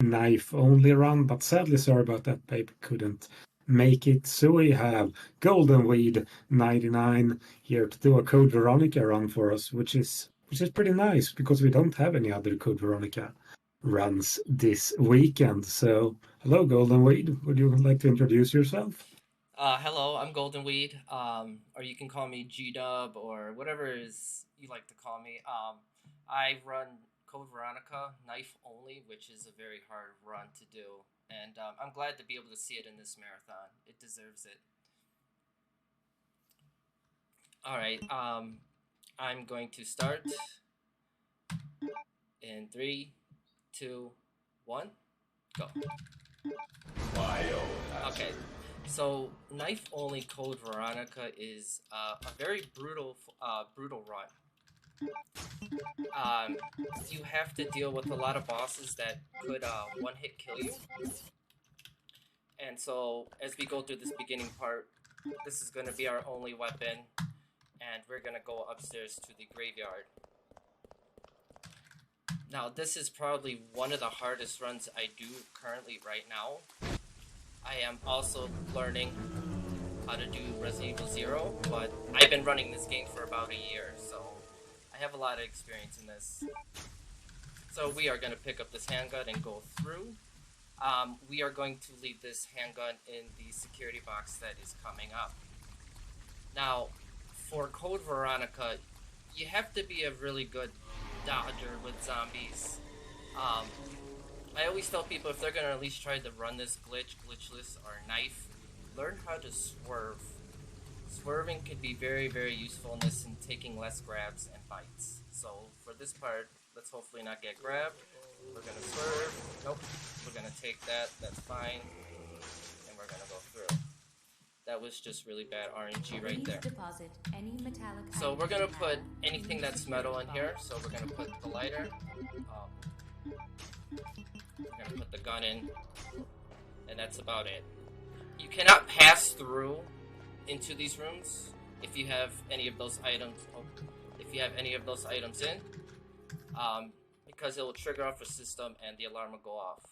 knife only run, but sadly, sorry about that, babe, couldn't make it. So we have Goldenweed99 here to do a Code Veronica run for us, which is pretty nice because we don't have any other Code Veronica runs this weekend. So, hello, Goldenweed. Would you like to introduce yourself? Hello, I'm Goldenweed, or you can call me G-Dub or whatever is you like to call me. I run Code Veronica Knife Only, which is a very hard run to do, and I'm glad to be able to see it in this marathon. It deserves it. All right, I'm going to start in three, two, one, go. Okay, so Knife Only Code Veronica is a very brutal run. um, you have to deal with a lot of bosses that could one hit kill you. And so as we go through this beginning part, this is going to be our only weapon, and we're going to go upstairs to the graveyard. Now, this is probably one of the hardest runs I do currently right now. I am also learning how to do Resident Evil Zero, but I've been running this game for about a year, so I have a lot of experience in this. So we are going to pick up this handgun and go through. We are going to leave this handgun in the security box that is coming up. Now, for Code Veronica, you have to be a really good dodger with zombies. I always tell people if they're going to at least try to run this glitchless, or knife, learn how to swerve. Swerving could be very, very useful in this and taking less grabs and bites. So for this part, let's hopefully not get grabbed. We're going to swerve. Nope. We're going to take that. That's fine. And we're going to go through. That was just really bad RNG right there. So we're going to put anything that's metal in here. So we're going to put the lighter. We're going to put the gun in. And that's about it. You cannot pass through into these rooms if you have any of those items. If you have any of those items in, because it will trigger off a system and the alarm will go off.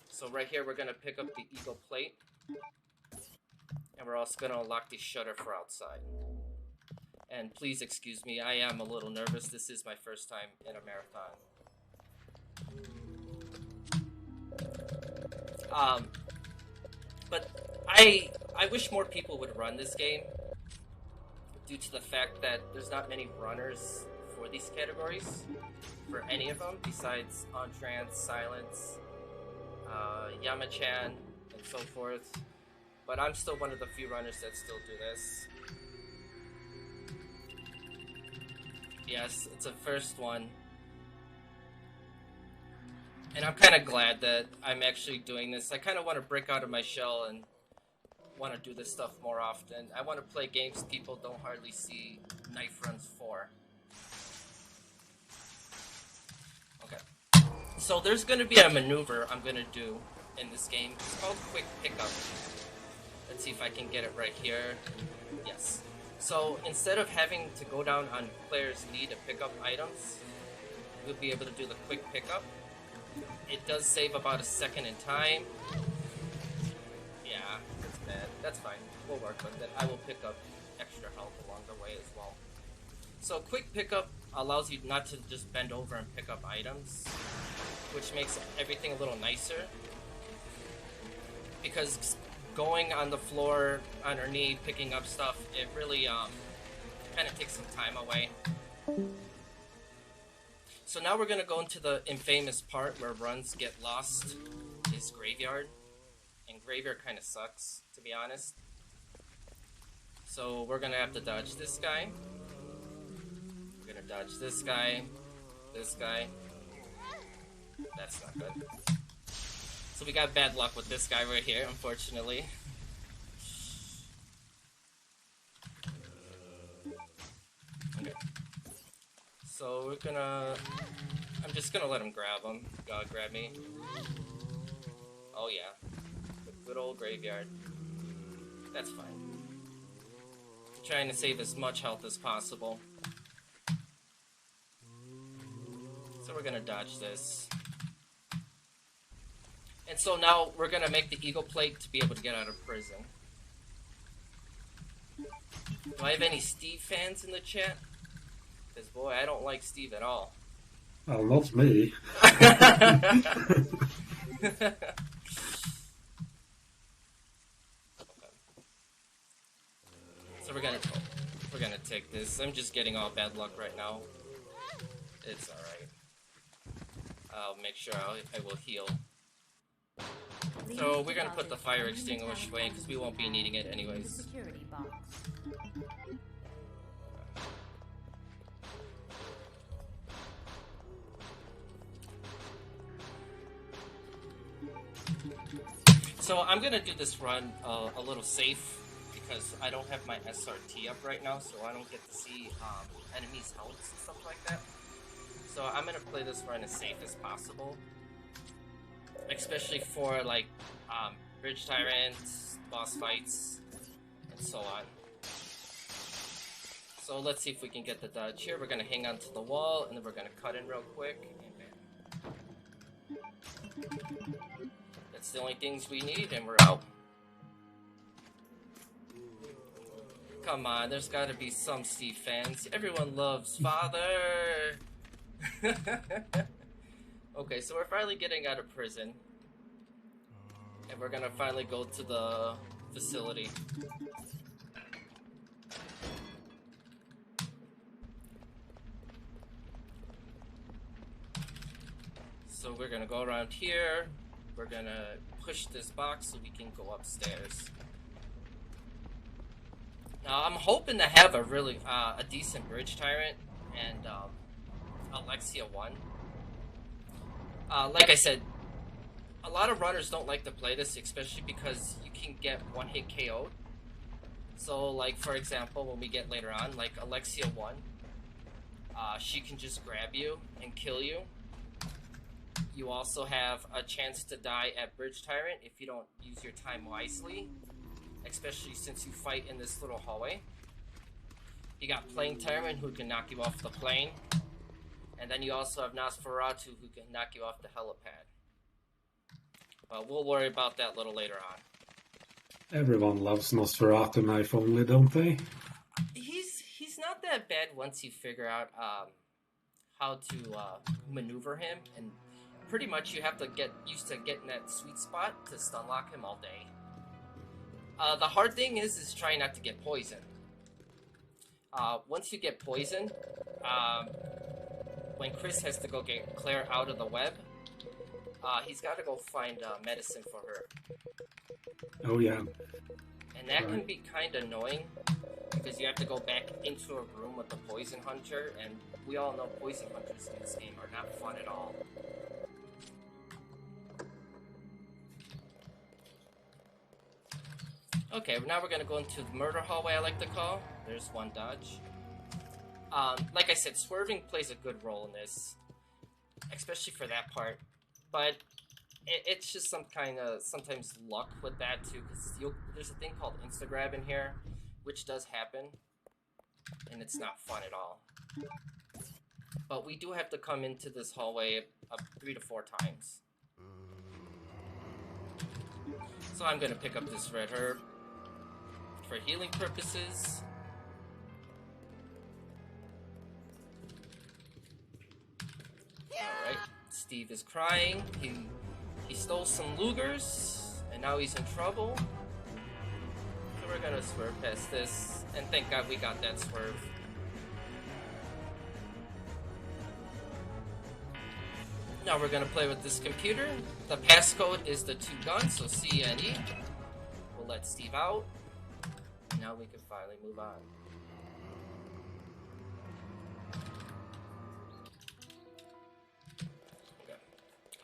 So right here, we're gonna pick up the Eagle plate, and we're also gonna unlock the shutter for outside. And please excuse me, I am a little nervous. This is my first time in a marathon. But I wish more people would run this game due to the fact that there's not many runners for these categories, for any of them, besides Entrance, Silence, Yamachan, and so forth. But I'm still one of the few runners that still do this. Yes, it's a first one. And I'm kind of glad that I'm actually doing this. I kind of want to break out of my shell and want to do this stuff more often. I want to play games people don't hardly see knife runs for. Okay. So there's going to be a maneuver I'm going to do in this game. It's called Quick Pickup. Let's see if I can get it right here. Yes. So instead of having to go down on player's knee to pick up items, we'll be able to do the Quick Pickup. It does save about a second in time. Yeah, that's bad. That's fine. We'll work with it. I will pick up extra health along the way as well. So Quick Pickup allows you not to just bend over and pick up items, which makes everything a little nicer. Because going on the floor on her knee, picking up stuff, it really kind of takes some time away. So now we're going to go into the infamous part where runs get lost, is Graveyard. And Graveyard kind of sucks, to be honest. So we're going to have to dodge this guy. We're going to dodge this guy. This guy. That's not good. So we got bad luck with this guy right here, unfortunately. Okay. So we're gonna... I'm just gonna let him grab him. Grab me. Oh yeah. The good old graveyard. That's fine. I'm trying to save as much health as possible. So we're gonna dodge this. And so now we're gonna make the Eagle Plate to be able to get out of prison. Do I have any Steve fans in the chat? Because boy, I don't like Steve at all. Well, not me. So we're gonna take this. I'm just getting all bad luck right now. It's alright. I'll make sure I will heal. So we're gonna put the fire extinguisher away because we won't be needing it anyways. So I'm gonna do this run a little safe because I don't have my SRT up right now, so I don't get to see enemies' health and stuff like that. So I'm gonna play this run as safe as possible, especially for like bridge tyrants, boss fights, and so on. So let's see if we can get the dodge here. We're gonna hang on to the wall, and then we're gonna cut in real quick. That's the only things we need, and we're out. Come on, there's gotta be some Steve fans. Everyone loves Father! Okay, so we're finally getting out of prison. And we're gonna finally go to the facility. So we're gonna go around here. We're gonna push this box so we can go upstairs. Now I'm hoping to have a really a decent bridge tyrant and Alexia 1. Like I said, a lot of runners don't like to play this, especially because you can get one-hit KO'd. So like for example, when we get later on, like Alexia 1, she can just grab you and kill you. You also have a chance to die at Bridge Tyrant if you don't use your time wisely, especially since you fight in this little hallway. You got Plane Tyrant who can knock you off the plane, and then you also have Nosferatu who can knock you off the helipad. But we'll worry about that a little later on. Everyone loves Nosferatu knife only, don't they? He's not that bad once you figure out how to maneuver him, and pretty much you have to get used to getting that sweet spot to stun lock him all day. The hard thing is trying not to get poisoned. Once you get poisoned, when Chris has to go get Claire out of the web, he's got to go find medicine for her. Oh yeah. And that can be kind of annoying because you have to go back into a room with the poison hunter, and we all know poison hunters in this game are not fun at all. Okay, now we're gonna go into the murder hallway, I like to call. There's one dodge. Like I said, swerving plays a good role in this, especially for that part. But it's just some kind of sometimes luck with that too, because there's a thing called Instagrab in here, which does happen, and it's not fun at all. But we do have to come into this hallway 3 to 4 times. So I'm gonna pick up this red herb for healing purposes. Alright, Steve is crying. He stole some Lugers, and now he's in trouble. So we're gonna swerve past this, and thank God we got that swerve. Now we're gonna play with this computer. The passcode is the 2 guns, so CNE. We'll let Steve out. Now we can finally move on. Okay.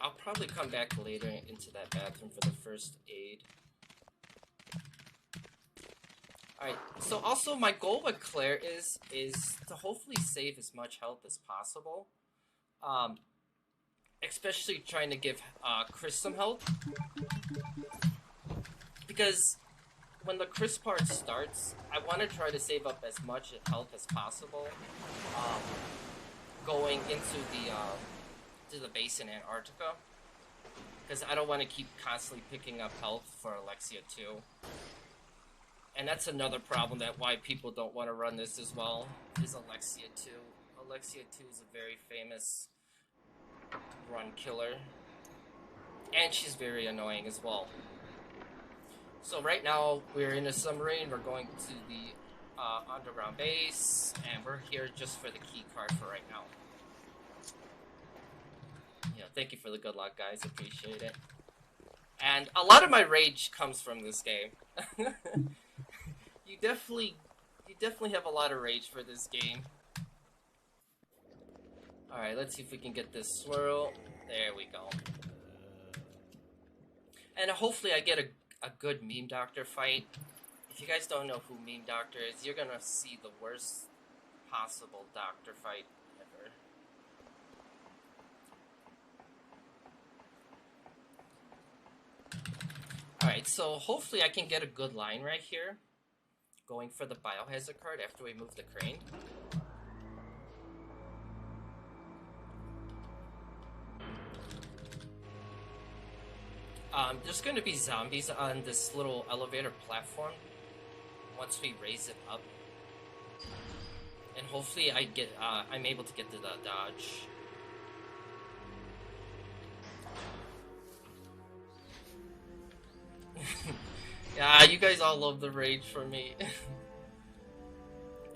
I'll probably come back later into that bathroom for the first aid. Alright, so also my goal with Claire is to hopefully save as much health as possible. Especially trying to give Chris some health. Because when the Chris part starts, I want to try to save up as much health as possible going into the base in Antarctica. because I don't want to keep constantly picking up health for Alexia 2. And that's another problem that why people don't want to run this as well, is Alexia 2. Alexia 2 is a very famous run killer. And she's very annoying as well. So right now, we're in a submarine, we're going to the underground base, and we're here just for the key card for right now. Yeah, thank you for the good luck, guys, appreciate it. And a lot of my rage comes from this game. You definitely have a lot of rage for this game. Alright, let's see if we can get this swirl. There we go. And hopefully I get a good Meme Doctor fight. If you guys don't know who Meme Doctor is, you're gonna see the worst possible Doctor fight ever. Alright, so hopefully I can get a good line right here. Going for the Biohazard card after we move the crane. There's going to be zombies on this little elevator platform once we raise it up. And hopefully I'm able to get to the dodge. Yeah, you guys all love the rage for me.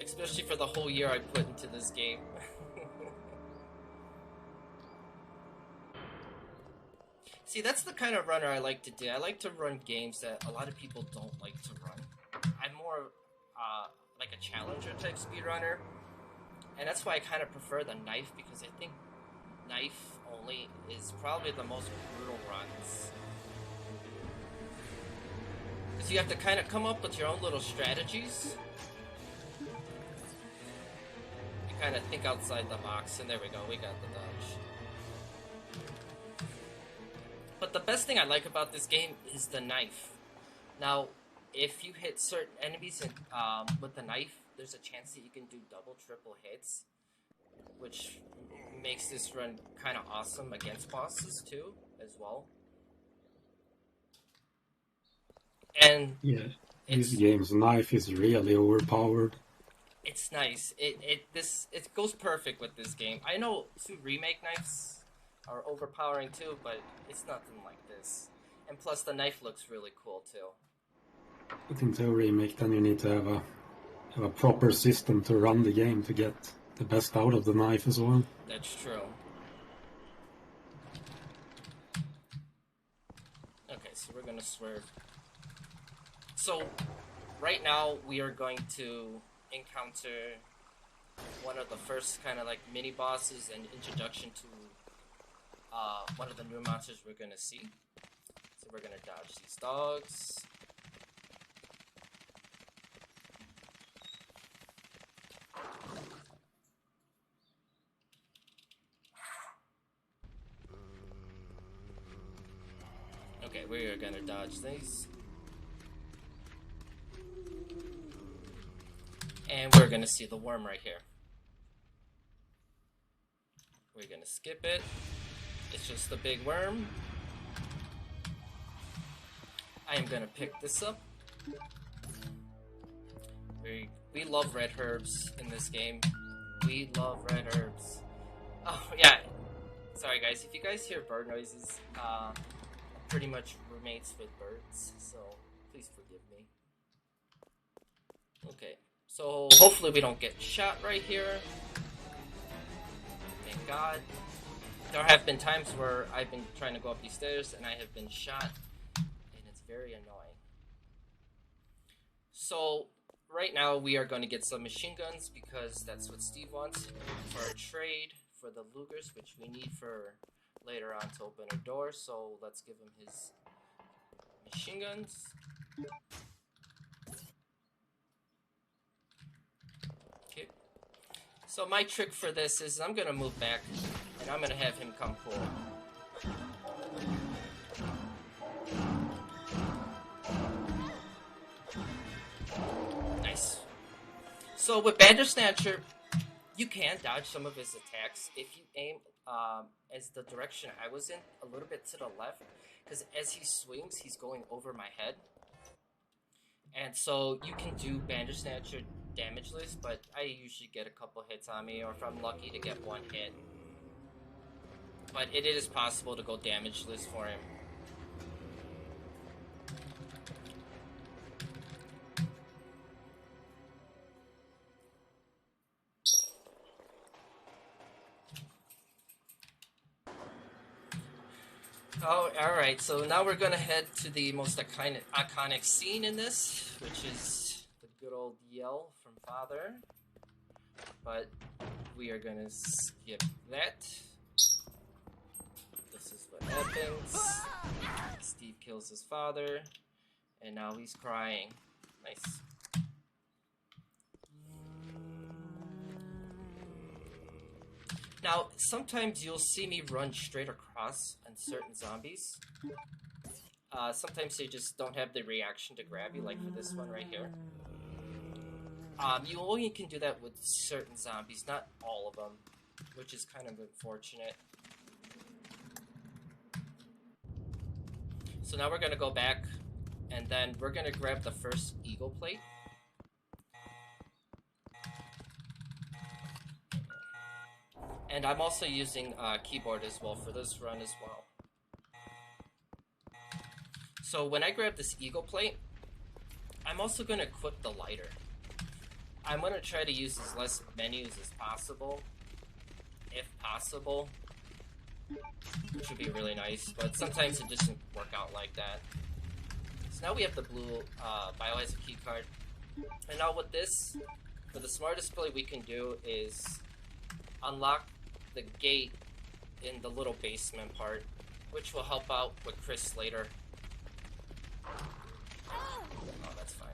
Especially for the whole year I put into this game. See, that's the kind of runner I like to do. I like to run games that a lot of people don't like to run. I'm more like a challenger type speedrunner. And that's why I kind of prefer the knife, because I think knife only is probably the most brutal runs. Because you have to kind of come up with your own little strategies. You kind of think outside the box, and there we go, we got the dodge. But the best thing I like about this game is the knife. Now, if you hit certain enemies with the knife, there's a chance that you can do double, triple hits, which makes this run kind of awesome against bosses too, as well. And yeah, this game's knife is really overpowered. It's nice. It goes perfect with this game. I know 2 remake knives are overpowering too, but it's nothing like this. And plus, the knife looks really cool too. I think to remake, then you need to have a proper system to run the game to get the best out of the knife as well. That's true. Okay, so we're gonna swerve. So, right now we are going to encounter one of the first kind of like mini bosses and introduction to one of the new monsters we're gonna see. So we're gonna dodge these dogs. Okay, we are gonna dodge these. And we're gonna see the worm right here. We're gonna skip it. It's just a big worm. I am gonna pick this up. We love red herbs in this game. We love red herbs. Oh yeah. Sorry guys, if you guys hear bird noises, pretty much roommates with birds, so please forgive me. Okay, so hopefully we don't get shot right here. Thank God. There have been times where I've been trying to go up these stairs and I have been shot, and it's very annoying. So right now we are going to get some machine guns because that's what Steve wants for our trade for the Lugers, which we need for later on to open a door. So let's give him his machine guns. Okay. So my trick for this is I'm gonna move back and I'm gonna have him come pull. Nice. So with Bandersnatcher, You can dodge some of his attacks if you aim as the direction I was in, a little bit to the left, because as he swings, he's going over my head. And so you can do Bandage Snatcher damageless, but I usually get a couple hits on me, or if I'm lucky to get one hit. But it is possible to go damageless for him. Oh, alright, so now we're gonna head to the most iconic scene in this, which is the good old yell from Father. But we are gonna skip that. This is what happens. Steve kills his father, and now he's crying. Nice. Now, sometimes you'll see me run straight across on certain zombies. Sometimes they just don't have the reaction to grab you, like for this one right here. You only can do that with certain zombies, not all of them, which is kind of unfortunate. So now we're gonna go back, and then we're gonna grab the first eagle plate. And I'm also using keyboard as well for this run as well. So when I grab this eagle plate, I'm also going to equip the lighter. I'm going to try to use as less menus as possible, if possible, which would be really nice, but sometimes it doesn't work out like that. So now we have the blue biohazard key card. And now with this, for the smartest play we can do is unlock the gate in the little basement part, which will help out with Chris later. Oh, that's fine.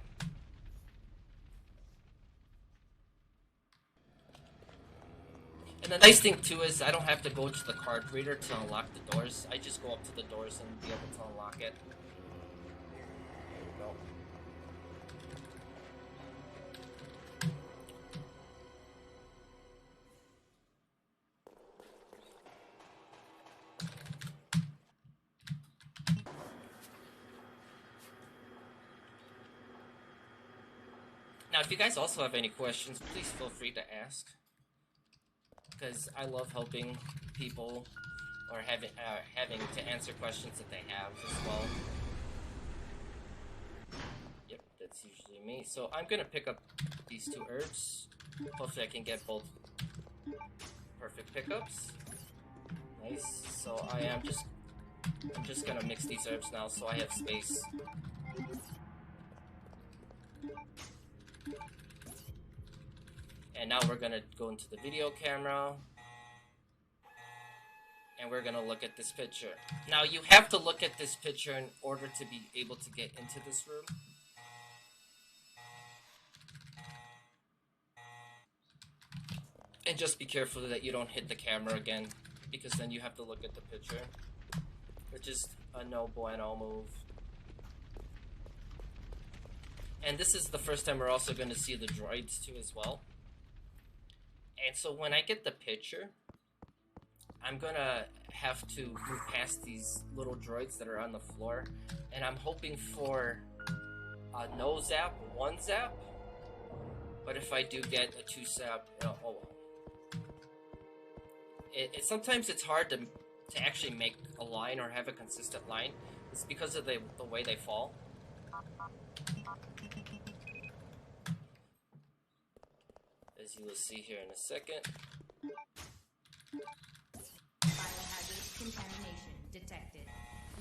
And the nice thing too is I don't have to go to the card reader to unlock the doors. I just go up to the doors and be able to unlock it. There we go. Now, if you guys also have any questions, please feel free to ask, because I love helping people or having to answer questions that they have as well. Yep, that's usually me. So I'm gonna pick up these two herbs. Hopefully I can get both perfect pickups. Nice. So I'm just gonna mix these herbs now so I have space. And now we're gonna go into the video camera, and we're gonna look at this picture. Now you have to look at this picture in order to be able to get into this room. And just be careful that you don't hit the camera again, because then you have to look at the picture, which is a no bueno move. And this is the first time we're also gonna see the droids too as well. And so when I get the picture, I'm gonna have to move past these little droids that are on the floor, and I'm hoping for a no zap, one zap, but if I do get a two zap, oh well. Sometimes it's hard to actually make a line or have a consistent line. It's because of the way they fall. As you will see here in a second. Biohazard contamination detected.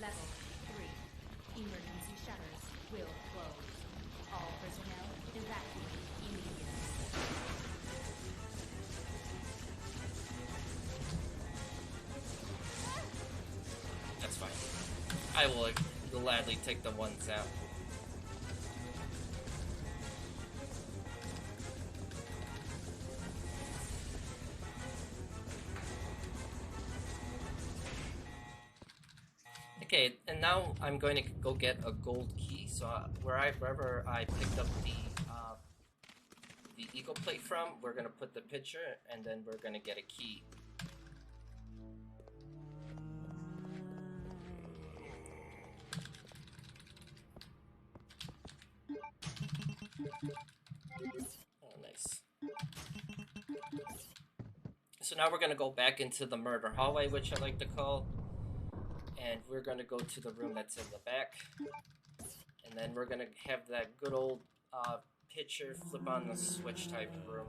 Level 3. Emergency shutters will close. All personnel evacuate immediately. That's fine. I will gladly take the one zap. Okay, and now I'm going to go get a gold key. So wherever I picked up the eco plate from, we're gonna put the picture, and then we're gonna get a key. Oh, nice. So now we're gonna go back into the murder hallway, which I like to call, and we're gonna go to the room that's in the back, and then we're gonna have that good old picture flip on the switch type room.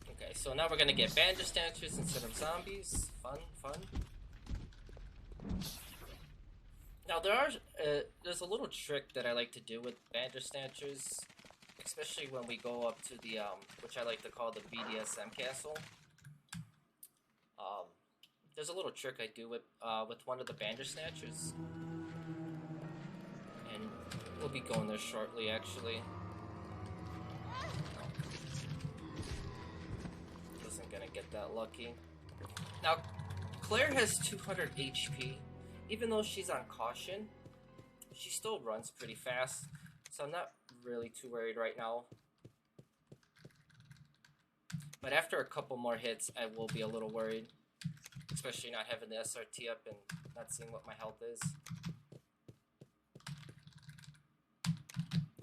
Okay, so now we're gonna get bandage statues instead of zombies. Fun, fun. Now there's a little trick that I like to do with bandage statues, especially when we go up to the which I like to call the BDSM castle. There's a little trick I do with one of the bandage snatchers, and we'll be going there shortly, actually. Wasn't gonna get that lucky. Now, Claire has 200 HP. Even though she's on caution, she still runs pretty fast, so I'm not really too worried right now. But after a couple more hits, I will be a little worried. Especially not having the SRT up and not seeing what my health is.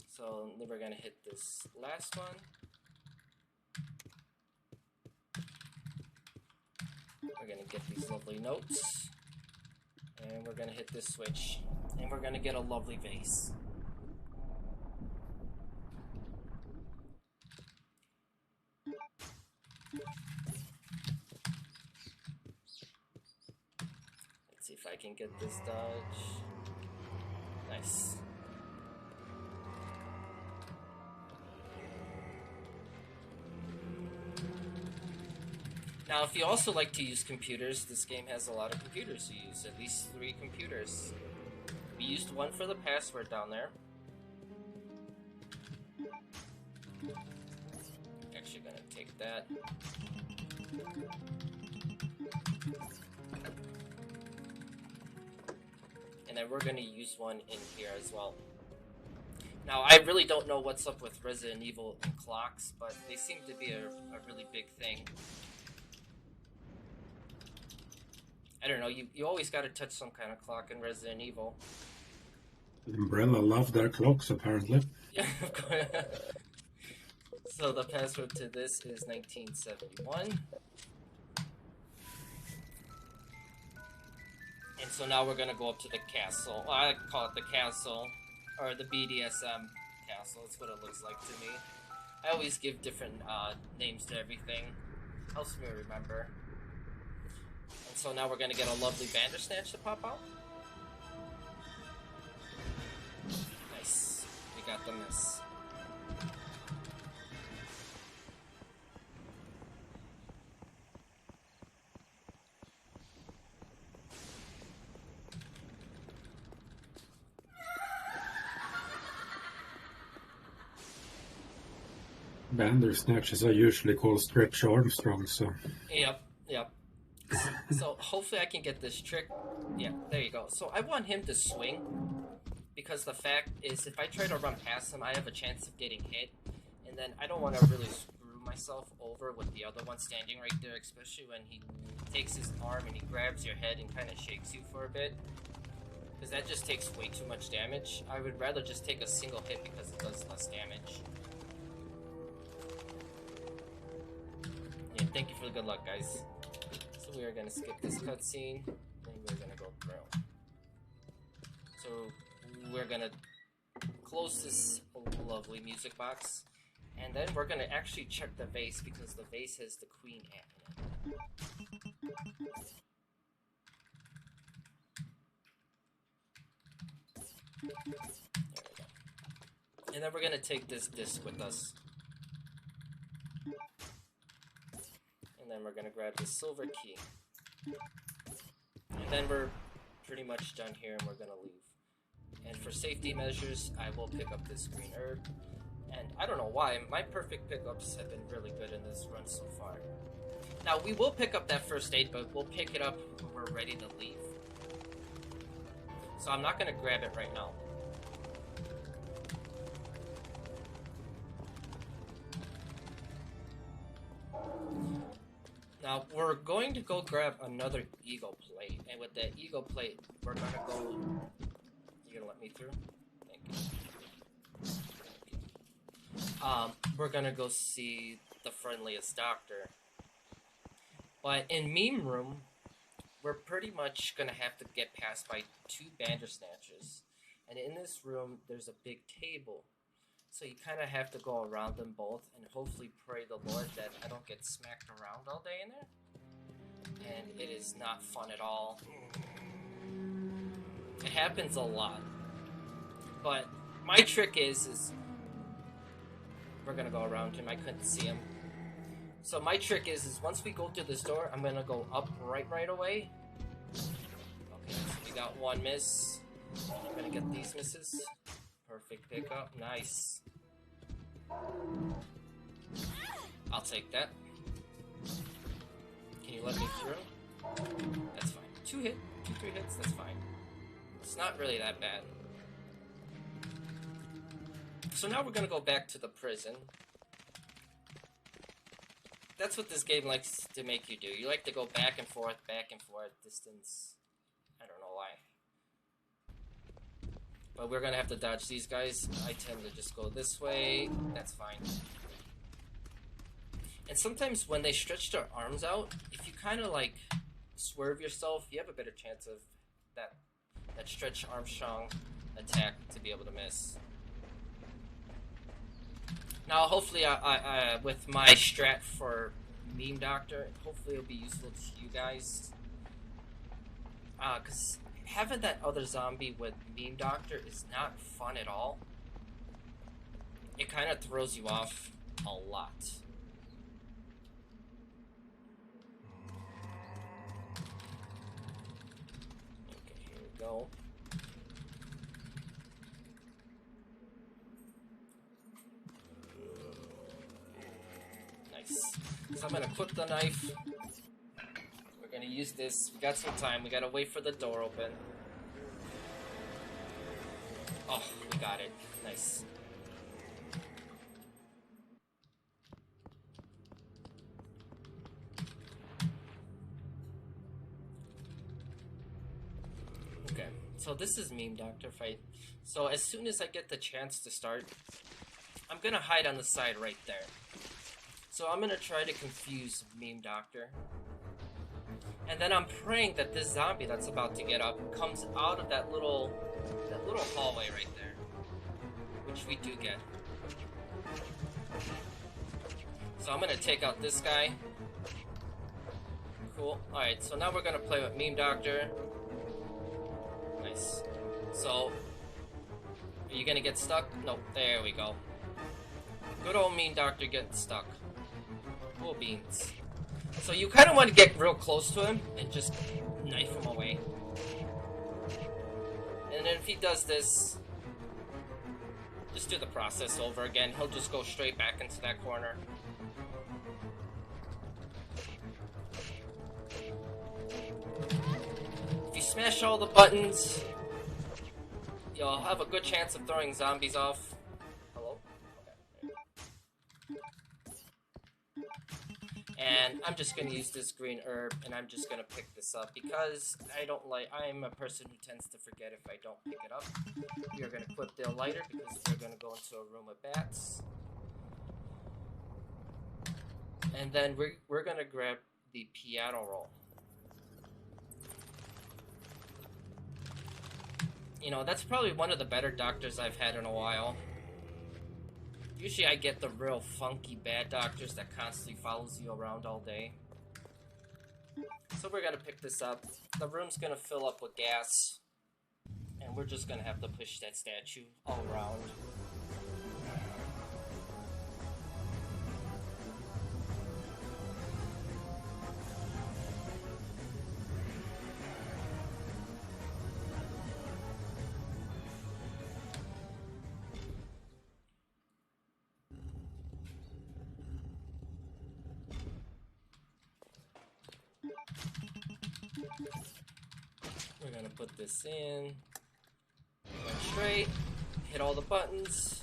So then we're gonna hit this last one. We're gonna get these lovely notes. And we're gonna hit this switch. And we're gonna get a lovely vase. See if I can get this dodge. Nice. Now, if you also like to use computers, this game has a lot of computers to use. At least 3 computers. We used one for the password down there. Actually gonna take that. And then we're going to use one in here as well. Now, I really don't know what's up with Resident Evil and clocks, but they seem to be a really big thing. I don't know, you always got to touch some kind of clock in Resident Evil. Umbrella love their clocks, apparently. Yeah, of course. So the password to this is 1971. And so now we're gonna go up to the castle. Well, I call it the castle, or the BDSM castle. That's what it looks like to me. I always give different names to everything. Helps me remember. And so now we're gonna get a lovely Bandersnatch to pop out. Nice. We got the miss. Bandersnatches are usually called Stretch Armstrong, so... Yep. So hopefully I can get this trick. Yeah, there you go. So I want him to swing, because the fact is if I try to run past him, I have a chance of getting hit, and then I don't want to really screw myself over with the other one standing right there, especially when he takes his arm and he grabs your head and kind of shakes you for a bit, because that just takes way too much damage. I would rather just take a single hit because it does less damage. Yeah, thank you for the good luck, guys. So we are going to skip this cutscene, and we're going to go through. So we're going to close this lovely music box, and then we're going to actually check the vase, because the vase has the Queen Ant in it. There we go. And then we're going to take this disc with us. And then we're going to grab the silver key. And then we're pretty much done here, and we're going to leave. And for safety measures, I will pick up this green herb. And I don't know why, my perfect pickups have been really good in this run so far. Now, we will pick up that first aid, but we'll pick it up when we're ready to leave. So I'm not going to grab it right now. Now, we're going to go grab another Eagle Plate. And with the Eagle Plate, we're going to go... You going to let me through? Thank you. We're going to go see the friendliest doctor. But in Meme Room, we're pretty much going to have to get past by 2 Bandersnatchers. And in this room, there's a big table. So you kind of have to go around them both and hopefully pray the Lord that I don't get smacked around all day in there. And it is not fun at all. It happens a lot. But my trick is we're going to go around him. I couldn't see him. So my trick is once we go through this door, I'm going to go up right away. Okay, so we got 1 miss. I'm going to get these misses. Perfect pickup. Nice. I'll take that. Can you let me through? That's fine. 2 hits, 2-3 hits, that's fine. It's not really that bad. So now we're going to go back to the prison. That's what this game likes to make you do. You like to go back and forth, distance. I don't know why. But we're gonna have to dodge these guys. I tend to just go this way. That's fine. And sometimes when they stretch their arms out, if you kind of like swerve yourself, you have a better chance of that stretch Armstrong attack to be able to miss. Now, hopefully, with my strat for Meme Doctor, hopefully it'll be useful to you guys. Because having that other zombie with Meme Doctor is not fun at all. It kind of throws you off a lot. Okay, here we go. Nice. So I'm gonna put the knife. We're gonna use this. We got some time. We gotta wait for the door open. Oh, we got it. Nice. Okay, so this is Meme Doctor fight. So as soon as I get the chance to start, I'm gonna hide on the side right there. So I'm gonna try to confuse Meme Doctor. And then I'm praying that this zombie that's about to get up comes out of that little hallway right there. Which we do get. So I'm gonna take out this guy. Cool. Alright, so now we're gonna play with Meme Doctor. Nice. So, are you gonna get stuck? Nope, there we go. Good old Meme Doctor getting stuck. Cool beans. So you kind of want to get real close to him and just knife him away. And then if he does this, just do the process over again. He'll just go straight back into that corner. If you smash all the buttons, you'll have a good chance of throwing zombies off. Hello? Okay. And I'm just going to use this green herb, and I'm just going to pick this up because I'm a person who tends to forget if I don't pick it up. We are going to equip the lighter because we're going to go into a room of bats. And then we're going to grab the piano roll. You know, that's probably one of the better doctors I've had in a while. Usually I get the real funky bad doctors that constantly follows you around all day. So we're gonna pick this up. The room's gonna fill up with gas. And we're just gonna have to push that statue all around. put this in. Went straight. Hit all the buttons.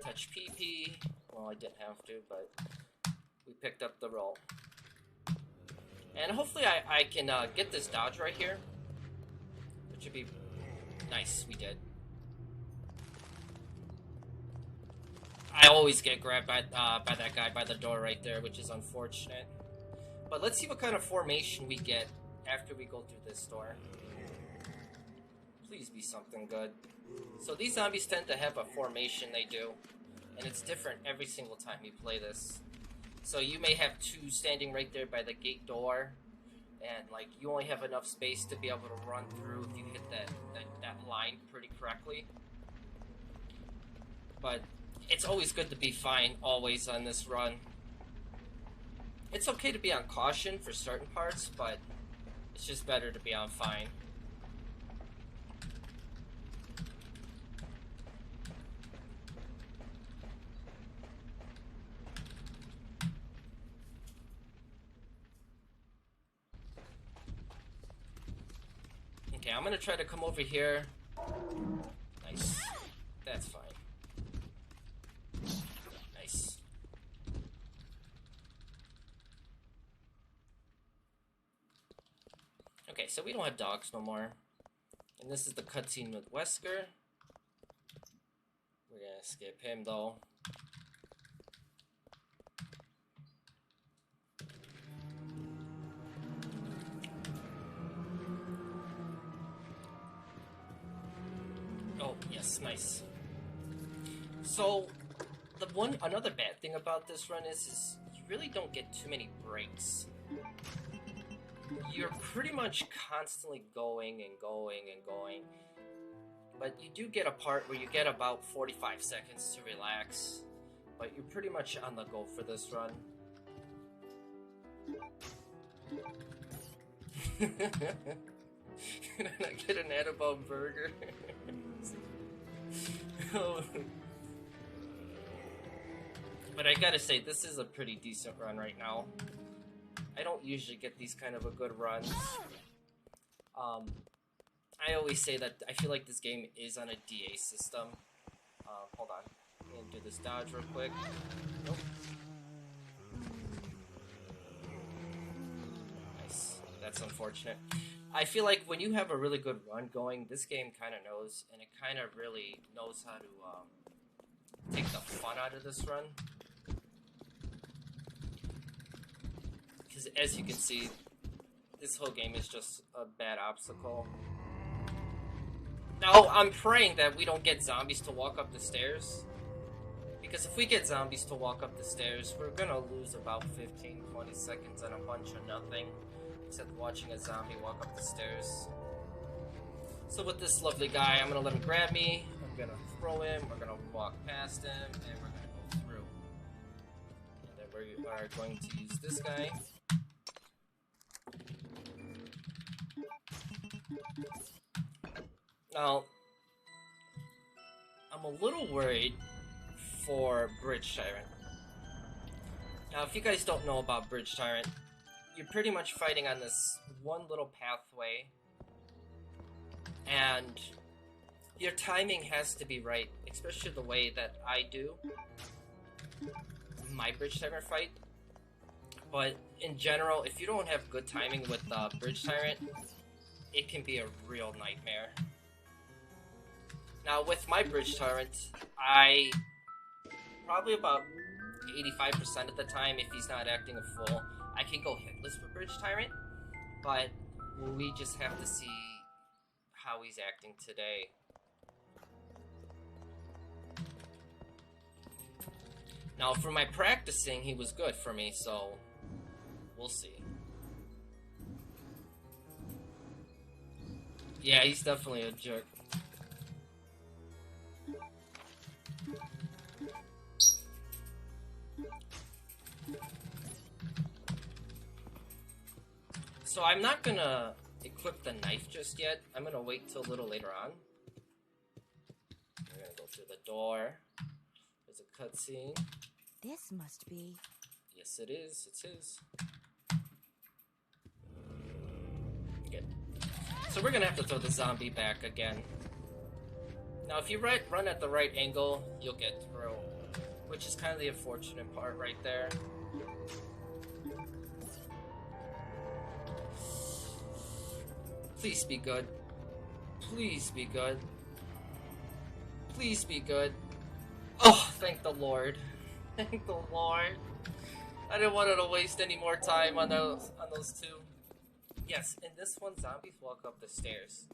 Touch PP. Well, I didn't have to, but we picked up the roll. And hopefully I can get this dodge right here. Which would be nice. We did. I always get grabbed by that guy by the door right there, which is unfortunate. But let's see what kind of formation we get after we go through this door. Please be something good. So these zombies tend to have a formation they do, and it's different every single time you play this. So you may have two standing right there by the gate door, and like you only have enough space to be able to run through if you hit that line pretty correctly. But it's always good to be fine always on this run. It's okay to be on caution for certain parts, but it's just better to be on fine. Okay, I'm gonna try to come over here. Nice. That's fine. Nice. Okay, so we don't have dogs no more. And this is the cutscene with Wesker. We're gonna skip him though. Oh, yes, nice. So, another bad thing about this run is you really don't get too many breaks. You're pretty much constantly going and going and going. But you do get a part where you get about 45 seconds to relax. But you're pretty much on the go for this run. Can I not get an Annabelle burger? Oh. But I gotta say, this is a pretty decent run right now. I don't usually get these kind of a good runs. I always say that I feel like this game is on a DA system. Hold on. I'm gonna do this dodge real quick. Nope. Nice. That's unfortunate. I feel like when you have a really good run going, this game kind of knows, and it kind of really knows how to take the fun out of this run. Because as you can see, this whole game is just a bad obstacle. Now, I'm praying that we don't get zombies to walk up the stairs. Because if we get zombies to walk up the stairs, we're gonna lose about 15-20 seconds on a bunch of nothing. Except watching a zombie walk up the stairs. So with this lovely guy, I'm gonna let him grab me. I'm gonna throw him. We're gonna walk past him, and we're gonna go through. And then we are going to use this guy. Now, I'm a little worried for Bridge Tyrant. Now, if you guys don't know about Bridge Tyrant, you're pretty much fighting on this one little pathway, and your timing has to be right, especially the way that I do my Bridge Tyrant fight. But in general, if you don't have good timing with Bridge Tyrant, it can be a real nightmare. Now with my Bridge Tyrant, I probably about 85% of the time, if he's not acting a fool, I can go hitless with Bridge Tyrant, but we just have to see how he's acting today. Now, for my practicing, he was good for me, so we'll see. Yeah, he's definitely a jerk. So I'm not gonna equip the knife just yet. I'm gonna wait till a little later on. We're gonna go through the door. There's a cutscene. This must be... Yes, it is. It's his. Good. So we're gonna have to throw the zombie back again. Now, if you run at the right angle, you'll get through, which is kind of the unfortunate part right there. Please be good. Please be good. Please be good. Oh, thank the Lord. Thank the Lord. I didn't want to waste any more time on those two. Yes, in this one, zombies walk up the stairs.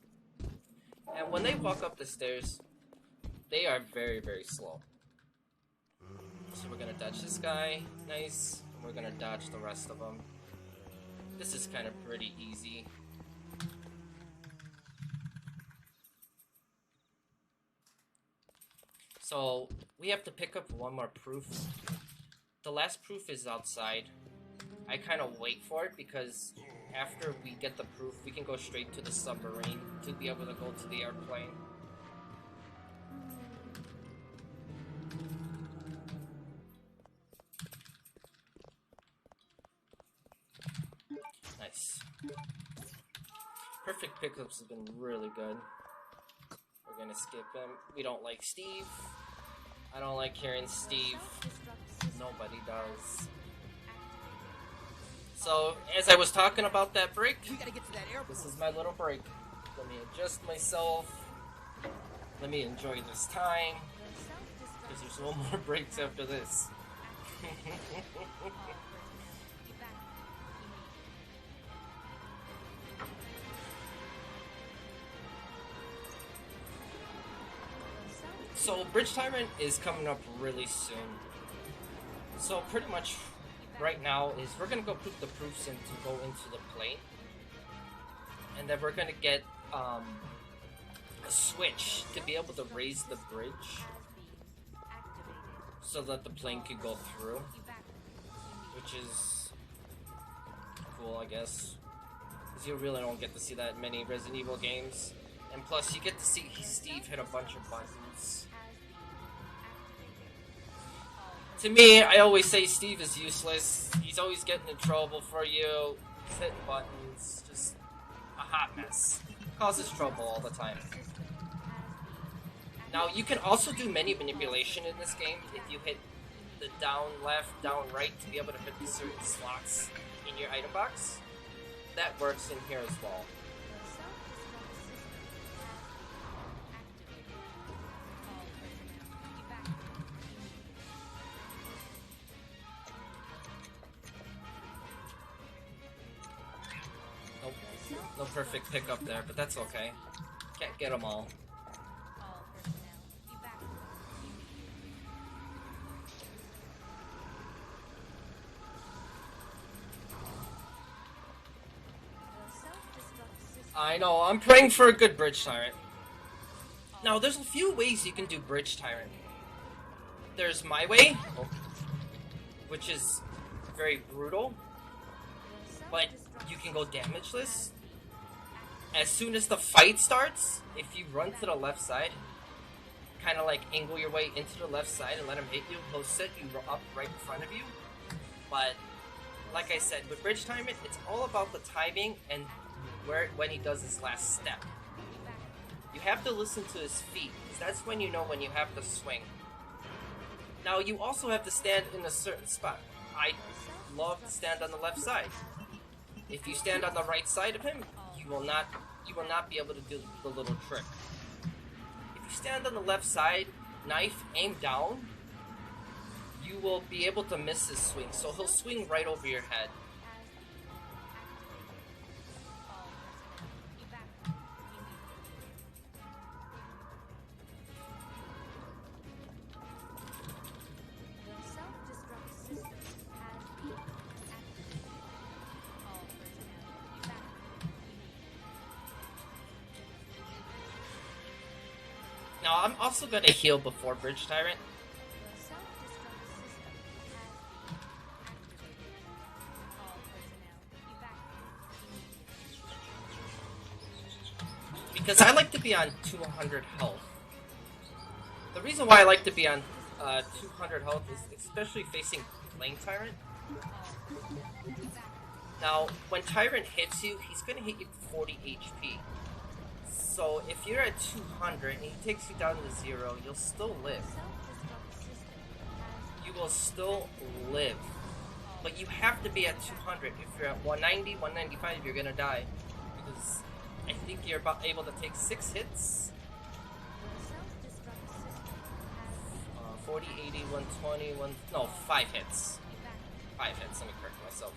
And when they walk up the stairs, they are very, very slow. So we're gonna dodge this guy. Nice. And we're gonna dodge the rest of them. This is kind of pretty easy. So, we have to pick up one more proof. The last proof is outside. I kind of wait for it because after we get the proof, we can go straight to the submarine to be able to go to the airplane. Nice. Perfect pickups have been really good. We're gonna skip him. We don't like Steve. I don't like hearing Steve. Nobody does. So, as I was talking about that break, this is my little break. Let me adjust myself. Let me enjoy this time. Because there's no more breaks after this. So, Bridge Tyrant is coming up really soon. So, pretty much right now is we're gonna go put the proofs in to go into the plane. And then we're gonna get a switch to be able to raise the bridge so that the plane can go through. Which is cool, I guess. Because you really don't get to see that in many Resident Evil games. And plus, you get to see Steve hit a bunch of buttons. To me, I always say Steve is useless. He's always getting in trouble for you. He's hitting buttons. Just a hot mess. Causes trouble all the time. Now, you can also do menu manipulation in this game if you hit the down left, down right to be able to hit the certain slots in your item box. That works in here as well. No perfect pickup there, but that's okay. Can't get them all. I know, I'm praying for a good Bridge Tyrant. Now, there's a few ways you can do Bridge Tyrant. There's my way, which is very brutal, but you can go damageless. As soon as the fight starts, if you run to the left side, kind of like angle your way into the left side and let him hit you, he'll set you up right in front of you. But, like I said, with Bridge Tyrant, it's all about the timing and when he does his last step. You have to listen to his feet, because that's when you know when you have to swing. Now, you also have to stand in a certain spot. I love to stand on the left side. If you stand on the right side of him, you will not be able to do the little trick. If you stand on the left side, knife, aim down, you will be able to miss his swing. So he'll swing right over your head. Now, I'm also going to heal before Bridge Tyrant. Because I like to be on 200 health. The reason why I like to be on 200 health is especially facing Flame Tyrant. Now, when Tyrant hits you, he's gonna hit you for 40 HP. So if you're at 200 and he takes you down to 0, you'll still live. You will still live. But you have to be at 200. If you're at 190, 195, you're gonna die. Because I think you're about able to take 6 hits. 40, 80, 120, no, 5 hits. 5 hits, let me correct myself.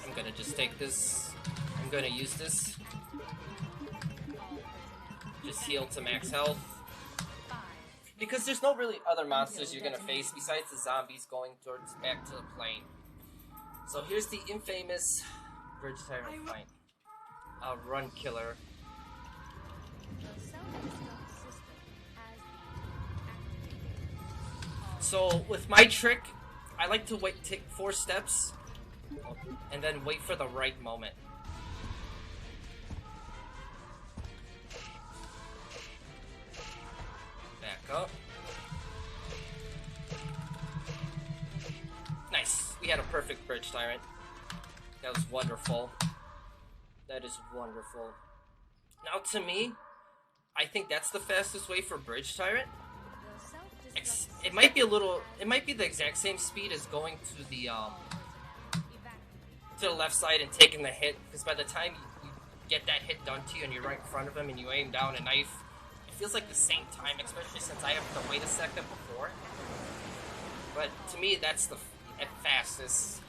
I'm gonna just take this. I'm gonna use this. Just heal to max health. Because there's no really other monsters you're gonna face besides the zombies going towards back to the plane. So here's the infamous Bridge Tyrant fight. A run killer. So with my trick, I like to take 4 steps and then wait for the right moment. Back up. Nice. We had a perfect Bridge Tyrant. That was wonderful. That is wonderful. Now to me, I think that's the fastest way for Bridge Tyrant. It might be the exact same speed as going to the left side and taking the hit, because by the time you get that hit done to you and you're right in front of him and you aim down a knife, it feels like the same time, especially since I have to wait a second before. But to me, that's the fastest.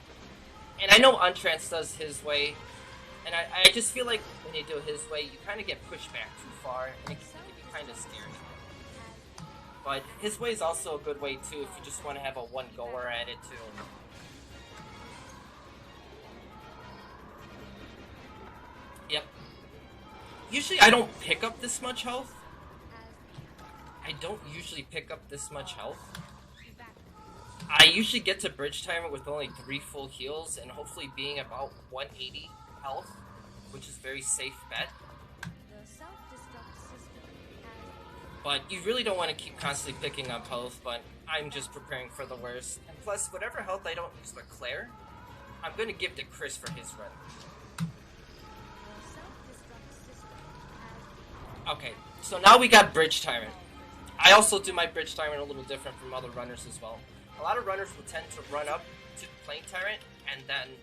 And I know Untrance does his way, and I just feel like when you do his way, you kind of get pushed back too far, and it can be kind of scary. But his way is also a good way too if you just want to have a one-goer at it too. Yep. Usually I don't pick up this much health. I don't usually pick up this much health. I usually get to Bridge Tyrant with only 3 full heals and hopefully being about 180 health, which is a very safe bet. But you really don't want to keep constantly picking up health, but I'm just preparing for the worst. And plus, whatever health I don't use with Claire, I'm going to give to Chris for his run. Okay, so now we got Bridge Tyrant. I also do my Bridge Tyrant a little different from other runners as well. A lot of runners will tend to run up to Plane Tyrant and then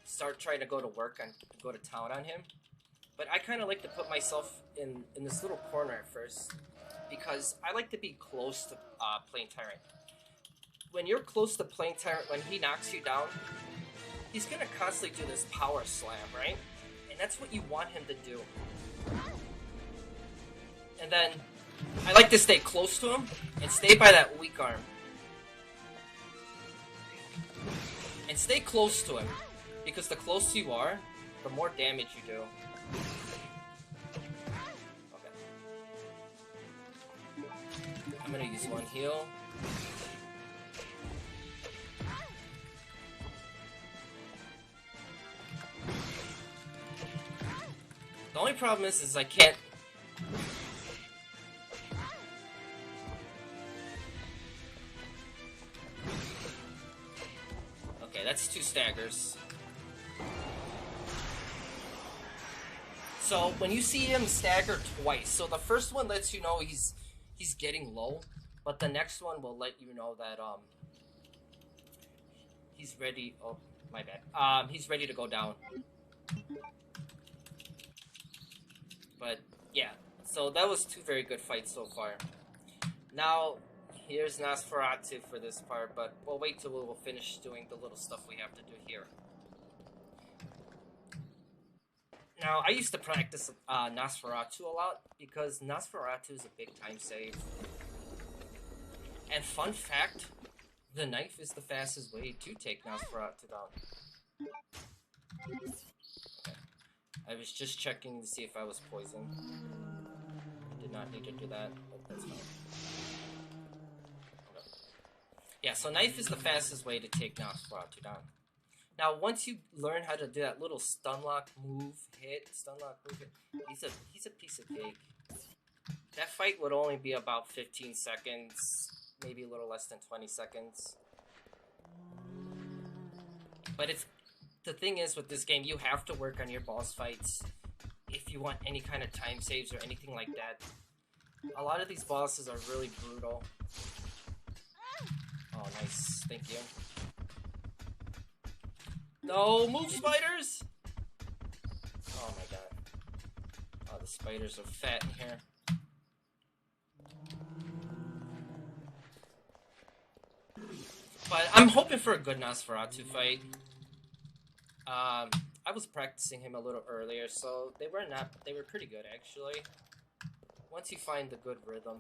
start trying to go to work and go to town on him. But I kind of like to put myself in this little corner at first, because I like to be close to Plane Tyrant. When you're close to Plane Tyrant, when he knocks you down, he's going to constantly do this power slam, right? And that's what you want him to do. And then I like to stay close to him and stay by that weak arm. And stay close to him, because the closer you are, the more damage you do. Okay. I'm gonna use 1 heal. The only problem is I can't... Okay, that's 2 staggers. So when you see him stagger twice, so the first one lets you know he's getting low, but the next one will let you know that he's ready. Oh, my bad. He's ready to go down. But yeah, so that was 2 very good fights so far. Now here's Nosferatu for this part, but we'll wait till we'll finish doing the little stuff we have to do here. Now, I used to practice Nosferatu a lot, because Nosferatu is a big time save. And fun fact, the knife is the fastest way to take Nosferatu down. Okay. I was just checking to see if I was poisoned. I did not need to do that, but that's fine. Okay. Yeah, so knife is the fastest way to take Nosferatu down. Now, once you learn how to do that little stunlock move, stunlock move hit, he's a piece of cake. That fight would only be about 15 seconds, maybe a little less than 20 seconds. But the thing is with this game, you have to work on your boss fights if you want any kind of time saves or anything like that. A lot of these bosses are really brutal. Oh, nice. Thank you. No, move, spiders! Oh my god. Oh, the spiders are fat in here. But I'm hoping for a good Nosferatu fight. I was practicing him a little earlier, so they were pretty good actually. Once you find the good rhythm.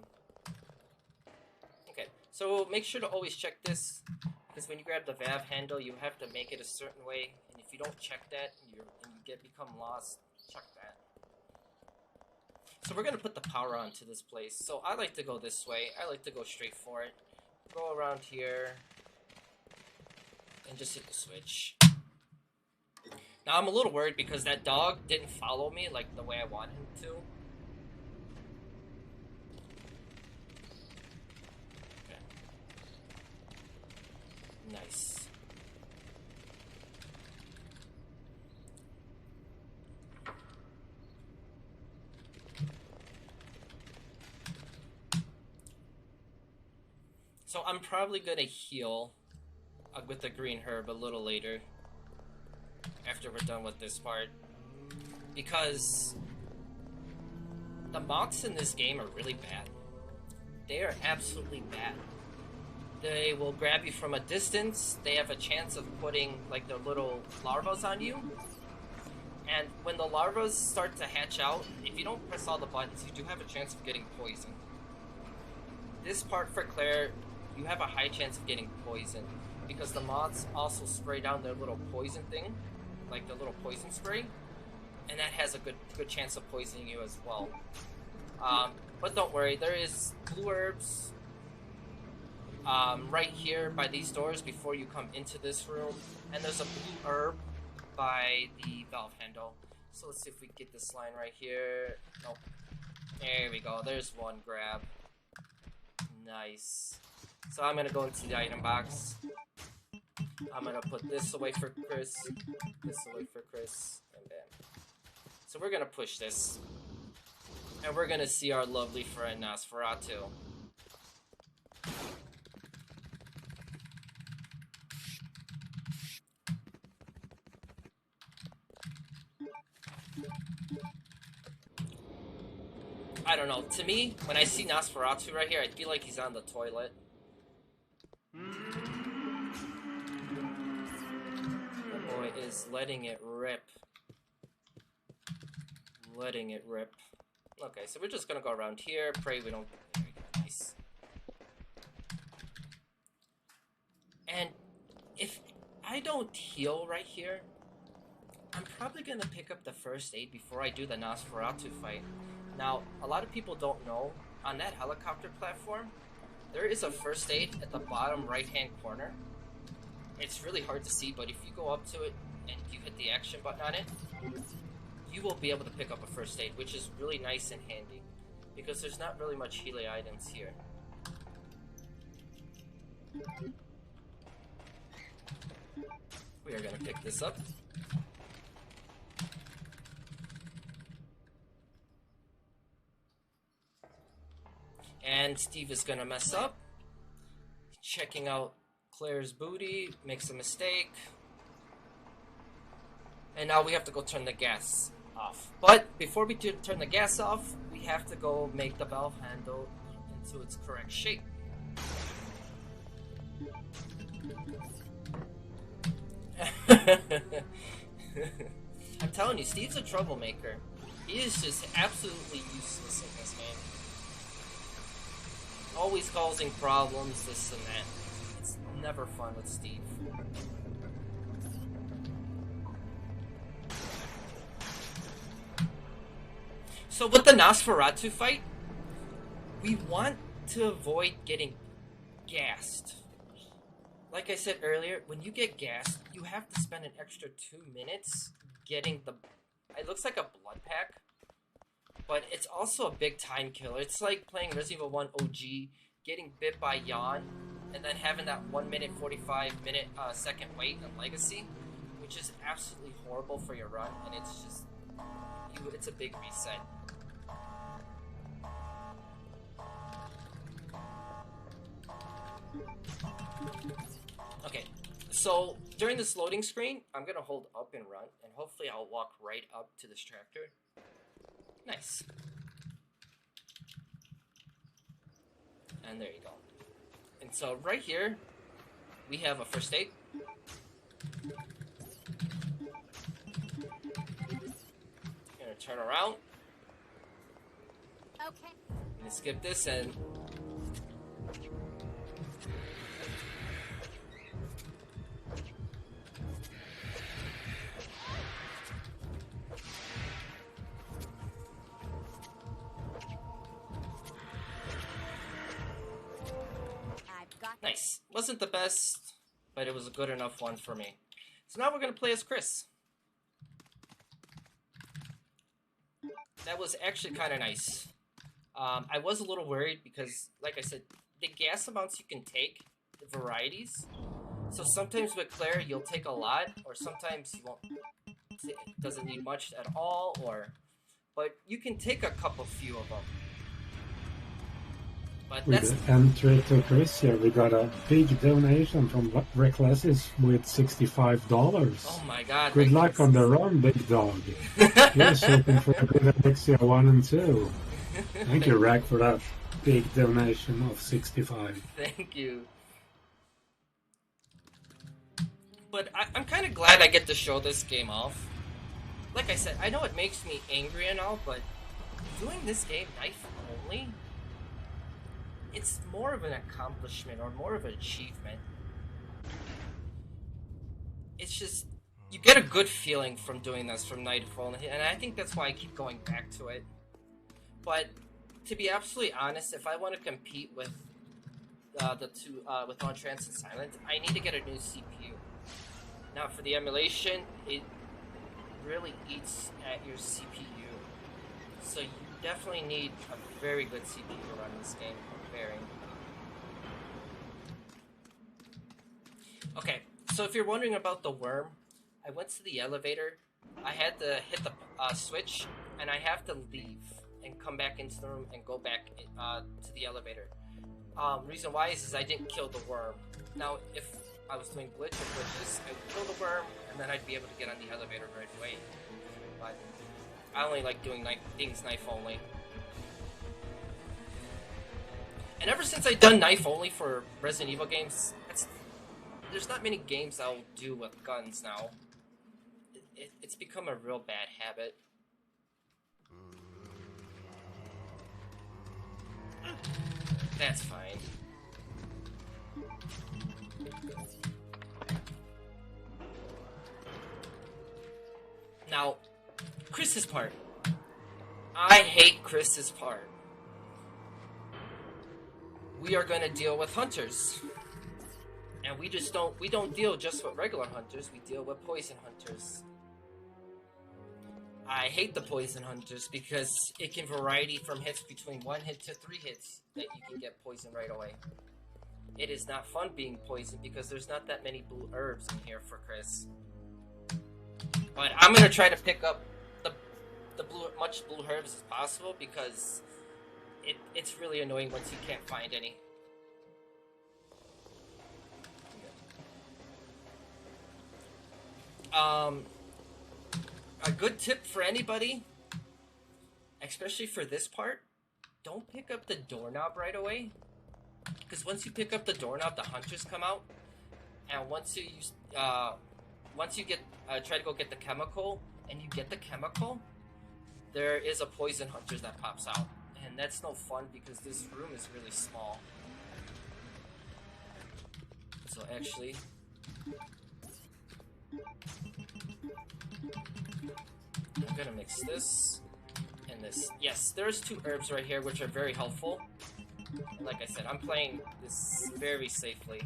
Okay, so make sure to always check this, because when you grab the valve handle, you have to make it a certain way, and if you don't check that, and you become lost, check that. So we're gonna put the power onto this place. So I like to go this way. I like to go straight for it. Go around here, and just hit the switch. Now I'm a little worried because that dog didn't follow me like the way I wanted him to. Okay. Nice. So I'm probably gonna heal with the green herb a little later, after we're done with this part, because the moths in this game are really bad. They are absolutely bad. They will grab you from a distance. They have a chance of putting like their little larvas on you, and when the larvas start to hatch out, if you don't press all the buttons, you do have a chance of getting poisoned. This part for Claire, you have a high chance of getting poisoned, because the moths also spray down their little poison thing, like the little poison spray, and that has a good chance of poisoning you as well. But don't worry, there is blue herbs right here by these doors before you come into this room, and there's a blue herb by the valve handle. So let's see if we can get this line right here. Nope. There we go, there's one grab. Nice. So I'm gonna go into the item box. I'm gonna put this away for Chris, this away for Chris, and bam. So we're gonna push this, and we're gonna see our lovely friend Nosferatu. I don't know, to me, when I see Nosferatu right here, I feel like he's on the toilet. Is letting it rip. Letting it rip. Okay, so we're just gonna go around here, pray we don't... There we go, nice. And if I don't heal right here, I'm probably gonna pick up the first aid before I do the Nosferatu fight. Now, a lot of people don't know, on that helicopter platform, there is a first aid at the bottom right-hand corner. It's really hard to see, but if you go up to it and you hit the action button on it, you will be able to pick up a first aid, which is really nice and handy, because there's not really much healing items here. We are going to pick this up. And Steve is going to mess up. Checking out Claire's booty, makes a mistake. And now we have to go turn the gas off. But before we turn the gas off, we have to go make the valve handle into its correct shape. I'm telling you, Steve's a troublemaker. He is just absolutely useless in this game. Always causing problems, this and that. It's never fun with Steve. So with the Nosferatu fight, we want to avoid getting gassed. Like I said earlier, when you get gassed, you have to spend an extra 2 minutes getting the... It looks like a blood pack, but it's also a big time killer. It's like playing Resident Evil 1 OG getting bit by Yawn, and then having that 1 minute 45 minute second wait in Legacy, which is absolutely horrible for your run, and it's just it's a big reset. Okay, so during this loading screen, I'm gonna hold up and run, and hopefully I'll walk right up to this tractor. Nice. And there you go. And so right here, we have a first aid. Gonna turn around. Okay. Gonna skip this and nice. Wasn't the best, but it was a good enough one for me. So now we're gonna play as Chris. That was actually kind of nice. I was a little worried because, like I said, the gas amounts you can take, the varieties. So sometimes with Claire, you'll take a lot, or sometimes you won't. It doesn't need much at all, but you can take a couple few of them. But With that's the entry to Chris here, we got a big donation from Recklesses with $65. oh my god! Good luck on the run, big dog. Here's hoping for a good Alexia 1 and 2. Thank you, Rack, for that big donation of 65. Thank you. But I'm kind of glad I get to show this game off. Like I said, I know it makes me angry and all, but doing this game knife only, it's more of an accomplishment or more of an achievement. It's just, you get a good feeling from doing this from knife only, and I think that's why I keep going back to it. But to be absolutely honest, if I want to compete with the two, with On Trance and Silent, I need to get a new CPU. Now for the emulation, it really eats at your CPU. So you definitely need a very good CPU to run this game. Very. Okay, so if you're wondering about the worm, I went to the elevator. I had to hit the switch, and I have to leave and come back into the room and go back to the elevator. Reason why is I didn't kill the worm. Now, if I was doing glitch or glitches, I would kill the worm, and then I'd be able to get on the elevator right away. But I only like doing things knife only. And ever since I've done knife only for Resident Evil games, there's not many games I'll do with guns now. It's become a real bad habit. That's fine. Now, Chris's part. I hate Chris's part. We are going to deal with hunters. And we don't deal just with regular hunters, we deal with poison hunters. I hate the poison hunters because it can variety from hits between 1 hit to 3 hits that you can get poisoned right away. It is not fun being poisoned because there's not that many blue herbs in here for Chris. But I'm going to try to pick up the much blue herbs as possible because it's really annoying once you can't find any. A good tip for anybody, especially for this part, don't pick up the doorknob right away. Because once you pick up the doorknob, the hunters come out. And once you get try to go get the chemical, and you get the chemical, there is a poison hunter that pops out. And that's no fun because this room is really small. So actually, I'm gonna mix this and this. Yes, there's 2 herbs right here which are very helpful. And like I said, I'm playing this very safely.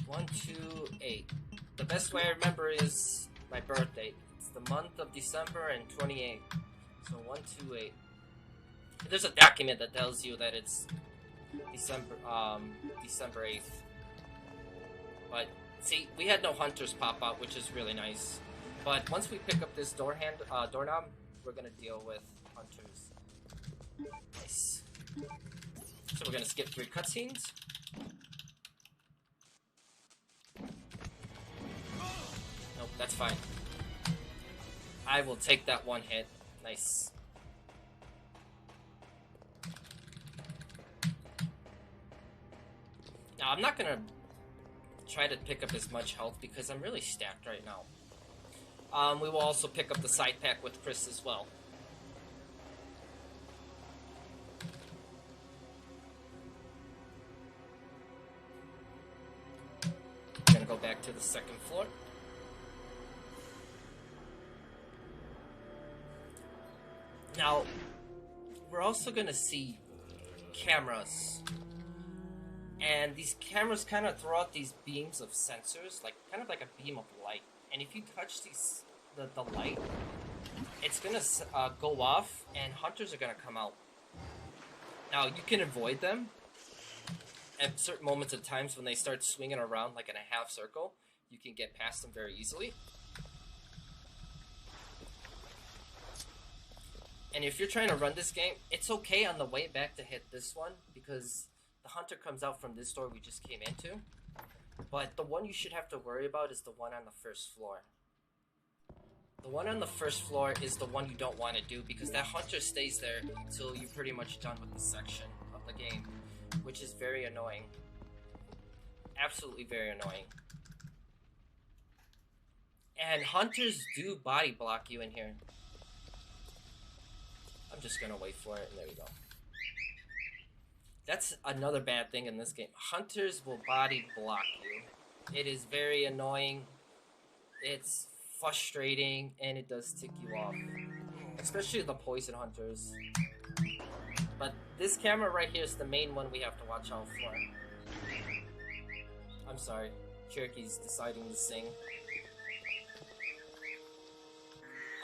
One, 2, 8. The best way I remember is my birthday. It's the month of December and 28. So 128. There's a document that tells you that it's December 8th. But see, we had no hunters pop out, which is really nice. But once we pick up this doorknob, we're gonna deal with hunters. Nice. So we're gonna skip 3 cutscenes. Nope, that's fine. I will take that 1 hit. Nice. Now, I'm not gonna try to pick up as much health because I'm really stacked right now. We will also pick up the side pack with Chris as well. I'm gonna go back to the 2nd floor. Now, we're also gonna see cameras. And these cameras kind of throw out these beams of sensors, like kind of like a beam of light. And if you touch the light, it's gonna go off, and hunters are gonna come out. Now you can avoid them at certain moments of times when they start swinging around like in a half circle. You can get past them very easily. And if you're trying to run this game, it's okay on the way back to hit this one because the hunter comes out from this door we just came into. But the one you should have to worry about is the one on the 1st floor. The one on the 1st floor is the one you don't want to do because that hunter stays there until you're pretty much done with this section of the game, which is very annoying. Absolutely very annoying. And hunters do body block you in here. I'm just gonna wait for it, and there we go. That's another bad thing in this game. Hunters will body block you. It is very annoying. It's frustrating, and it does tick you off. Especially the poison hunters. But this camera right here is the main one we have to watch out for. I'm sorry. Cherokee's deciding to sing.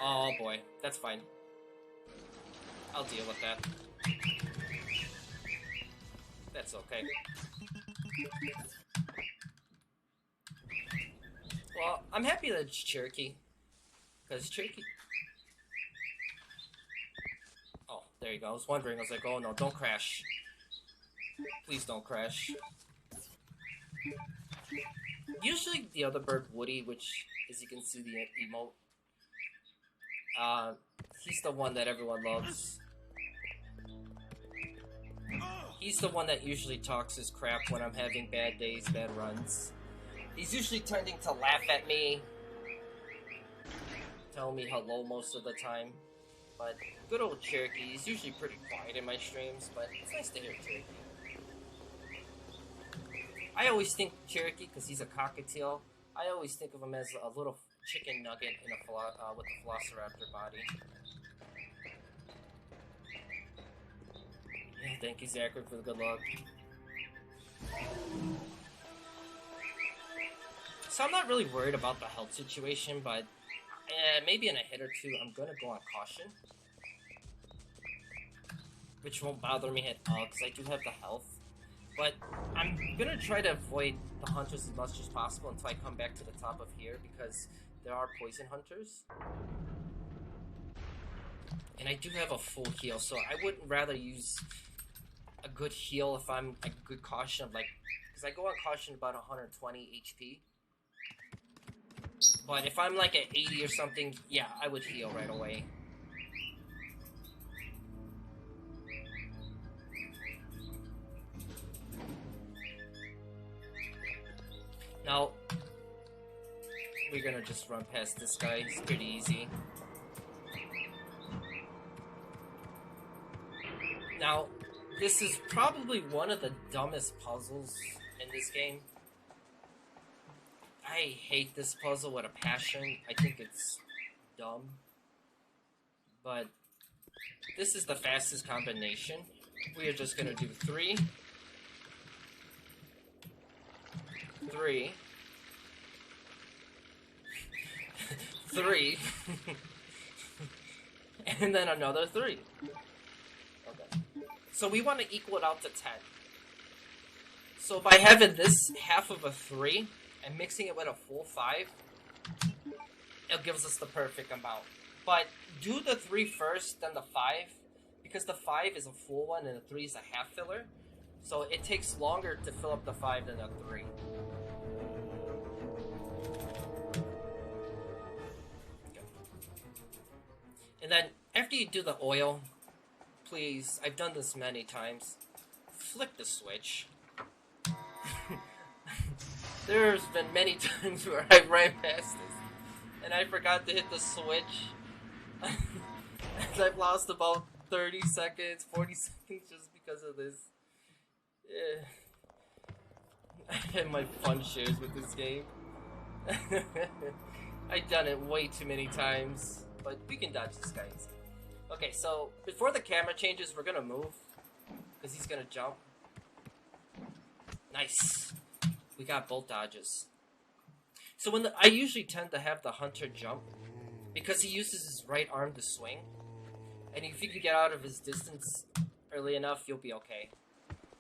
Oh boy, that's fine. I'll deal with that. That's okay. Well, I'm happy that it's Cherokee. Because Cherokee... Oh, there you go. I was wondering. I was like, oh no, don't crash. Please don't crash. Usually the other bird, Woody, which, as you can see, the emote, he's the one that everyone loves. He's the one that usually talks his crap when I'm having bad days, bad runs. He's usually tending to laugh at me, tell me hello most of the time. But good old Cherokee, he's usually pretty quiet in my streams, but it's nice to hear Cherokee. I always think Cherokee, because he's a cockatiel, I always think of him as a little chicken nugget in a with a velociraptor body. Yeah, thank you, Zachary, for the good luck. So I'm not really worried about the health situation, but maybe in a hit or two, I'm gonna go on caution. Which won't bother me at all, because I do have the health. But I'm gonna try to avoid the hunters as much as possible until I come back to the top of here, because there are poison hunters. And I do have a full heal, so I wouldn't rather use a good heal if I'm a good caution of like, because I go on caution about 120 HP. But if I'm like at 80 or something, yeah, I would heal right away. Now, we're gonna just run past this guy, it's pretty easy. Now, this is probably one of the dumbest puzzles in this game. I hate this puzzle with a passion. I think it's dumb. But this is the fastest combination. We are just gonna do 3, 3, 3. And then another 3. Okay. So we want to equal it out to 10. So by having this half of a 3 and mixing it with a full 5, it gives us the perfect amount. But do the 3 first, then the 5, because the 5 is a full one and the 3 is a half filler. So it takes longer to fill up the 5 than the 3. Okay. And then after you do the oil, please, I've done this many times, flick the switch. There's been many times where I ran past this and I forgot to hit the switch. And I've lost about 30 seconds, 40 seconds just because of this. Yeah. I've had my fun shares with this game. I've done it way too many times, but we can dodge this guy easy. Okay, so before the camera changes, we're gonna move because he's gonna jump. Nice. We got both dodges. So I usually tend to have the hunter jump because he uses his right arm to swing, and if you can get out of his distance early enough, you'll be okay.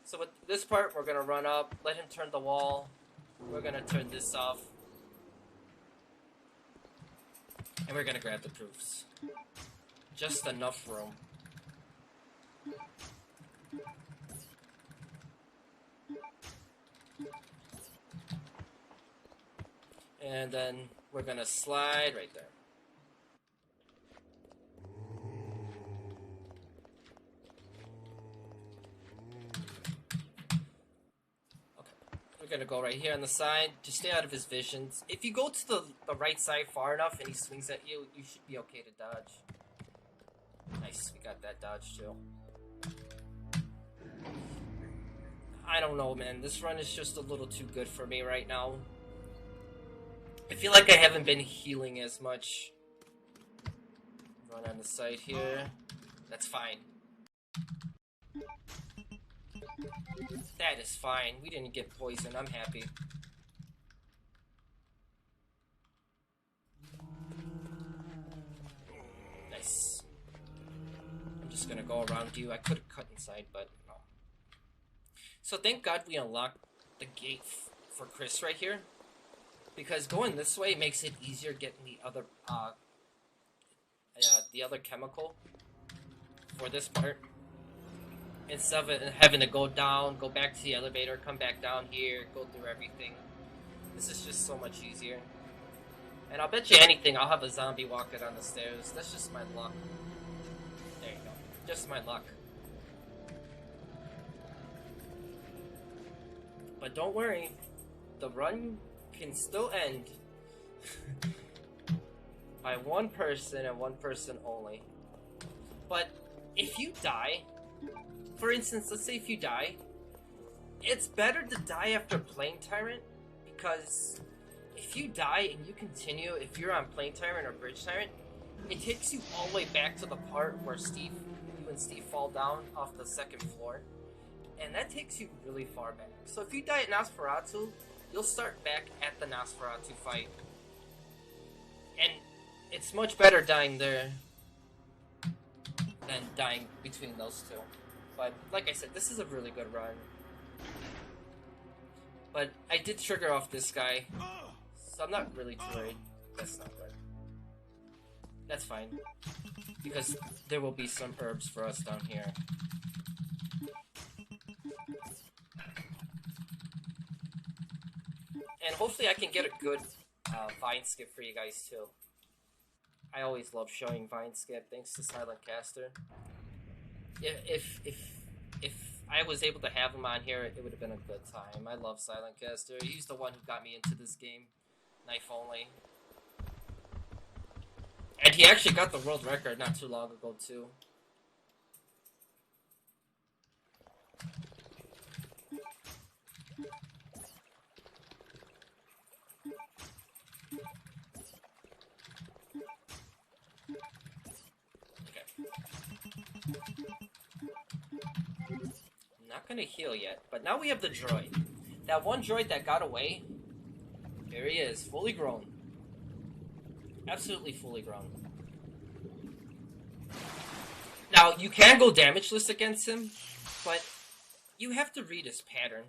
So with this part, we're gonna run up, let him turn the wall. We're gonna turn this off, and we're gonna grab the proofs. Just enough room. And then we're gonna slide right there. Okay, we're gonna go right here on the side to stay out of his visions. If you go to the right side far enough and he swings at you, you should be okay to dodge. Nice, we got that dodge too. I don't know, man. This run is just a little too good for me right now. I feel like I haven't been healing as much. Run on the side here. That's fine. That is fine. We didn't get poisoned. I'm happy. Nice. I'm just gonna go around you. I could have cut inside, but no. So thank God we unlocked the gate for Chris right here. Because going this way makes it easier getting the other chemical for this part. Instead of having to go down, go back to the elevator, come back down here, go through everything. This is just so much easier. And I'll bet you anything, I'll have a zombie walking down the stairs. That's just my luck. There you go. Just my luck. But don't worry. The run can still end by one person and one person only. But if you die, for instance, let's say if you die, it's better to die after Plane Tyrant, because if you die and you continue, if you're on Plane Tyrant or Bridge Tyrant, it takes you all the way back to the part where you and Steve fall down off the 2nd floor, and that takes you really far back. So if you die at Nosferatu, you'll start back at the Nosferatu fight. And it's much better dying there than dying between those two. But like I said, this is a really good run. But I did trigger off this guy, so I'm not really too worried. That's not good. That's fine, because there will be some herbs for us down here. And hopefully I can get a good Vine skip for you guys too. I always love showing Vine skip, thanks to Silent Caster. If I was able to have him on here, it would have been a good time. I love Silent Caster. He's the one who got me into this game, knife only. And he actually got the world record not too long ago too. Not gonna heal yet, but now we have the droid. That one droid that got away, here he is, fully grown. Absolutely fully grown. Now, you can go damageless against him, but you have to read his pattern.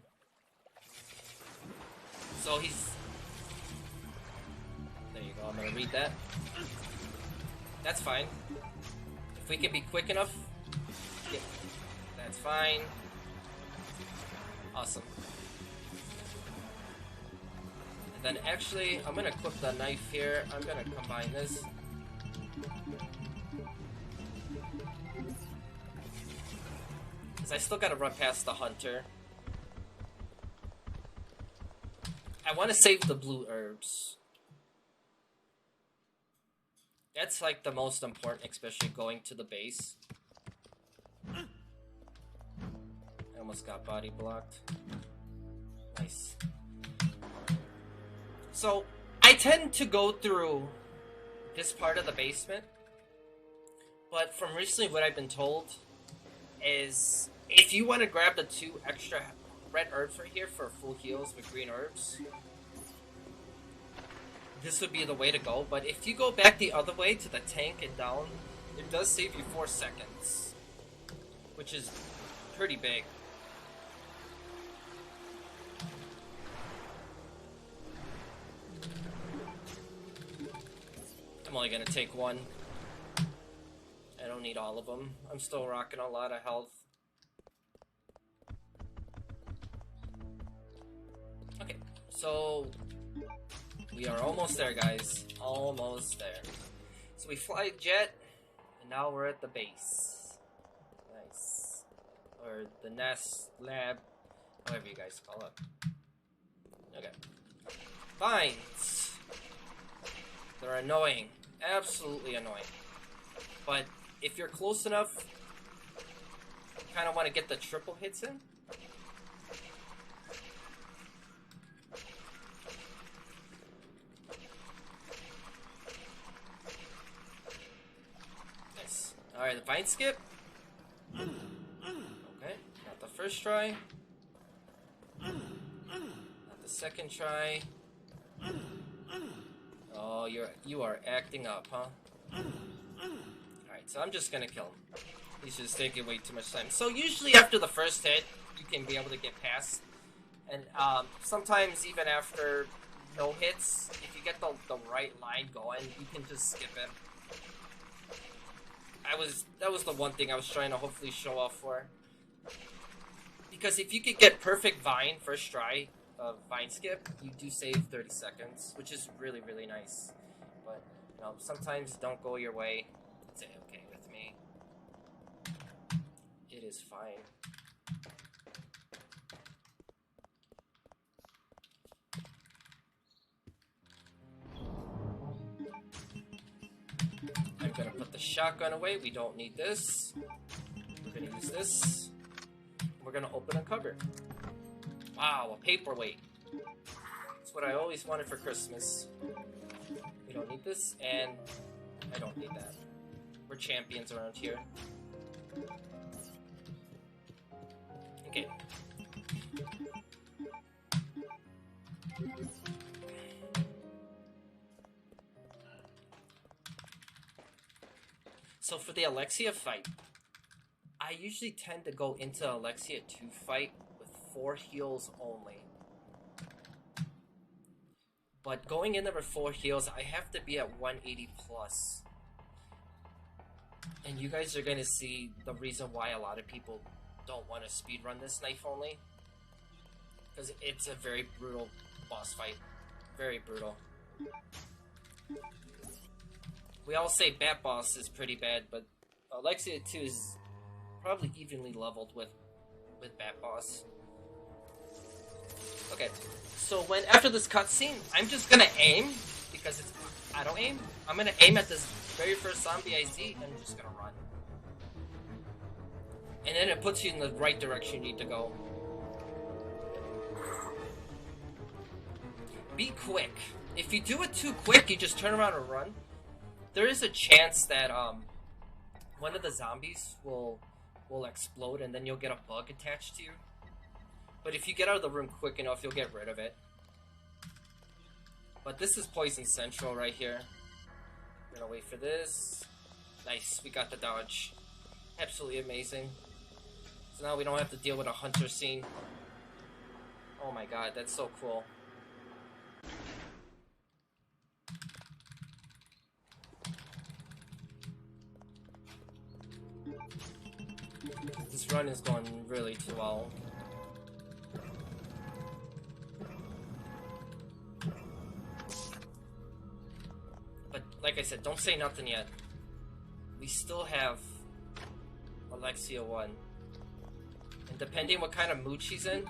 So he's... There you go, I'm gonna read that. That's fine. If we can be quick enough... Yeah, that's fine. Awesome. And then actually, I'm gonna equip the knife here. I'm gonna combine this. Because I still gotta run past the hunter. I want to save the blue herbs. That's like the most important, especially going to the base. I almost got body blocked. Nice. So, I tend to go through this part of the basement. But from recently what I've been told is if you want to grab the 2 extra red herbs right here for full heals with green herbs, this would be the way to go. But if you go back the other way to the tank and down, it does save you 4 seconds, which is pretty big. I'm only gonna take 1. I don't need all of them. I'm still rocking a lot of health. Okay, so we are almost there, guys. Almost there. So we fly jet, and now we're at the base. Nice. Or the nest, lab, whatever you guys call it. Okay. Vines. They're annoying. Absolutely annoying. But if you're close enough, you kind of want to get the triple hits in. Nice. Alright, the vine skip. Okay, not the first try. Not the second try. Oh, you are acting up, huh? Alright, so I'm just gonna kill him. He's just taking way too much time. So usually after the first hit, you can be able to get past. And sometimes even after no hits, if you get the right line going, you can just skip it. That was the one thing I was trying to hopefully show off for. Because if you could get perfect vine first try, vine skip, you do save 30 seconds, which is really, really nice. But, you know, sometimes don't go your way. It's okay with me. It is fine. I'm gonna put the shotgun away. We don't need this. We're gonna use this. We're gonna open a cupboard. Wow, a paperweight. That's what I always wanted for Christmas. We don't need this, and I don't need that. We're champions around here. Okay. So for the Alexia fight, I usually tend to go into Alexia 2 fight with 4 heals only. But going in there with 4 heals, I have to be at 180 plus. And you guys are going to see the reason why a lot of people don't want to speedrun this knife only. Because it's a very brutal boss fight. Very brutal. We all say Bat Boss is pretty bad, but Alexia 2 is probably evenly leveled with Bat Boss. Okay, so after this cutscene, I'm just gonna aim, because it's auto aim. I'm gonna aim at this very first zombie I see, and I'm just gonna run. And then it puts you in the right direction you need to go. Be quick. If you do it too quick, you just turn around and run. There is a chance that one of the zombies will explode, and then you'll get a bug attached to you. But if you get out of the room quick enough, you'll get rid of it. But this is Poison Central right here. Gonna wait for this. Nice, we got the dodge. Absolutely amazing. So now we don't have to deal with a hunter scene. Oh my god, that's so cool. This run is going really too well. But like I said, don't say nothing yet. We still have Alexia 1. And depending what kind of mood she's in,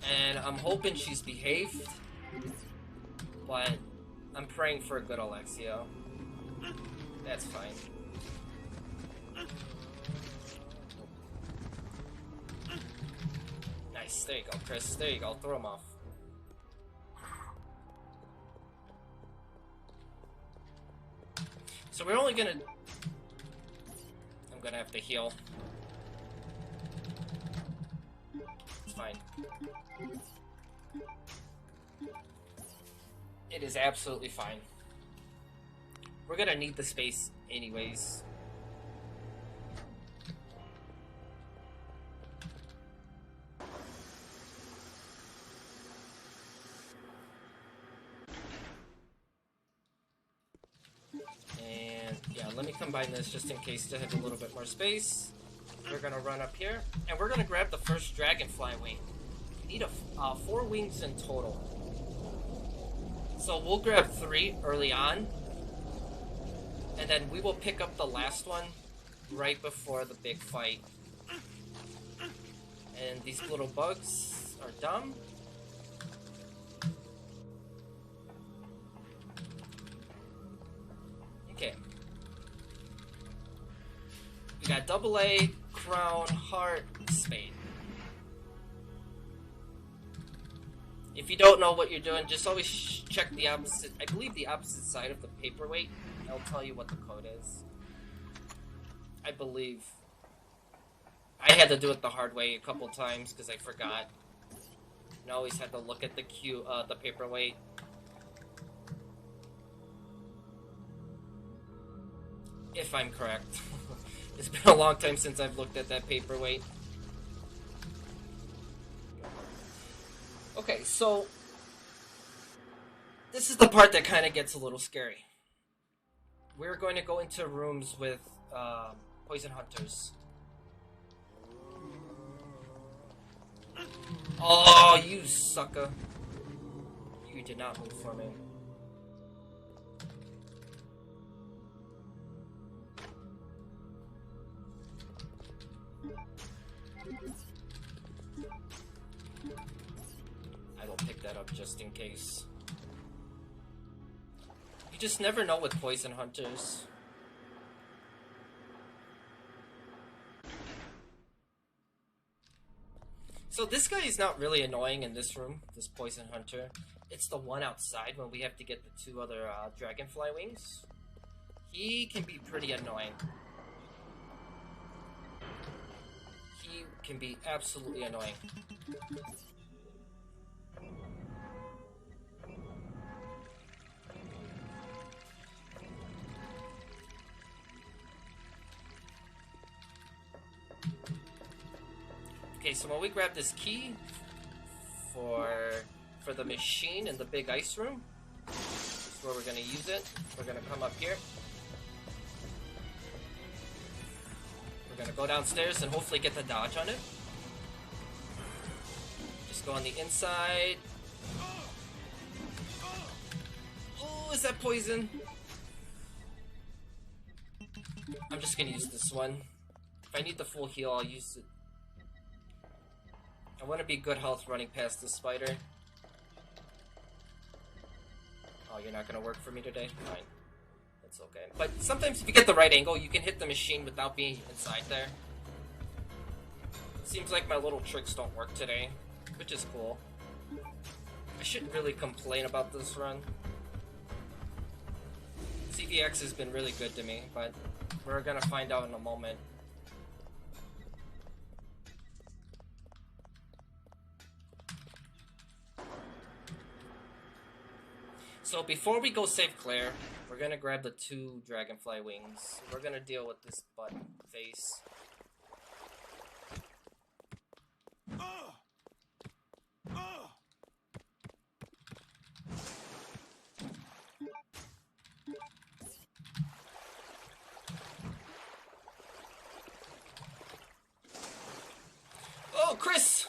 and I'm hoping she's behaved, but I'm praying for a good Alexia. That's fine. Nice, there you go, Chris. There you go, throw him off. So we're only gonna... I'm gonna have to heal. It's fine. It is absolutely fine. We're gonna need the space anyways. And yeah, let me combine this just in case to have a little bit more space. We're gonna run up here, and we're gonna grab the first dragonfly wing. We need 4 wings in total. So we'll grab 3 early on, and then we will pick up the last one right before the big fight. And these little bugs are dumb. Okay. We got double A, crown, heart, spade. If you don't know what you're doing, just always check the opposite, I believe the opposite side of the paperweight. I'll tell you what the code is. I believe. I had to do it the hard way a couple times because I forgot. And I always had to look at the the paperweight. If I'm correct. It's been a long time since I've looked at that paperweight. Okay, so this is the part that kind of gets a little scary. We're going to go into rooms with poison hunters. Oh, you sucker. You did not move for me. I will pick that up just in case. You just never know with poison hunters. So this guy is not really annoying in this room, this poison hunter. It's the one outside when we have to get the 2 other dragonfly wings. He can be pretty annoying. He can be absolutely annoying. Okay, so when we grab this key for the machine in the big ice room, this is where we're gonna use it. We're gonna come up here. We're gonna go downstairs and hopefully get the dodge on it. Just go on the inside. Oh, is that poison? I'm just gonna use this one. If I need the full heal, I'll use it. I want to be good health running past this spider. Oh, you're not going to work for me today? Fine. That's okay. But sometimes if you get the right angle, you can hit the machine without being inside there. Seems like my little tricks don't work today, which is cool. I shouldn't really complain about this run. CVX has been really good to me, but we're going to find out in a moment. So before we go save Claire, we're gonna grab the 2 dragonfly wings. We're gonna deal with this butt face. Oh, Chris!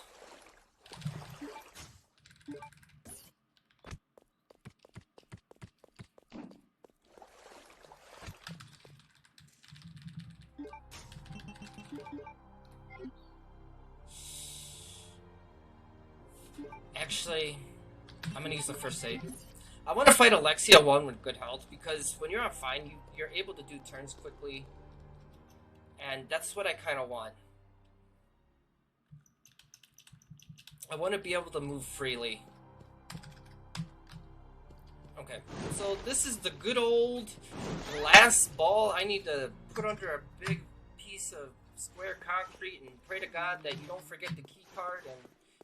Actually, I'm gonna use the first aid. I want to fight Alexia 1 with good health, because when you're on fine, you're able to do turns quickly. And that's what I kind of want. I want to be able to move freely. Okay, so this is the good old glass ball. I need to put under a big piece of square concrete and pray to God that you don't forget the key card and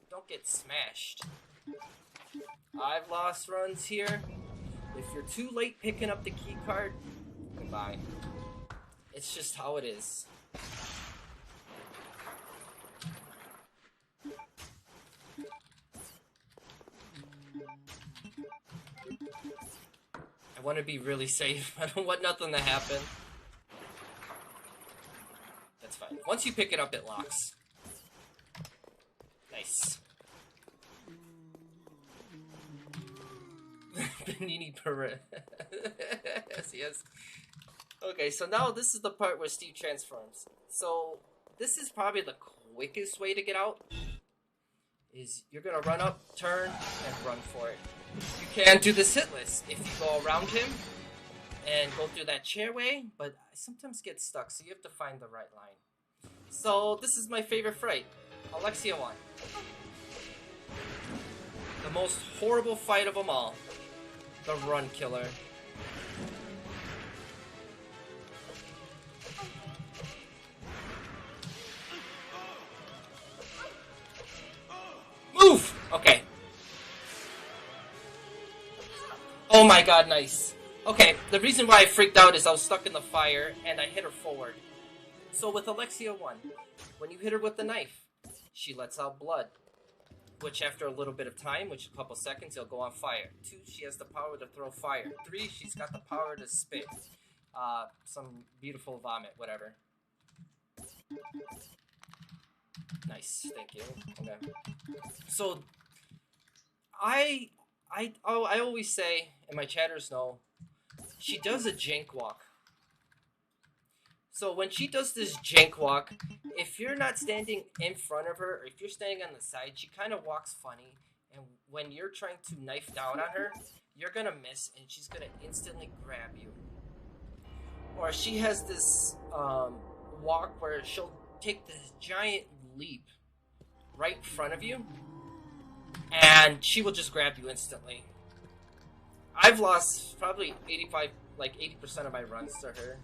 don't get smashed. I've lost runs here. If you're too late picking up the key card, goodbye. It's just how it is. I want to be really safe. I don't want nothing to happen. That's fine. Once you pick it up, it locks. Nice. Panini Perez. Yes. Okay, so now this is the part where Steve transforms. So this is probably the quickest way to get out. Is you're gonna run up, turn, and run for it. You can do this hitless if you go around him and go through that chairway, but I sometimes get stuck, so you have to find the right line. So this is my favorite fight, Alexia 1. The most horrible fight of them all. The run killer. Move! Okay. Oh my god, nice. Okay, the reason why I freaked out is I was stuck in the fire and I hit her forward. So with Alexia 1, when you hit her with the knife, she lets out blood. Which after a little bit of time, which a couple seconds, it'll go on fire. 2, she has the power to throw fire. 3, she's got the power to spit. Some beautiful vomit, whatever. Nice, thank you. Okay. So, I always say, and my chatters know, she does a jank walk. So when she does this jank walk, if you're not standing in front of her, or if you're standing on the side, she kind of walks funny. And when you're trying to knife down on her, you're gonna miss, and she's gonna instantly grab you. Or she has this walk where she'll take this giant leap right in front of you, and she will just grab you instantly. I've lost probably 80% of my runs to her.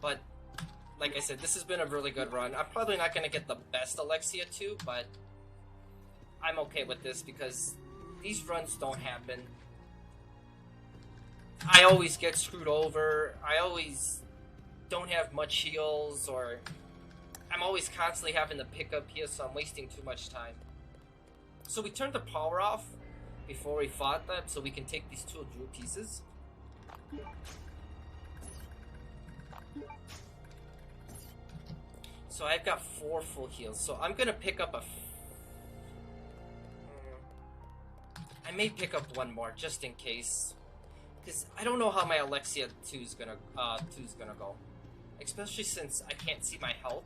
But, like I said, this has been a really good run. I'm probably not going to get the best Alexia 2, but I'm okay with this because these runs don't happen. I always get screwed over. I always don't have much heals, or I'm always constantly having to pick up heals, so I'm wasting too much time. So we turned the power off before we fought them, so we can take these 2 jewel pieces. So I've got 4 full heals, so I'm gonna pick up I may pick up 1 more just in case, because I don't know how my Alexia 2 is gonna go, especially since I can't see my health.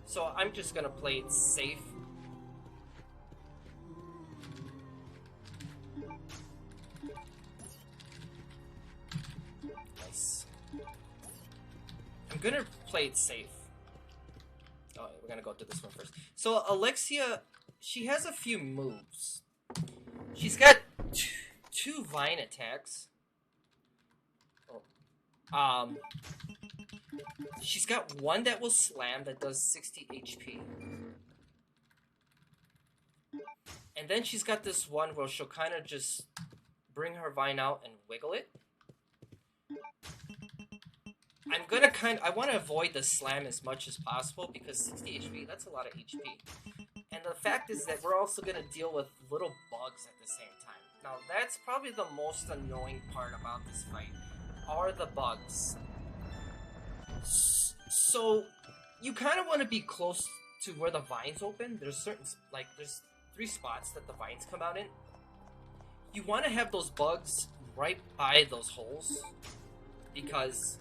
So I'm just gonna play it safe. Nice. I'm gonna play it safe. Oh, we're gonna go to this one first. So Alexia, she has a few moves. She's got 2 vine attacks. Oh. She's got 1 that will slam that does 60 HP. And then she's got this one where she'll kind of just bring her vine out and wiggle it. I'm gonna I want to avoid the slam as much as possible because 60 HP, that's a lot of HP. And the fact is that we're also gonna deal with little bugs at the same time. Now that's probably the most annoying part about this fight, are the bugs. So you kind of want to be close to where the vines open. There's certain, like, there's 3 spots that the vines come out in. You want to have those bugs right by those holes, because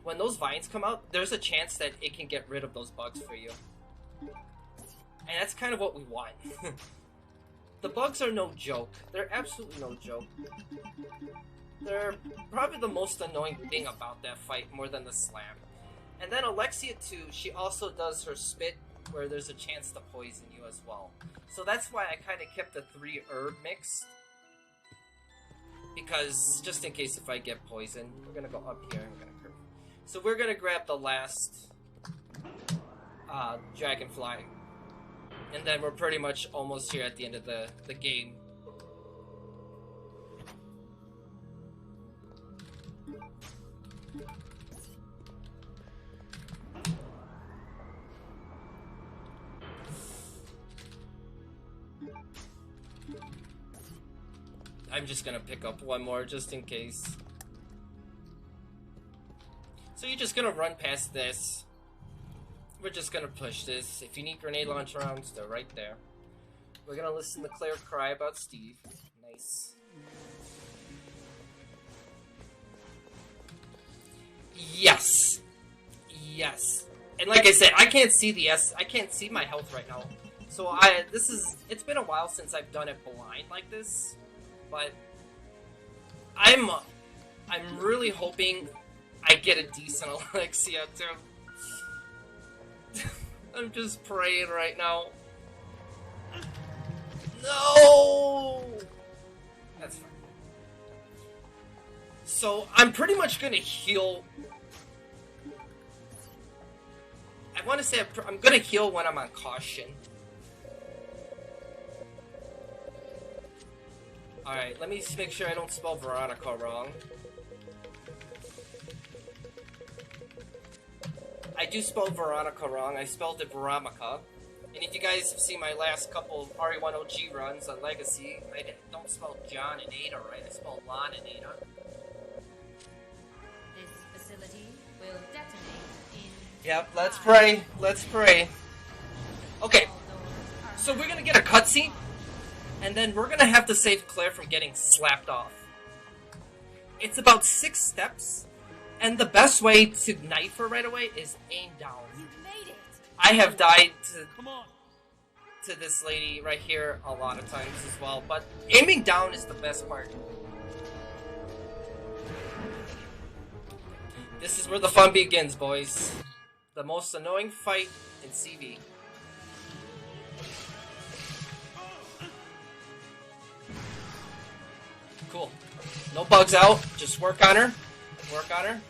when those vines come out, there's a chance that it can get rid of those bugs for you. And that's kind of what we want. The bugs are no joke. They're absolutely no joke. They're probably the most annoying thing about that fight, more than the slam. And then Alexia too, she also does her spit, where there's a chance to poison you as well. So that's why I kind of kept the 3 herb mixed. Because, just in case if I get poisoned, we're gonna go up here and we're gonna curve. So we're gonna grab the last dragonfly. And then we're pretty much almost here at the end of the game. I'm just gonna pick up one more just in case. So you're just gonna run past this. We're just gonna push this. If you need grenade launcher rounds, they're right there. We're gonna listen to Claire cry about Steve. Nice. Yes. Yes. And like I said, I can't see I can't see my health right now. So it's been a while since I've done it blind like this. But I'm really hoping I get a decent Alexia too. I'm just praying right now. No! That's fine. So I'm pretty much gonna heal. I want to say I'm gonna heal when I'm on caution. Alright, let me just make sure I don't spell Veronica wrong. I do spell Veronica wrong. I spelled it Veronica. And if you guys have seen my last couple of RE1OG runs on Legacy, I don't spell John and Ada right. I spelled Lon and Ada. This facility will detonate in... Yep, let's pray. Let's pray. Okay, so we're gonna get a cutscene. And then we're gonna have to save Claire from getting slapped off. It's about 6 steps, and the best way to knife her right away is aim down. You made it. I have died to this lady right here a lot of times as well, but aiming down is the best part. This is where the fun begins, boys. The most annoying fight in CV. Cool. No bugs out. Just work on her. Work on her.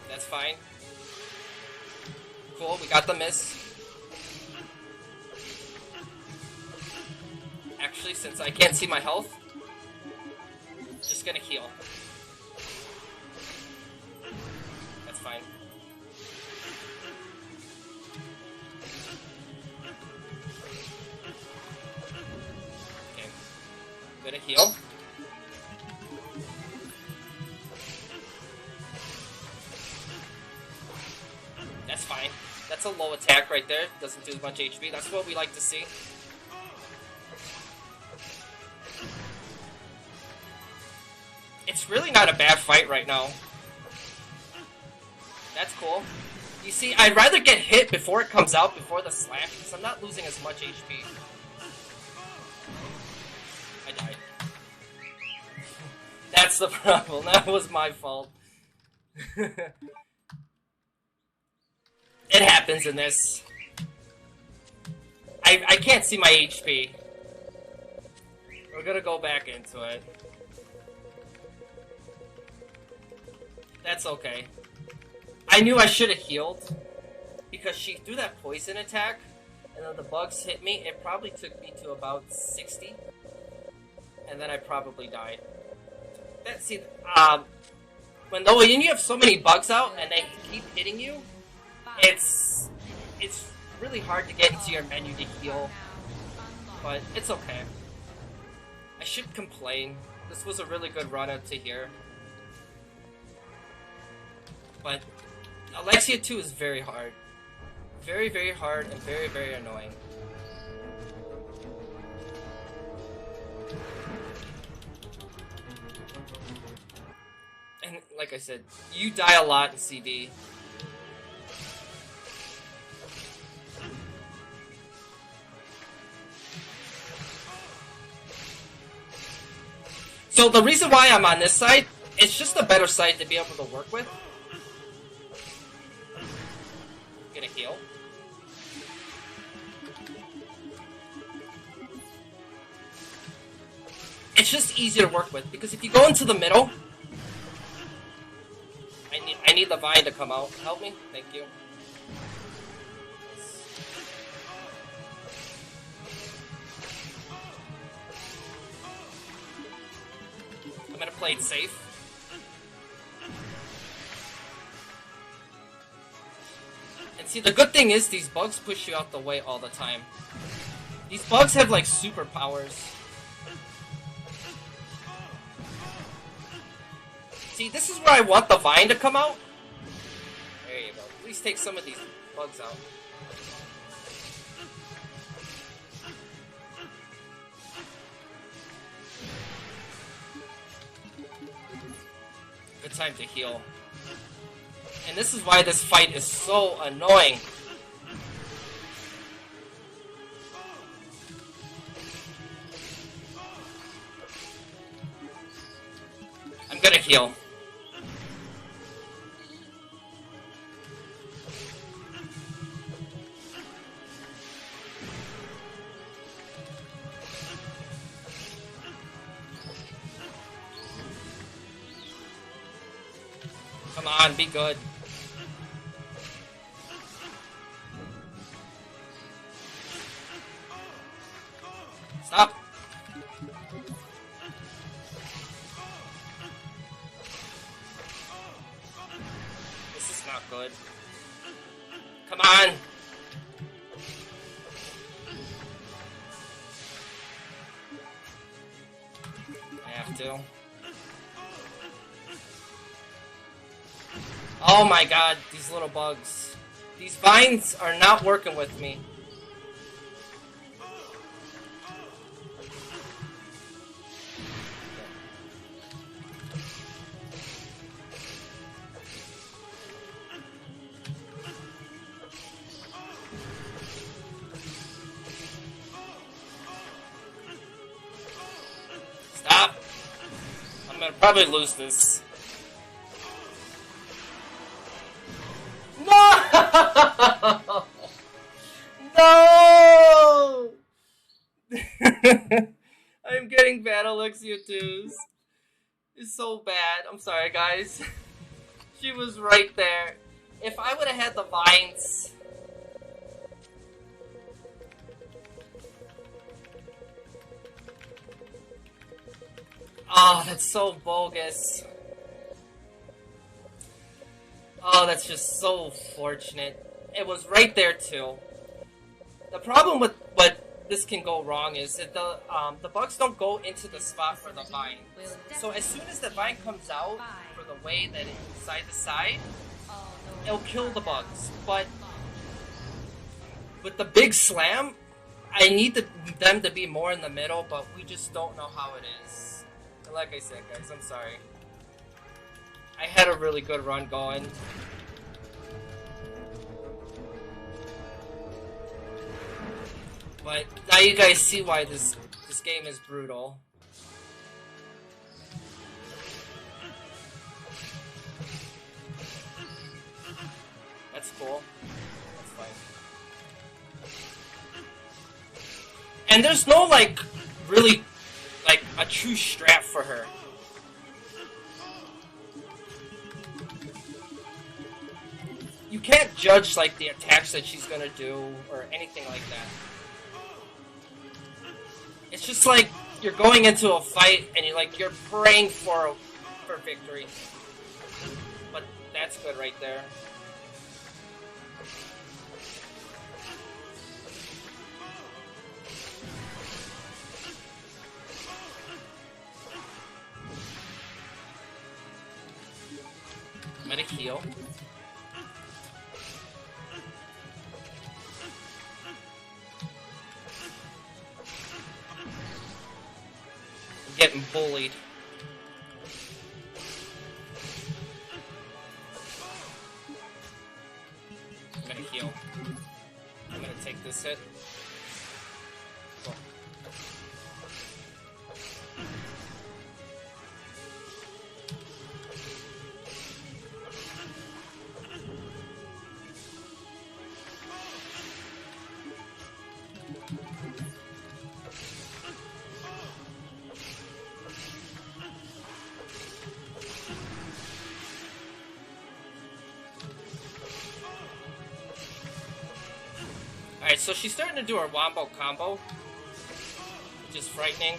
That's fine. Cool. We got the miss. Actually, since I can't see my health, just gonna heal. That's fine. Gonna heal. That's fine. That's a low attack right there. Doesn't do as much HP. That's what we like to see. It's really not a bad fight right now. That's cool. You see, I'd rather get hit before it comes out, before the slash, because I'm not losing as much HP. I died. That's the problem. That was my fault. It happens in this. I can't see my HP. We're gonna go back into it. That's okay. I knew I should have healed, because she threw that poison attack, and then the bugs hit me. It probably took me to about 60, and then I probably died. When you have so many bugs out and they keep hitting you, it's really hard to get into your menu to heal, but it's okay. I should complain. This was a really good run up to here. But Alexia 2 is very hard. Very, very hard and very, very annoying. And like I said, you die a lot in CD. So the reason why I'm on this side, it's just a better side to be able to work with. I'm gonna heal. It's just easier to work with, because if you go into the middle, I need the vine to come out. Help me, thank you. I'm gonna play it safe. And see, the good thing is these bugs push you out the way all the time. These bugs have like superpowers. See, this is where I want the vine to come out. There you go. Please take some of these bugs out. Good time to heal. And this is why this fight is so annoying. I'm gonna heal. Come on, be good. Stop. This is not good. Come on. I have to. Oh my god, these little bugs. These vines are not working with me. Stop! I'm gonna probably lose this. No! No! I'm getting bad Alexia 2s. It's so bad. I'm sorry, guys. She was right there. If I would have had the vines... Oh, that's so bogus. Oh, that's just so fortunate. It was right there too. The problem with what this can go wrong is that the bugs don't go into the spot for the vine. So as soon as the vine comes out for the way that it's side to side, it'll kill the bugs. But with the big slam, I need them to be more in the middle, but we just don't know how it is. And like I said, guys, I'm sorry. I had a really good run going. But now you guys see why this game is brutal. That's cool. That's fine. And there's no like really like a true strat for her. you can't judge like the attacks that she's gonna do or anything like that. It's just like you're going into a fight and you're praying for victory. But that's good right there. Medic heal. I'm getting bullied. I'm gonna heal. I'm gonna take this hit. Cool. Alright, so she's starting to do her wombo combo, which is frightening.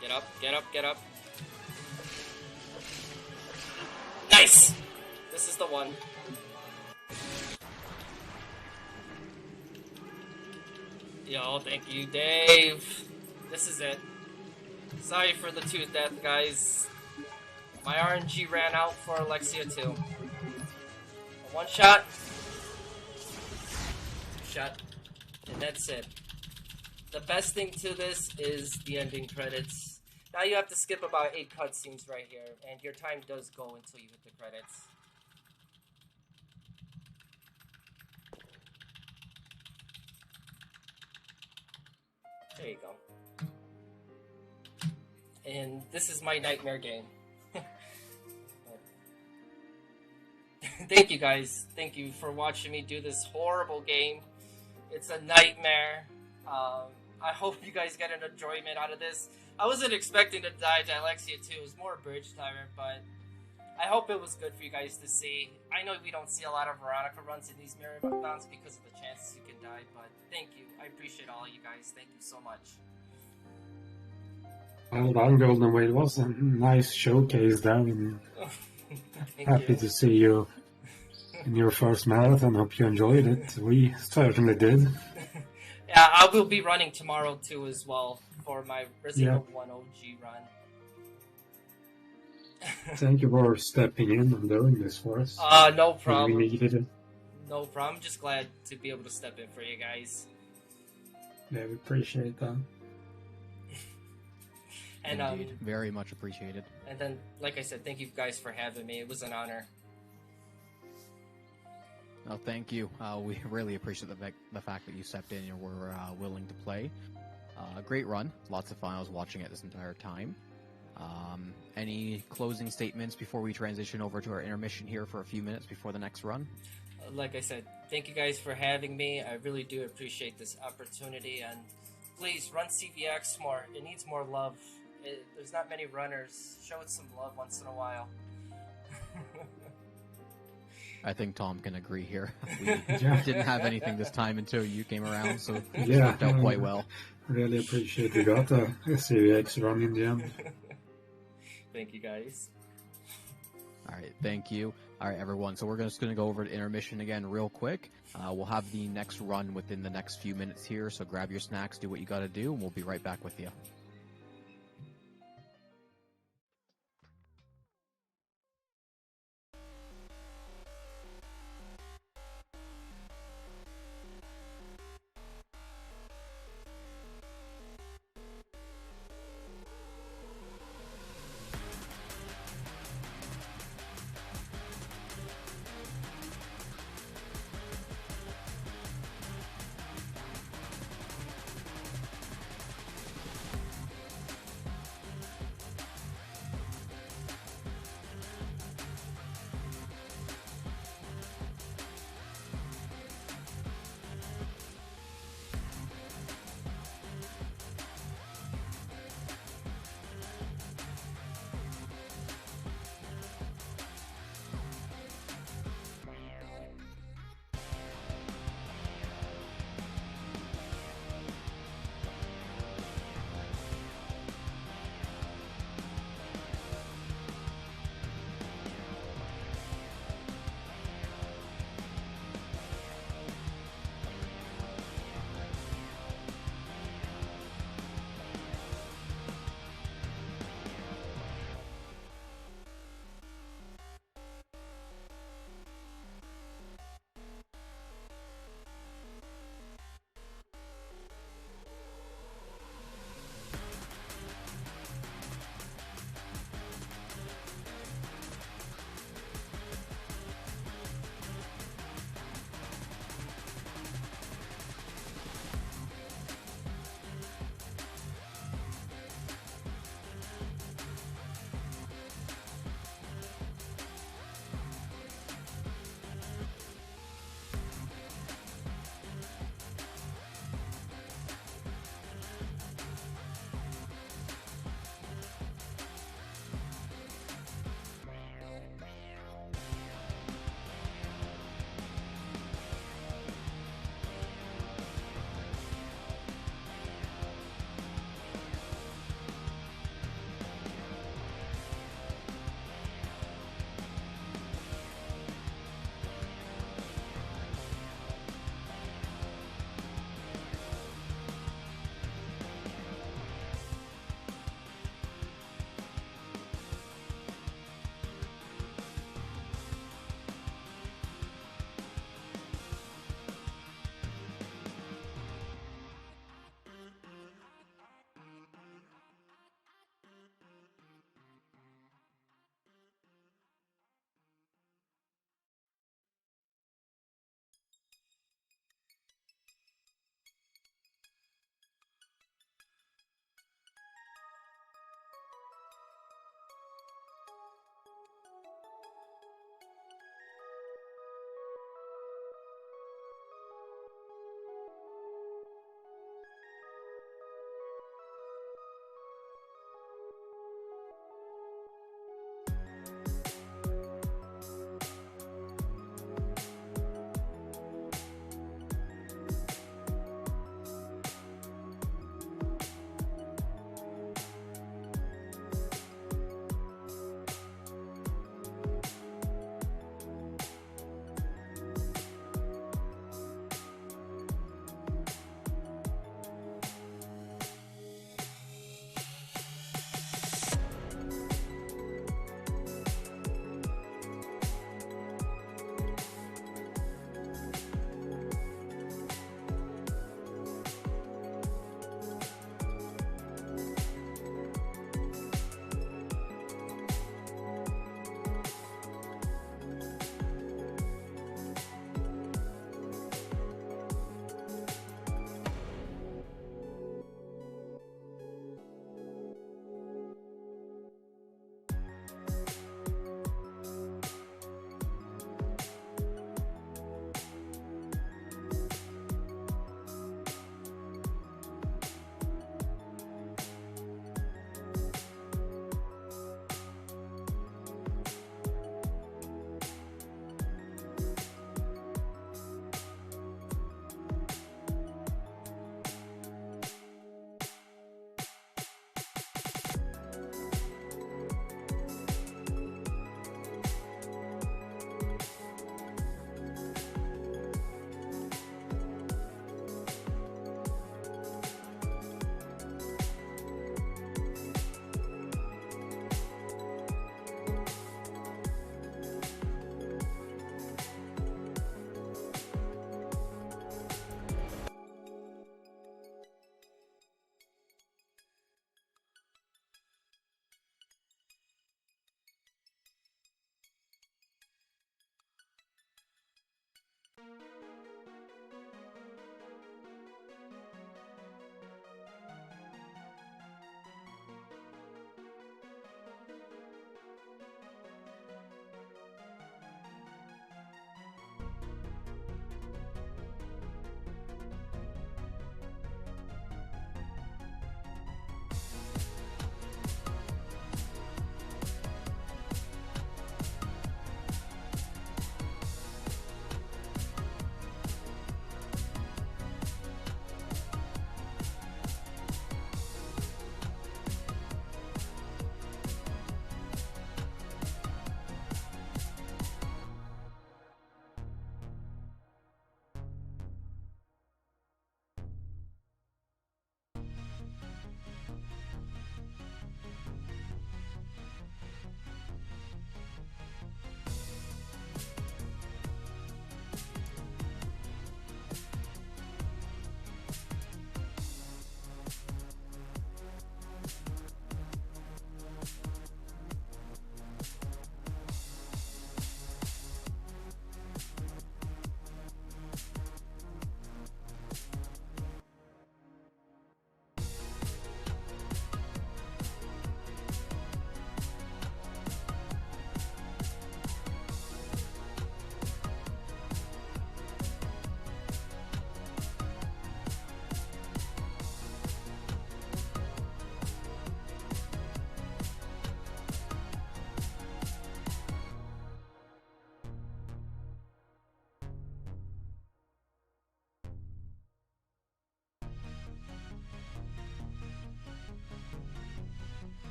Get up, get up, get up. Nice! This is the one. Yo, thank you, Dave. This is it. Sorry for the tooth death, guys. My RNG ran out for Alexia too. One shot. Shot. And that's it. The best thing to this is the ending credits. Now you have to skip about 8 cutscenes right here, and your time does go until you hit the credits. There you go. And this is my nightmare game. Thank you guys. Thank you for watching me do this horrible game. It's a nightmare. I hope you guys get an enjoyment out of this. I wasn't expecting to die to Alexia too. It was more a bridge timer, but I hope it was good for you guys to see. I know we don't see a lot of Veronica runs in these marathons because of the chances you can die, but thank you. I appreciate all you guys. Thank you so much. Well done, Goldenweed. It was a nice showcase there. And happy to see you in your first marathon. Hope you enjoyed it. We certainly did. Yeah, I will be running tomorrow too as well for my Resident Evil 1 OG run. Thank you for stepping in and doing this for us. No problem. We needed it. No problem. I'm just glad to be able to step in for you guys. Yeah, we appreciate that. And Indeed. Very much appreciated. And then, like I said, thank you guys for having me. It was an honor. Oh, thank you. We really appreciate the fact that you stepped in and were willing to play. Great run. Lots of fun. I was watching it this entire time. Any closing statements before we transition over to our intermission here for a few minutes before the next run? Like I said, thank you guys for having me. I really do appreciate this opportunity. And please, run CVX more. It needs more love. There's not many runners. Show it some love once in a while. I think Tom can agree here. We didn't have anything this time until you came around, so it worked out quite well. Really appreciate you got a CVX run in the end. Thank you, guys. All right, thank you. All right, everyone. So we're just going to go over to intermission again real quick. We'll have the next run within the next few minutes here, so grab your snacks, do what you got to do, and we'll be right back with you.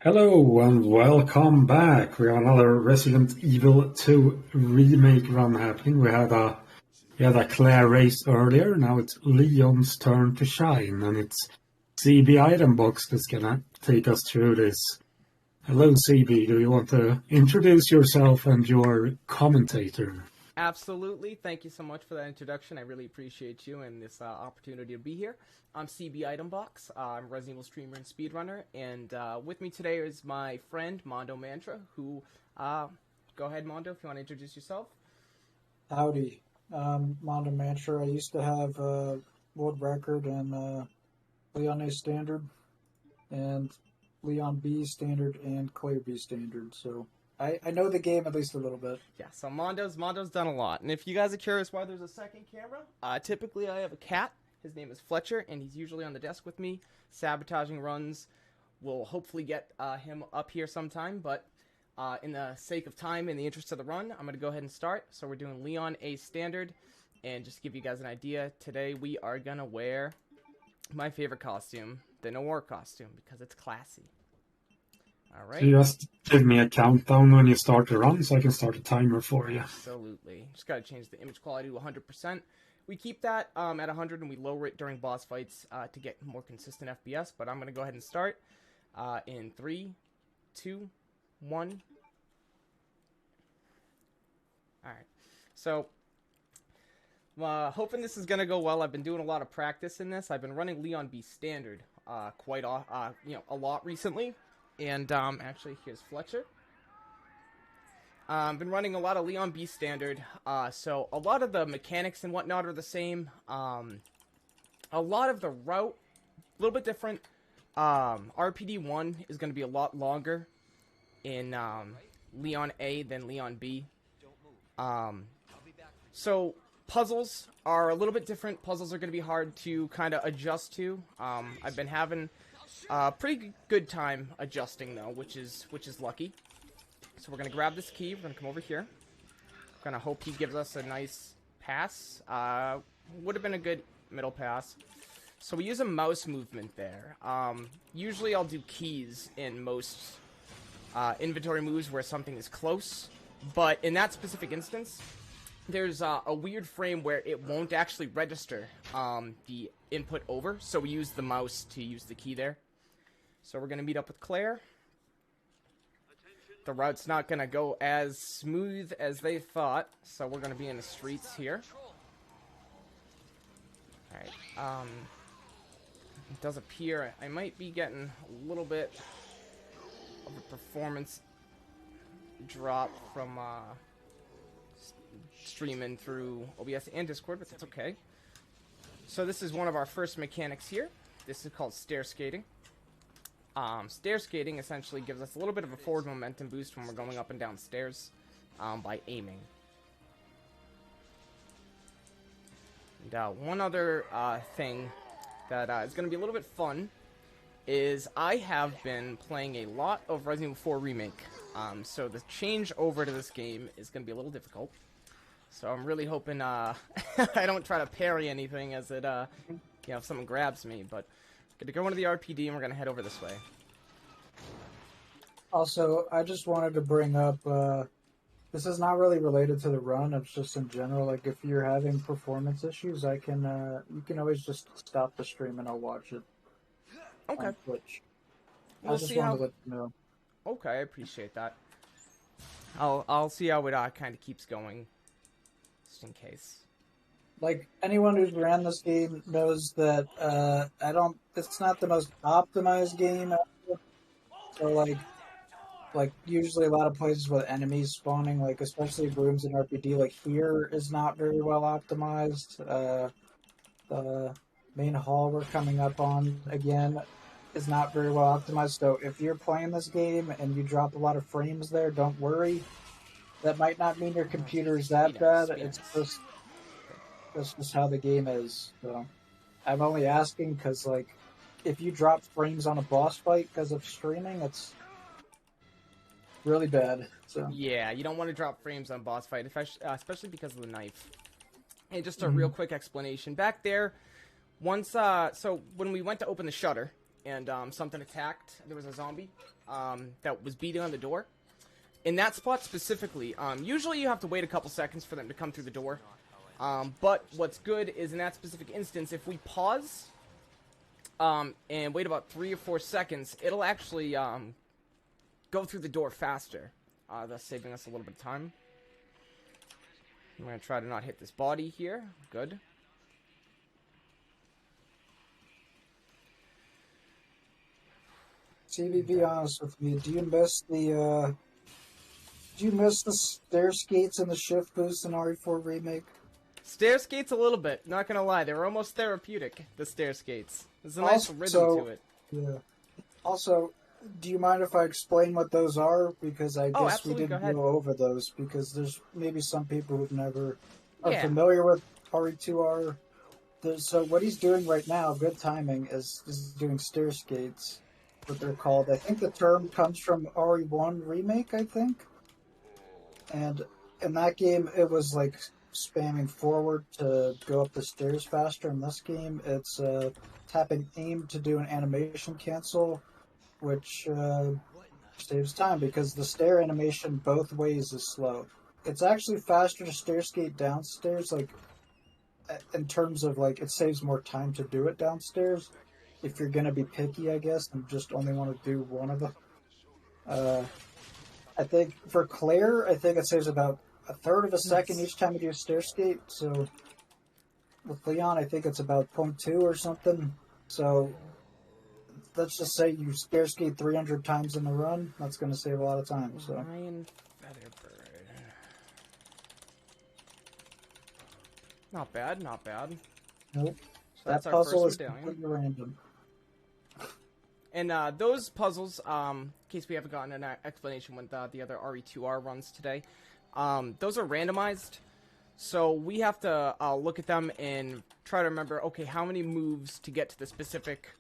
Hello and welcome back. We have another Resident Evil 2 remake run happening. We had a Claire race earlier. Now it's Leon's turn to shine, and it's CB Item Box that's gonna take us through this. Hello, CB. Do you want to introduce yourself and your commentator? Absolutely. Thank you so much for that introduction. I really appreciate you and this opportunity to be here. I'm CB Itembox. I'm a Resident Evil streamer and speedrunner. And with me today is my friend, Mondo Mantra, who... go ahead, Mondo, if you want to introduce yourself. Howdy. Mondo Mantra. I used to have a world record in Leon A Standard, and Leon B Standard, and Claire B Standard. So... I know the game at least a little bit. Yeah, so Mondo's done a lot. And if you guys are curious why there's a second camera, typically I have a cat. His name is Fletcher, and he's usually on the desk with me, sabotaging runs. We'll hopefully get him up here sometime, but in the sake of time, in the interest of the run, I'm going to go ahead and start. So we're doing Leon A Standard, and just to give you guys an idea, today we are going to wear my favorite costume, the Noir costume, because it's classy. All right. So you just give me a countdown when you start the run so I can start a timer for you. Absolutely. Just got to change the image quality to 100%. We keep that at 100 and we lower it during boss fights to get more consistent FPS. But I'm going to go ahead and start in 3, 2, 1. All right. So, hoping this is going to go well. I've been doing a lot of practice in this. I've been running Leon B Standard a lot recently. And actually, here's Fletcher. I've been running a lot of Leon B Standard, so a lot of the mechanics and whatnot are the same. A lot of the route, a little bit different. RPD1 is going to be a lot longer in Leon A than Leon B. So puzzles are a little bit different. Puzzles are going to be hard to kind of adjust to. I've been having... pretty good time adjusting though, which is lucky. So we're gonna grab this key. We're gonna come over here. Gonna hope he gives us a nice pass. Would have been a good middle pass. So we use a mouse movement there. Usually I'll do keys in most inventory moves where something is close, but in that specific instance, there's a weird frame where it won't actually register the input over. So we use the mouse to use the key there. So we're going to meet up with Claire. The route's not going to go as smooth as they thought, so we're going to be in the streets here. Alright, it does appear I might be getting a little bit of a performance drop from streaming through OBS and Discord, but that's okay. So this is one of our first mechanics here. This is called stair skating. Stair skating essentially gives us a little bit of a forward momentum boost when we're going up and down stairs by aiming. And one other thing that is going to be a little bit fun is I have been playing a lot of Resident Evil 4 Remake. So the change over to this game is going to be a little difficult. So I'm really hoping I don't try to parry anything as it, if someone grabs me, but... Gonna go into the RPD and we're gonna head over this way. Also, I just wanted to bring up, this is not really related to the run, it's just in general, like if you're having performance issues, you can always just stop the stream and I'll watch it. Okay. On Twitch. We'll I just see wanted how... to let you know. Okay, I appreciate that. I'll see how it kind of keeps going, just in case. Like, anyone who's ran this game knows that, it's not the most optimized game ever. So, like, usually a lot of places with enemies spawning, like, especially rooms in RPD, like, here is not very well optimized. The main hall we're coming up on, again, is not very well optimized. So, if you're playing this game and you drop a lot of frames there, don't worry. That might not mean your computer's that bad. It's just... That's just how the game is. So I'm only asking because, like, if you drop frames on a boss fight because of streaming, it's really bad. So yeah, you don't want to drop frames on boss fight, especially because of the knife. And just a real quick explanation. Back there, once so when we went to open the shutter, and something attacked. There was a zombie that was beating on the door. In that spot specifically, usually you have to wait a couple seconds for them to come through the door. But what's good is in that specific instance, if we pause and wait about 3 or 4 seconds, it'll actually go through the door faster, thus saving us a little bit of time. I'm going to try to not hit this body here. Good. CB, be honest with me. Do you miss the stair skates and the shift boost in RE4 remake? Stair skates a little bit. Not gonna lie, they were almost therapeutic. The stair skates. There's a nice rhythm to it. Yeah. Also, do you mind if I explain what those are? Because I guess we didn't go over those. Because there's maybe some people who've never are familiar with RE2R. So what he's doing right now, good timing, is doing stair skates. What they're called. I think the term comes from RE1 remake. I think. And in that game, it was like spamming forward to go up the stairs faster. In this game, it's tapping aim to do an animation cancel, which saves time because the stair animation both ways is slow. It's actually faster to stair skate downstairs, like in terms of like it saves more time to do it downstairs. If you're gonna be picky, I guess, and just only want to do one of them. I think for Claire, I think it saves about a third of a second each time you do a stair skate. So with Leon, I think it's about 0.2 or something. So let's just say you stair skate 300 times in the run. That's going to save a lot of time. So. Ryan Featherbird. Not bad, not bad. Nope. So that's that our puzzle first is medallion. completely random. And those puzzles, in case we haven't gotten an explanation with the other RE2R runs today, those are randomized. So we have to look at them and try to remember, okay, how many moves to get to the specific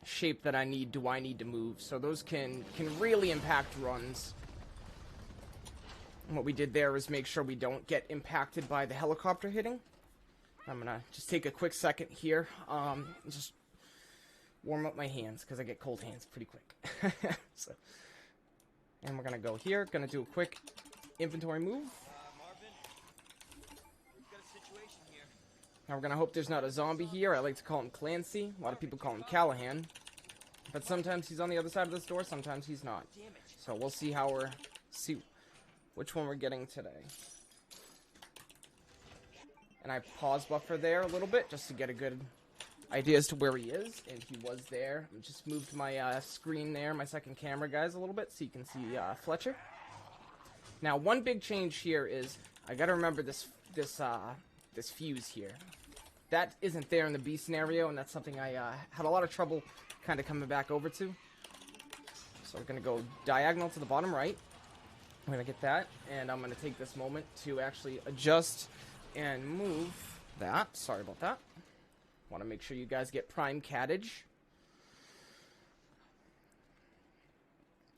shape that I need do I need to move? So those can really impact runs. And what we did there is make sure we don't get impacted by the helicopter hitting. I'm going to just take a quick second here. Just warm up my hands because I get cold hands pretty quick. So, and we're gonna go here. Gonna do a quick inventory move. Now we're gonna hope there's not a zombie here. I like to call him Clancy. A lot of people call him Callahan, but sometimes he's on the other side of this door. Sometimes he's not. So we'll see which one we're getting today. And I pause buffer there a little bit just to get a good idea as to where he is, and he was there. I just moved my screen there, my second camera, guys, a little bit, so you can see Fletcher. Now, one big change here is I gotta remember this fuse here. That isn't there in the B scenario, and that's something I had a lot of trouble kind of coming back over to. So we're gonna go diagonal to the bottom right. I'm gonna get that, and I'm gonna take this moment to actually adjust and move that. Sorry about that. Want to make sure you guys get prime cattage.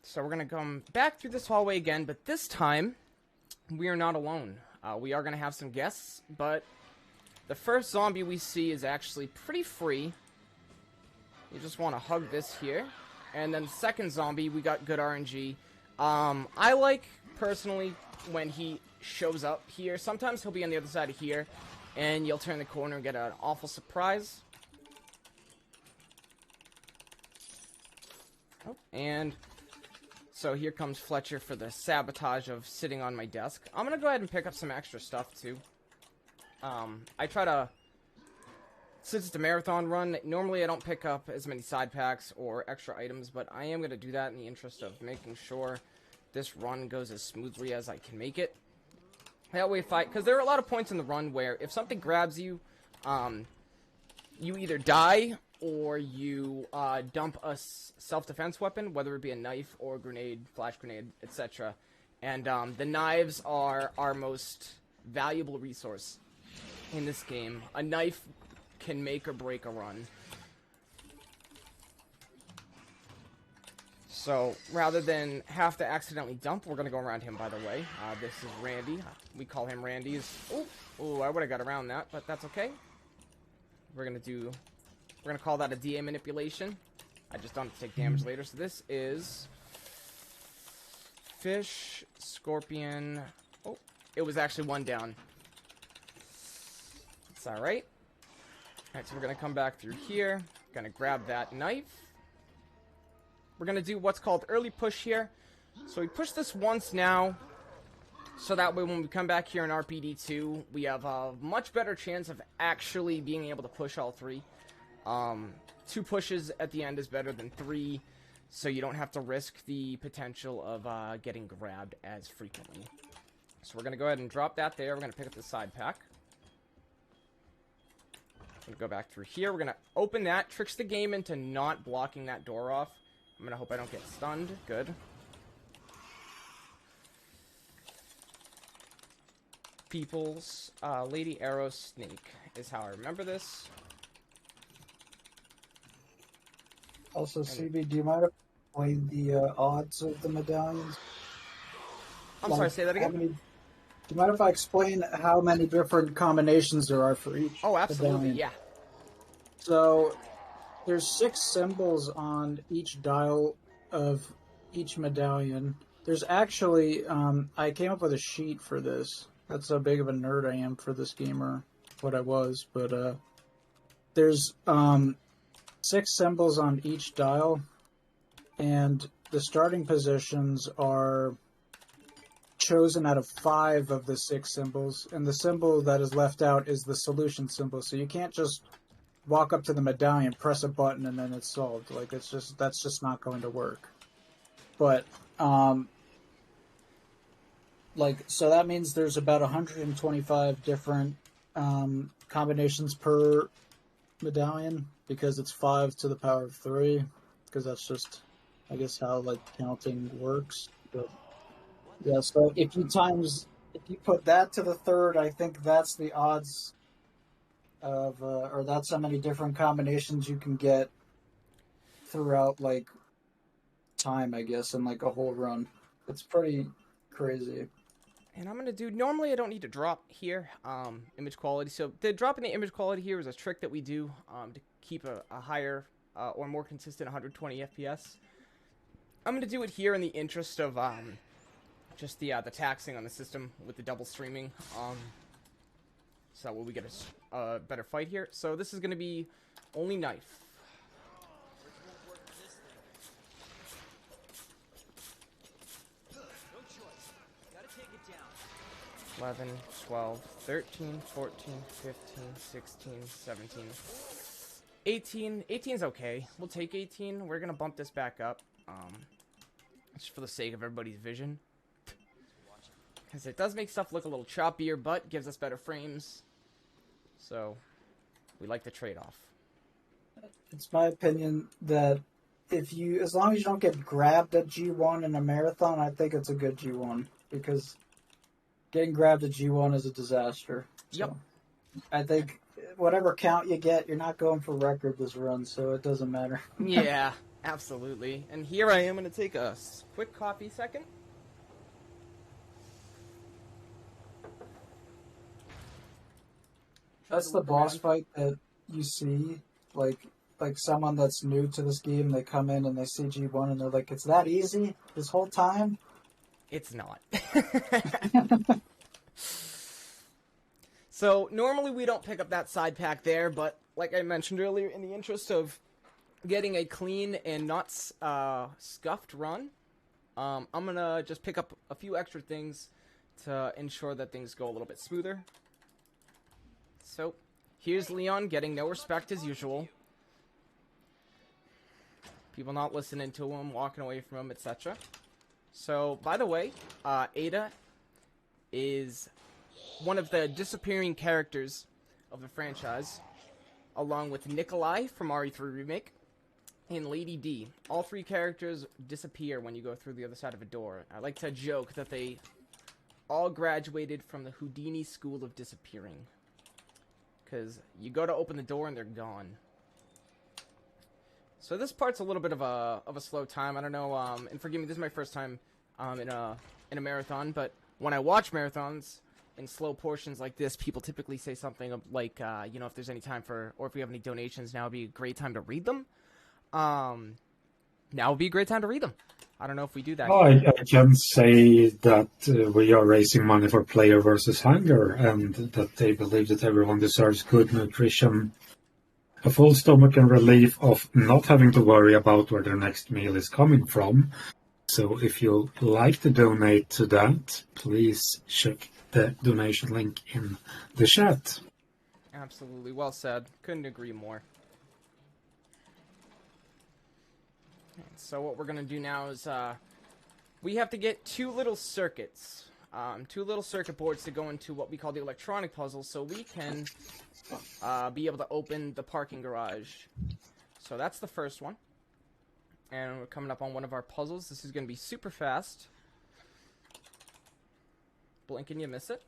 So we're going to come back through this hallway again, but this time we are not alone. We are going to have some guests, but the first zombie we see is actually pretty free. You just want to hug this here. And then the second zombie, we got good RNG. I like, personally, when he shows up here. Sometimes he'll be on the other side of here, and you'll turn the corner and get an awful surprise. Oh, and so here comes Fletcher for the sabotage of sitting on my desk. I'm gonna go ahead and pick up some extra stuff, too. I try to... Since it's a marathon run, normally I don't pick up as many side packs or extra items, but I am going to do that in the interest of making sure this run goes as smoothly as I can make it. That way, because there are a lot of points in the run where if something grabs you, you either die or you dump a self-defense weapon, whether it be a knife or a grenade, flash grenade, etc. And the knives are our most valuable resource in this game. A knife can make or break a run. So, rather than have to accidentally dump, we're going to go around him, by the way. This is Randy. We call him Randy's... Oh, I would have got around that, but that's okay. We're going to call that a DA manipulation. I just don't have to take damage later. So this is fish, scorpion. Oh, it was actually one down. It's alright. Alright, so we're going to come back through here. Going to grab that knife. We're going to do what's called early push here. So we push this once now. So that way when we come back here in RPD2, we have a much better chance of actually being able to push all three. 2 pushes at the end is better than 3, so you don't have to risk the potential of getting grabbed as frequently. So we're going to go ahead and drop that there. We're going to pick up the side pack. We're going to go back through here. We're going to open that. Tricks the game into not blocking that door off. I'm going to hope I don't get stunned. Good. People's Lady Arrow Snake is how I remember this. Also, CB, do you mind if I explain the odds of the medallions? I'm sorry, say that again? Do you mind if I explain how many different combinations there are for each absolutely, medallion? yeah. So, there's 6 symbols on each dial of each medallion. There's actually, I came up with a sheet for this. That's how big of a nerd I am for this game, or what I was. But there's 6 symbols on each dial, and the starting positions are chosen out of 5 of the 6 symbols, and the symbol that is left out is the solution symbol. So you can't just walk up to the medallion, press a button, and then it's solved. Like, that's just not going to work. But so that means there's about 125 different combinations per medallion, because it's 5 to the power of 3, because that's just, I guess, how counting works. But yeah, so if you put that to the third, I think that's the odds of, or that's how many different combinations you can get throughout time, I guess, in a whole run. It's pretty crazy. And I'm going to do, normally I don't need to drop here, image quality. So the dropping the image quality here is a trick that we do to keep a higher or more consistent 120 FPS. I'm going to do it here in the interest of just the taxing on the system with the double streaming. So that way we get a better fight here. So this is going to be only knife. 11, 12, 13, 14, 15, 16, 17, 18. 18's okay. We'll take 18. We're going to bump this back up. Just for the sake of everybody's vision. Because it does make stuff look a little choppier, but gives us better frames. So, we like the trade-off. It's my opinion that as long as you don't get grabbed at G1 in a marathon, I think it's a good G1. Because getting grabbed at G1 is a disaster. Yep. So I think whatever count you get, you're not going for record this run, so it doesn't matter. Yeah, absolutely. And here I am going to take a quick coffee second. That's the boss fight that you see, like someone that's new to this game, they come in and they see G1 and they're like, it's that easy this whole time? It's not. So, normally we don't pick up that side pack there, but like I mentioned earlier, in the interest of getting a clean and not scuffed run, I'm going to just pick up a few extra things to ensure that things go a little bit smoother. So, here's Leon getting no respect as usual. People not listening to him, walking away from him, etc. So, by the way, Ada is one of the disappearing characters of the franchise, along with Nikolai from RE3 Remake, and Lady D. All 3 characters disappear when you go through the other side of a door. I like to joke that they all graduated from the Houdini School of Disappearing. Because you go to open the door and they're gone. So this part's a little bit of a slow time. I don't know, and forgive me, this is my first time in a marathon, but when I watch marathons in slow portions like this, people typically say something like, you know, if there's any time for, or if we have any donations now, it'd be a great time to read them. now would be a great time to read them. I don't know if we do that. Oh, I can say that we are raising money for Player versus Hunger, and that they believe that everyone deserves good nutrition, a full stomach, and relief of not having to worry about where their next meal is coming from. So if you'd like to donate to that, please check the donation link in the chat. Absolutely. Well said. Couldn't agree more. So what we're going to do now is we have to get two little circuits. Two little circuit boards to go into what we call the electronic puzzle so we can be able to open the parking garage. So that's the first one. And we're coming up on one of our puzzles. This is going to be super fast. Blink and you miss it.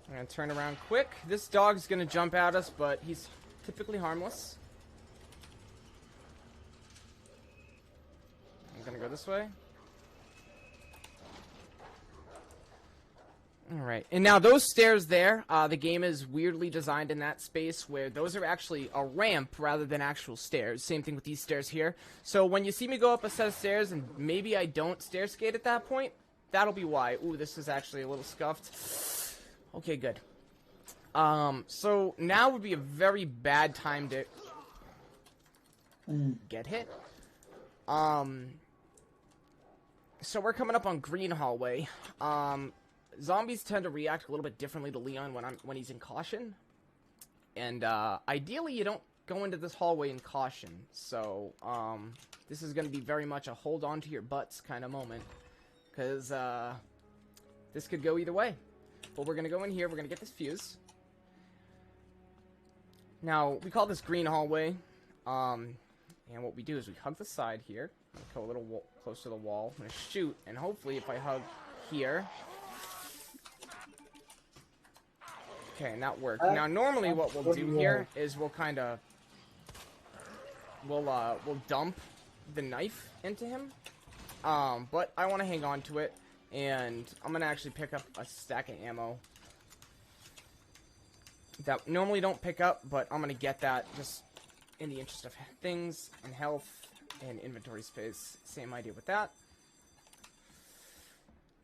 I'm going to turn around quick. This dog's going to jump at us, but he's typically harmless. I'm going to go this way. Alright, and now those stairs there, the game is weirdly designed in that space where those are actually a ramp rather than actual stairs. Same thing with these stairs here. So when you see me go up a set of stairs and maybe I don't stair skate at that point, that'll be why. Ooh, this is actually a little scuffed. Okay, good. So now would be a very bad time to get hit. So we're coming up on Green Hallway. Zombies tend to react a little bit differently to Leon when he's in caution. And ideally you don't go into this hallway in caution. So this is going to be very much a hold on to your butts kind of moment. Because this could go either way. But we're going to go in here, we're going to get this fuse. Now, we call this Green Hallway. And what we do is we hug the side here. Go a little close to the wall. I'm going to shoot, and hopefully if I hug here... Okay, and that worked. Now, normally what we'll do here is we'll kind of... We'll dump the knife into him. But I want to hang on to it, and I'm going to actually pick up a stack of ammo. That normally don't pick up, but I'm going to get that just in the interest of things and health and inventory space. Same idea with that.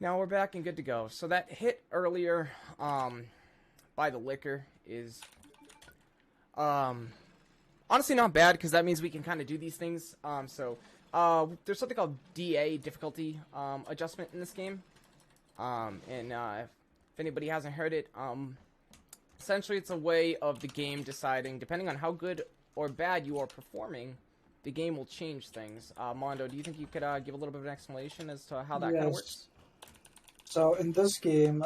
Now we're back and good to go. So that hit earlier by the liquor is honestly not bad, because that means we can kind of do these things. There's something called DA, difficulty adjustment, in this game. If anybody hasn't heard it, essentially it's a way of the game deciding, depending on how good or bad you are performing, the game will change things. Mondo, do you think you could give a little bit of an explanation as to how that kind of works? So in this game,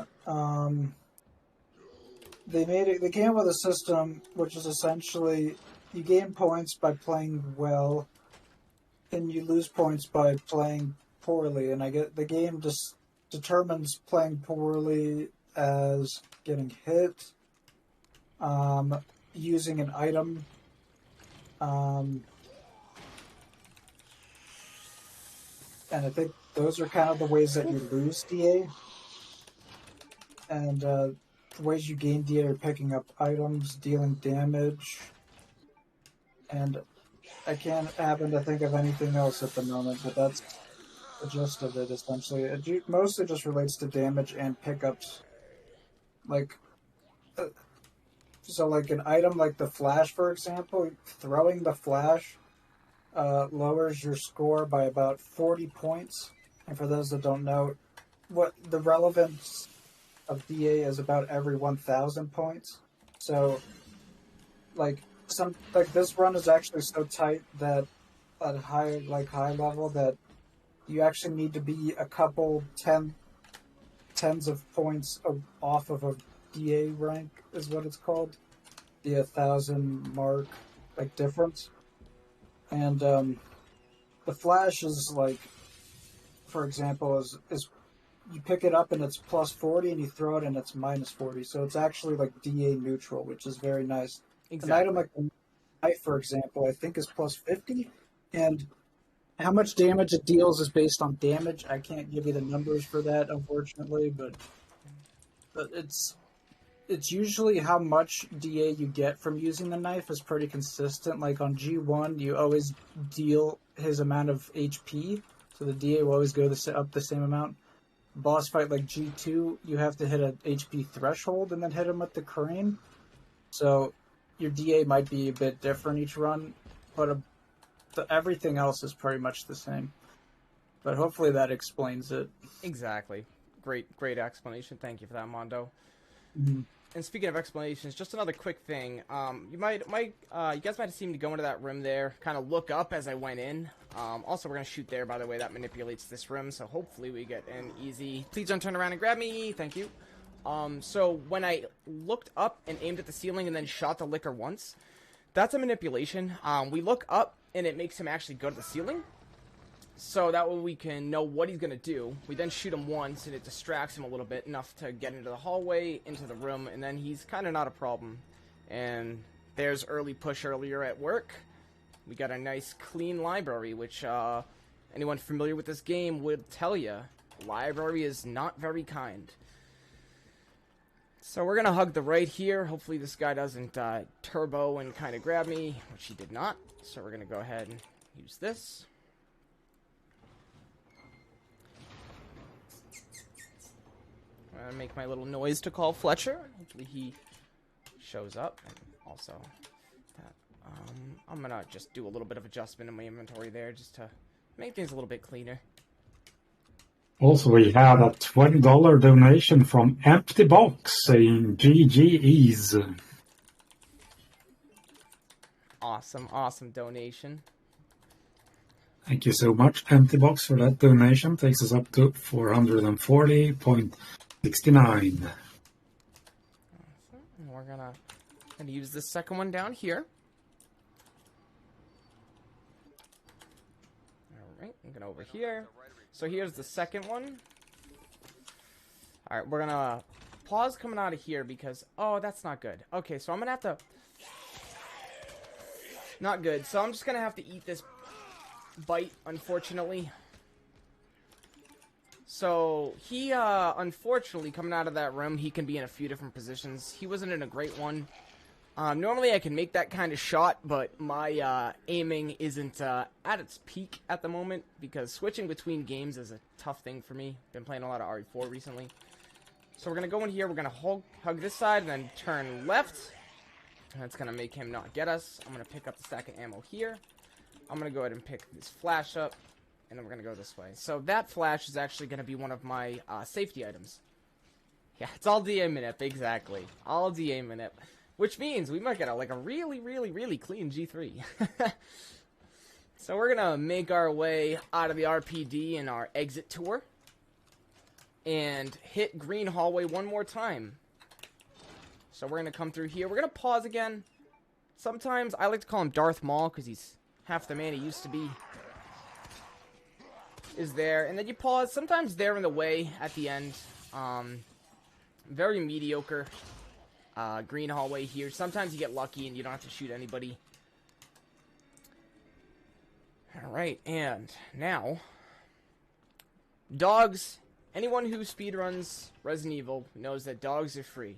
they came up with a system which is essentially you gain points by playing well, and you lose points by playing poorly. And the game just determines playing poorly as getting hit, using an item, and I think those are kind of the ways that you lose DA. And the ways you gain DA are picking up items, dealing damage, and I can't happen to think of anything else at the moment, but that's the gist of it, essentially. It mostly just relates to damage and pickups. Like an item like the flash, for example, throwing the flash lowers your score by about 40 points. And for those that don't know, what the relevance of DA is about every 1,000 points. So, this run is actually so tight that at high level that you actually need to be a couple tens of points off of a DA rank is what it's called, the 1,000 mark difference. And the flash is for example, is you pick it up and it's plus 40, and you throw it and it's minus 40. So it's actually DA neutral, which is very nice. Exactly. An item like the knife, for example, I think is plus 50, and how much damage it deals is based on damage. I can't give you the numbers for that, unfortunately, but it's it's usually how much DA you get from using the knife is pretty consistent. Like on G1, you always deal his amount of HP, so the DA will always go up the same amount. Boss fight like G2, you have to hit an HP threshold and then hit him with the crane. So your DA might be a bit different each run, but everything else is pretty much the same. But hopefully that explains it. Exactly. Great explanation. Thank you for that, Mondo. Mm-hmm. And speaking of explanations, just another quick thing. You guys might have seen me go into that room there, kind of look up as I went in. Also, we're gonna shoot there, by the way. That manipulates this room, so hopefully we get an easy. Please don't turn around and grab me. Thank you. So when I looked up and aimed at the ceiling and then shot the licker once, that's a manipulation. We look up and it makes him actually go to the ceiling. So that way we can know what he's going to do. We then shoot him once, and it distracts him a little bit, enough to get into the hallway, into the room, and then he's kind of not a problem. And there's early push earlier at work. We got a nice, clean library, which anyone familiar with this game would tell you. Library is not very kind. So we're going to hug the right here. Hopefully this guy doesn't turbo and kind of grab me, which he did not. So we're going to go ahead and use this. I'm going to make my little noise to call Fletcher. Hopefully he shows up. And also, that, I'm going to just do a little bit of adjustment in my inventory there just to make things a little bit cleaner. Also, we had a $20 donation from Empty Box saying GGEs. Awesome donation. Thank you so much, Empty Box, for that donation. Takes us up to 440.69. Awesome. And we're gonna use this second one down here. Alright, I'm gonna over here. So here's the second one. Alright, we're gonna pause coming out of here because, oh, that's not good. Okay, so I'm gonna have to, not good. So I'm just gonna have to eat this bite, unfortunately. So he, unfortunately, coming out of that room, he can be in a few different positions. He wasn't in a great one. Normally I can make that kind of shot, but my aiming isn't at its peak at the moment because switching between games is a tough thing for me. Been playing a lot of RE4 recently. So we're going to go in here, we're going to hug this side and then turn left. And that's going to make him not get us. I'm going to pick up the stack of ammo here. I'm going to go ahead and pick this flash up. And then we're going to go this way. So that flash is actually going to be one of my safety items. Yeah, it's all DA minute, exactly. All DA minute. Which means we might get a really clean G3. So we're going to make our way out of the RPD in our exit tour. And hit green hallway one more time. So we're going to come through here. We're going to pause again. Sometimes I like to call him Darth Maul because he's half the man he used to be. Is there, and then you pause. Sometimes they're in the way at the end. Very mediocre green hallway here. Sometimes you get lucky and you don't have to shoot anybody. Alright, and now, dogs. Anyone who speedruns Resident Evil knows that dogs are free.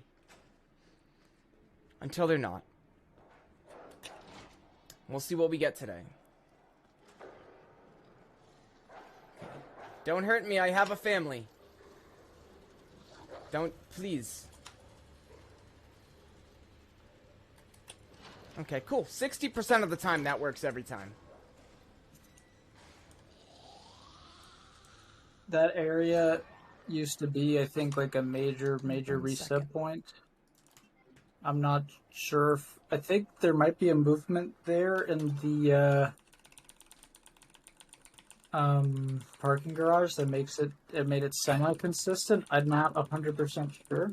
Until they're not. We'll see what we get today. Don't hurt me, I have a family. Don't, please. Okay, cool. 60% of the time, that works every time. That area used to be, I think, like a major reset point. I'm not sure if... I think there might be a movement there in the... parking garage that makes it made it semi-consistent. I'm not 100% sure,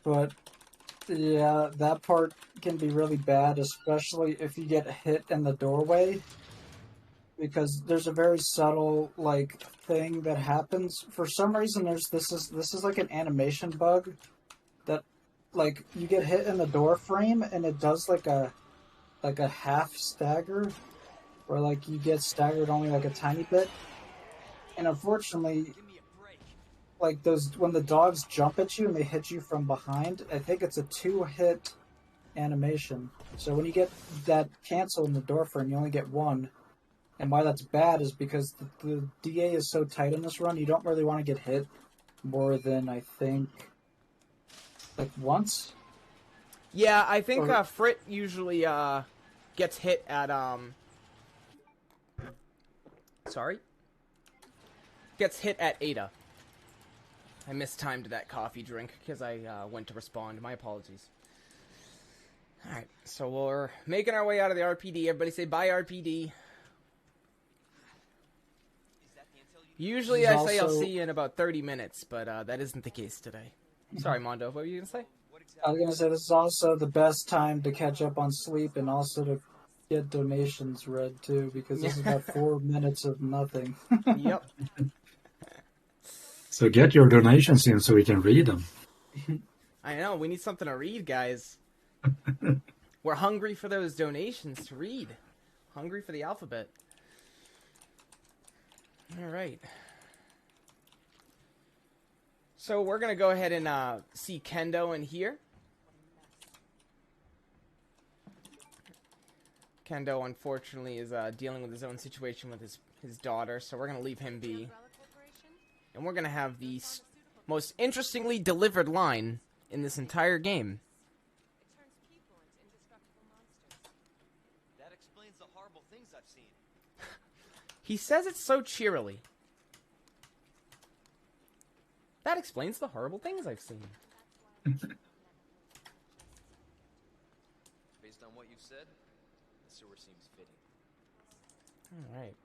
but yeah, that part can be really bad, especially if you get hit in the doorway, because there's a very subtle like thing that happens for some reason. This is like an animation bug that like you get hit in the door frame and it does like a half stagger. Where, like, you get staggered only, like, a tiny bit. And unfortunately, like those when the dogs jump at you and they hit you from behind. I think it's a 2-hit animation. So when you get that cancel in the Dorfern, you only get one. And why that's bad is because the DA is so tight in this run, you don't really want to get hit more than, I think, like once. Yeah, I think Frit usually gets hit at gets hit at Ada. I mistimed that coffee drink because I went to respond. My apologies. Alright, so we're making our way out of the RPD. Everybody say bye, RPD. Usually I say I'll see you in about 30 minutes, but that isn't the case today. Sorry, Mondo, what were you going to say? I was going to say this is also the best time to catch up on sleep and also to get donations read, too, because this is about 4 minutes of nothing. Yep. So get your donations in so we can read them. I know, we need something to read, guys. We're hungry for those donations to read. Hungry for the alphabet. Alright. So we're going to go ahead and see Kendo in here. Kendo, unfortunately, is dealing with his own situation with his daughter, so we're going to leave him be. And we're going to have the most interestingly delivered line in this entire game. That explains the horrible things I've seen. He says it so cheerily. That explains the horrible things I've seen. Based on what you've said, the sewer seems fitting. Alright.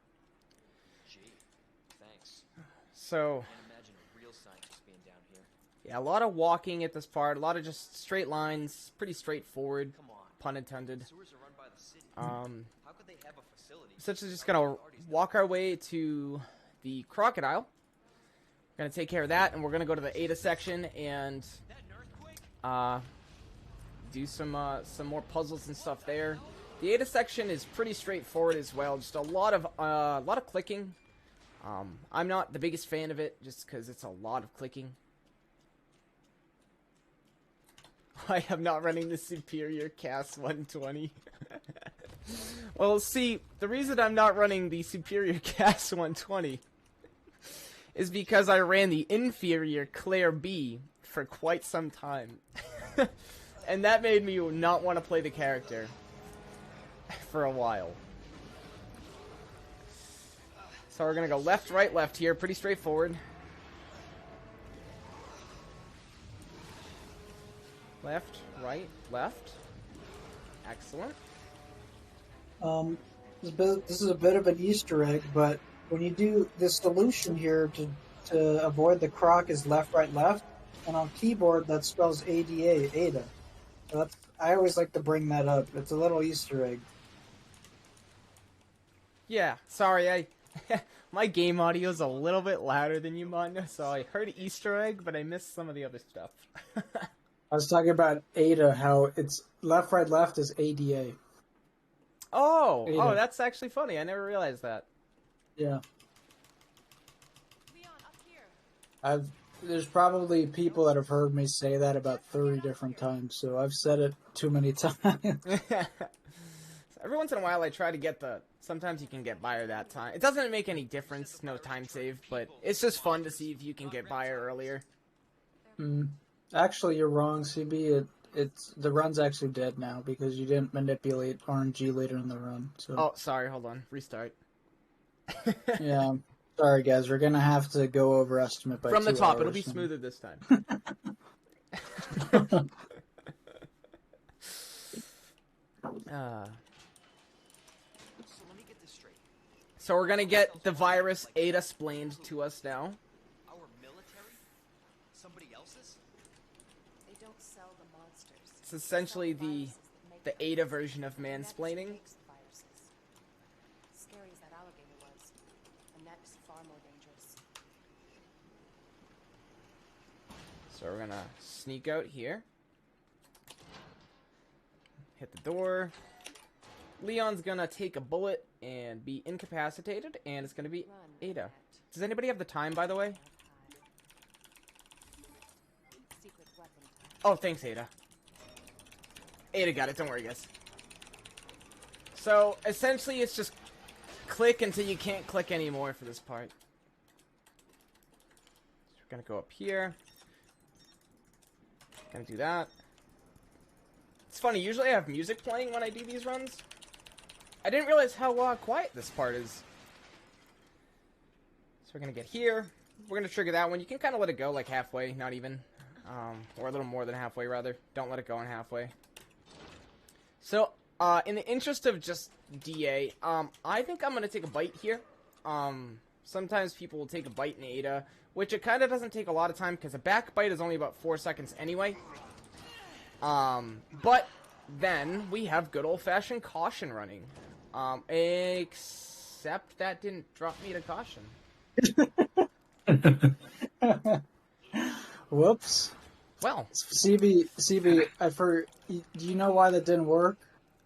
Gee, thanks. So, Can't imagine a real scientist being down here. yeah, a lot of walking at this part, a lot of just straight lines, pretty straightforward, Come on. pun intended. The sewers are run by the city. How could they have a facility? Essentially just gonna walk our way to the crocodile. Gonna take care of that, and we're gonna go to the Ada section and do some more puzzles and stuff there. The Ada section is pretty straightforward as well. Just a lot of clicking. I'm not the biggest fan of it, just because it's a lot of clicking. I am not running the superior CAS 120. Well, see, the reason I'm not running the superior CAS 120 is because I ran the inferior Claire B for quite some time. And that made me not want to play the character for a while. So we're going to go left, right, left here. Pretty straightforward. Left, right, left. Excellent. This is a bit of an Easter egg, but when you do this solution here to avoid the croc is left, right, left, and on keyboard that spells ADA, Ada. So I always like to bring that up. It's a little Easter egg. Yeah, sorry, my game audio is a little bit louder than you, Mondo, so I heard Easter egg, but I missed some of the other stuff. I was talking about Ada, how it's left, right, left is ADA. Oh, Ada. oh, that's actually funny. I never realized that. Yeah. Leon, up here. There's probably people that have heard me say that about 30 different times, so I've said it too many times. Every once in a while I try to get sometimes you can get buyer that time. It doesn't make any difference, no time save, but it's just fun to see if you can get buyer earlier. Actually, you're wrong, CB. The run's actually dead now because you didn't manipulate RNG later in the run. So. Oh, sorry, hold on. Restart. Yeah. Sorry, guys. We're going to have to go over estimate by From the 2 top, hours. it'll be smoother this time. So let me get this straight. So we're gonna get the virus Ada splained to us now. Our military? Somebody else's? They don't sell the monsters. It's essentially the Ada version of mansplaining. Scary as that alligator was. The net is far more dangerous. So we're gonna sneak out here. Hit the door. Leon's gonna take a bullet and be incapacitated, and it's gonna be Ada. Does anybody have the time, by the way? Oh, thanks, Ada. Ada got it. Don't worry, guys. So, essentially, it's just click until you can't click anymore for this part. So we're gonna go up here. Gonna do that. It's funny, usually I have music playing when I do these runs. I didn't realize how quiet this part is. So we're gonna get here. We're gonna trigger that one. You can kind of let it go like halfway, not even. Or a little more than halfway, rather. Don't let it go on halfway. So, in the interest of just DA, I think I'm gonna take a bite here. Sometimes people will take a bite in Ada, which it kind of doesn't take a lot of time, because a back bite is only about 4 seconds anyway. But then we have good old-fashioned caution running. Except that didn't drop me to caution. Whoops. Well, CB, do you know why that didn't work?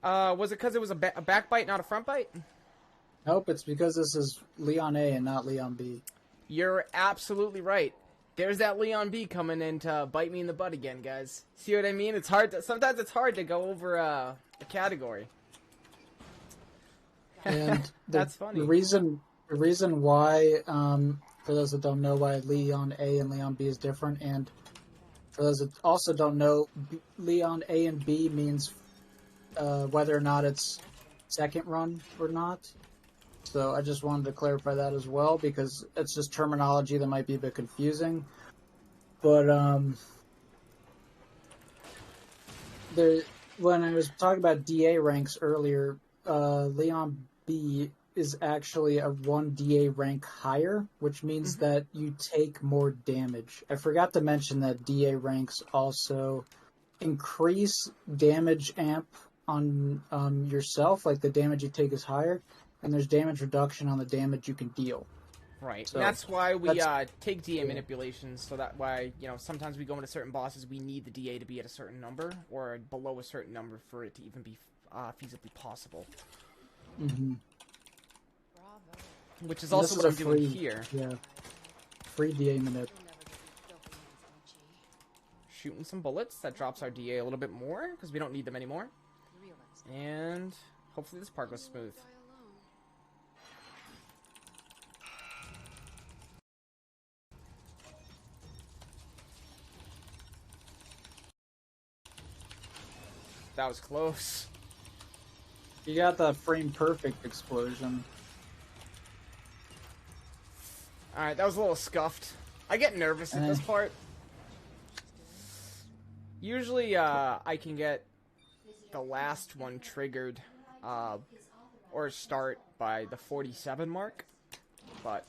was it because it was a back bite, not a front bite? Nope, it's because this is Leon A and not Leon B. You're absolutely right. There's that Leon B coming in to bite me in the butt again, guys. See what I mean? It's hard to, sometimes it's hard to go over a category. And That's funny. The reason why, for those that don't know why Leon A and Leon B is different, and for those that also don't know, Leon A and B means whether or not it's second run or not. So I just wanted to clarify that as well, because it's just terminology that might be a bit confusing. But when I was talking about DA ranks earlier, Leon B is actually a 1 DA rank higher, which means that you take more damage. I forgot to mention that DA ranks also increase damage amp on yourself, like the damage you take is higher, and there's damage reduction on the damage you can deal. Right. So, that's why we take DA manipulations, so that why, you know, sometimes we go into certain bosses, we need the DA to be at a certain number, or below a certain number for it to even be feasibly possible. Mm-hmm. Bravo. Which is also what I'm doing here. Yeah. Free DA manip. You'll never get these filthy hands on G. Shooting some bullets. That drops our DA a little bit more, because we don't need them anymore. Realize And hopefully this part goes smooth. die alone. That was close. You got the frame perfect explosion. Alright, that was a little scuffed. I get nervous at this part. Usually, I can get the last one triggered, or start by the 47 mark. But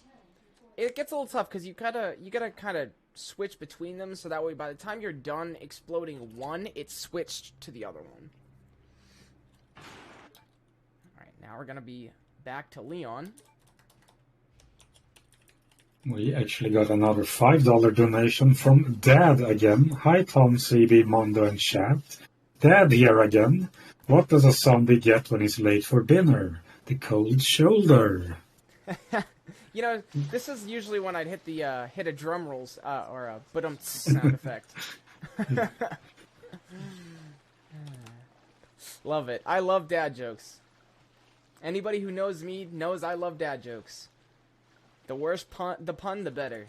it gets a little tough, because you gotta kind of switch between them, so that way by the time you're done exploding one, it's switched to the other one. Alright, now we're gonna be back to Leon. We actually got another $5 donation from Dad again. Hi Tom, CB, Mondo, and chat. Dad here again. What does a zombie get when he's late for dinner? The cold shoulder. You know, this is usually when I'd hit the hit a drum rolls or a ba-dum sound effect. Love it. I love dad jokes. Anybody who knows me knows I love dad jokes. The worse the pun, the better.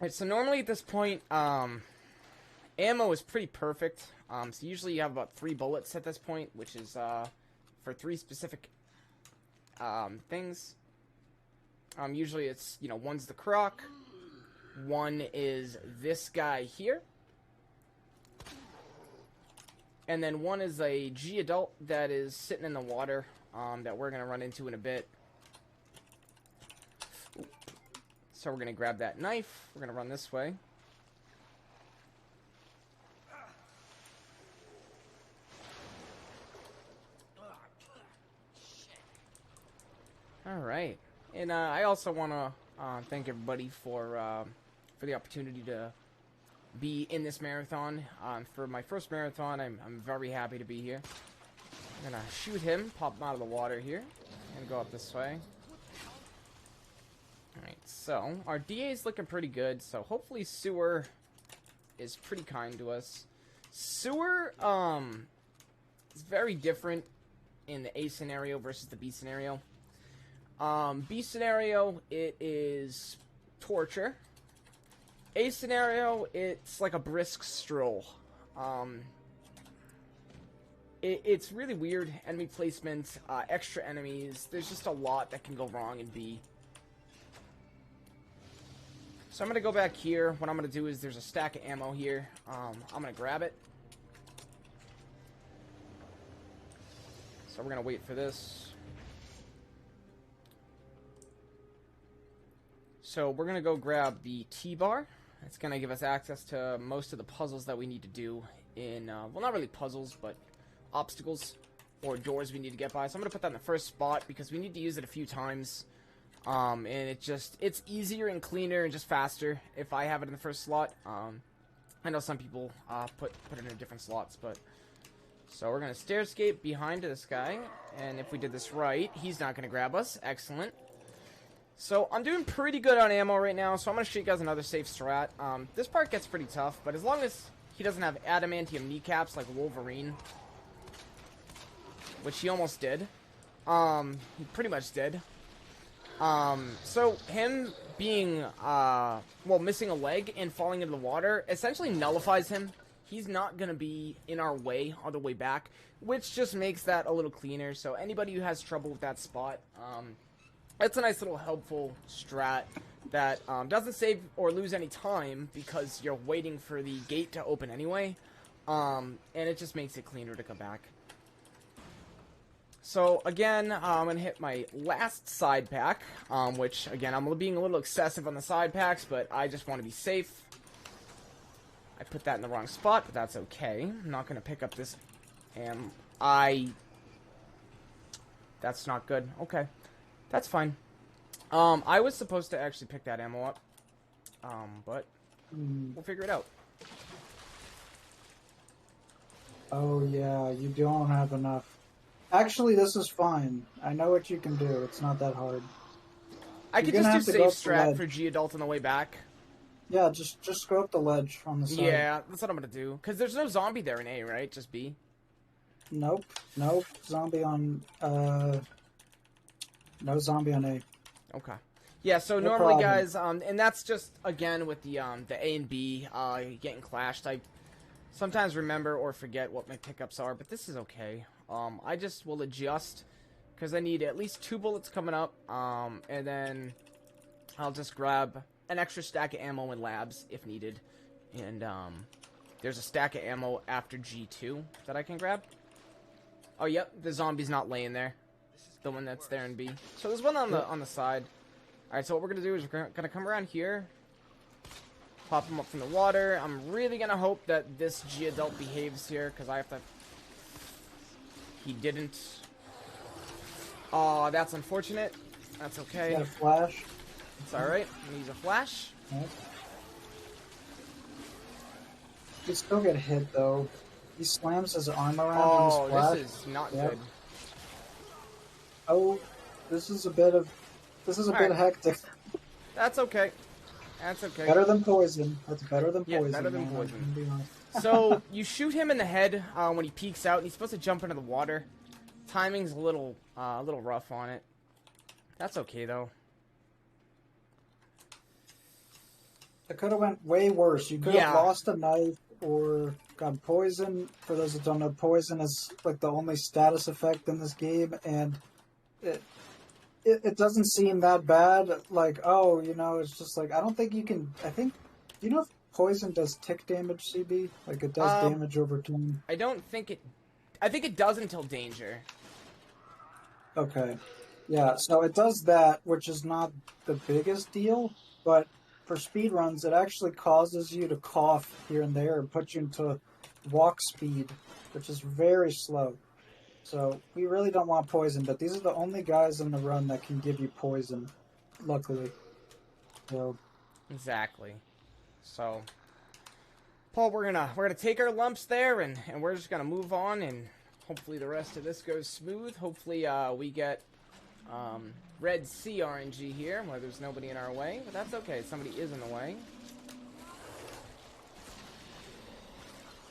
Alright, so normally at this point, ammo is pretty perfect. So usually you have about 3 bullets at this point, which is for 3 specific things. Usually it's, you know, one's the croc, one is this guy here, and then one is a G adult that is sitting in the water, that we're gonna run into in a bit. So we're gonna grab that knife, we're gonna run this way. Alright, and I also want to thank everybody for the opportunity to be in this marathon. For my first marathon, I'm very happy to be here. I'm going to shoot him, pop him out of the water here, and go up this way. Alright, so our DA is looking pretty good, so hopefully Sewer is pretty kind to us. Sewer, is very different in the A scenario versus the B scenario. B scenario, it is torture. A scenario, it's like a brisk stroll. It's really weird. Enemy placement, extra enemies. There's just a lot that can go wrong in B. So I'm going to go back here. What I'm going to do is there's a stack of ammo here. I'm going to grab it. So we're going to wait for this. So we're going to go grab the T-bar. It's going to give us access to most of the puzzles that we need to do in, well, not really puzzles, but obstacles or doors we need to get by. So I'm going to put that in the first spot because we need to use it a few times. And it's easier and cleaner and just faster if I have it in the first slot. I know some people put it in different slots, but... So we're going to stair escape behind this guy, and if we did this right, he's not going to grab us. Excellent. So I'm doing pretty good on ammo right now, so I'm going to show you guys another safe strat. This part gets pretty tough, but as long as he doesn't have adamantium kneecaps like Wolverine, which he almost did. He pretty much did. So him being, well, missing a leg and falling into the water essentially nullifies him. He's not going to be in our way on the way back, which just makes that a little cleaner. So anybody who has trouble with that spot, it's a nice little helpful strat that doesn't save or lose any time because you're waiting for the gate to open anyway. And it just makes it cleaner to come back. So again, I'm going to hit my last side pack, which again, I'm being a little excessive on the side packs, but I just want to be safe. I put that in the wrong spot, but that's okay. I'm not going to pick up this, and that's not good. Okay, that's fine. I was supposed to actually pick that ammo up, but we'll figure it out. Oh yeah, you don't have enough. Actually, this is fine. I know what you can do. It's not that hard. I could just do safe strat for G-Adult on the way back. Yeah, just go up the ledge on the side. Yeah, that's what I'm gonna do. Because there's no zombie there in A, right? Just B? Nope. Nope. Zombie on, no zombie on A. Okay. Yeah, so No normally, problem. guys, and that's just, again, with the A and B getting clashed. I sometimes remember or forget what my pickups are, but this is okay. I just will adjust, because I need at least 2 bullets coming up, and then I'll just grab an extra stack of ammo in labs if needed. And there's a stack of ammo after G2 that I can grab. Oh, yep, the zombie's not laying there. The one that's there in B. So there's one on the side. Alright, so what we're going to do is we're going to come around here. Pop him up from the water. I'm really going to hope that this G-Adult behaves here, because I have to... He didn't. Oh, that's unfortunate. That's okay. Got a flash. It's alright. Use a flash. Yep. You still get hit though. He slams his arm around on his flash. Oh, this is not good. Oh, this is a bit hectic. That's okay. That's okay. Better than poison. That's better than poison. Yeah, better than man. poison. I'm gonna be honest. So, you shoot him in the head when he peeks out, and he's supposed to jump into the water. Timing's a little rough on it. That's okay, though. It could have went way worse. You could have lost a knife or got poison. For those that don't know, poison is like the only status effect in this game, and it doesn't seem that bad. Like, oh, you know, it's just like, I don't think you can... I think... You know if poison does tick damage, CB? Like, it does damage over time? I don't think it... I think it does until danger. Okay. Yeah, so it does that, which is not the biggest deal, but for speedruns, it actually causes you to cough here and there and put you into walk speed, which is very slow. So we really don't want poison, but these are the only guys in the run that can give you poison, luckily. So Exactly. So, Paul, we're gonna take our lumps there, and we're just gonna move on, and hopefully the rest of this goes smooth. Hopefully, we get Red C RNG here, where there's nobody in our way, but that's okay. Somebody is in the way.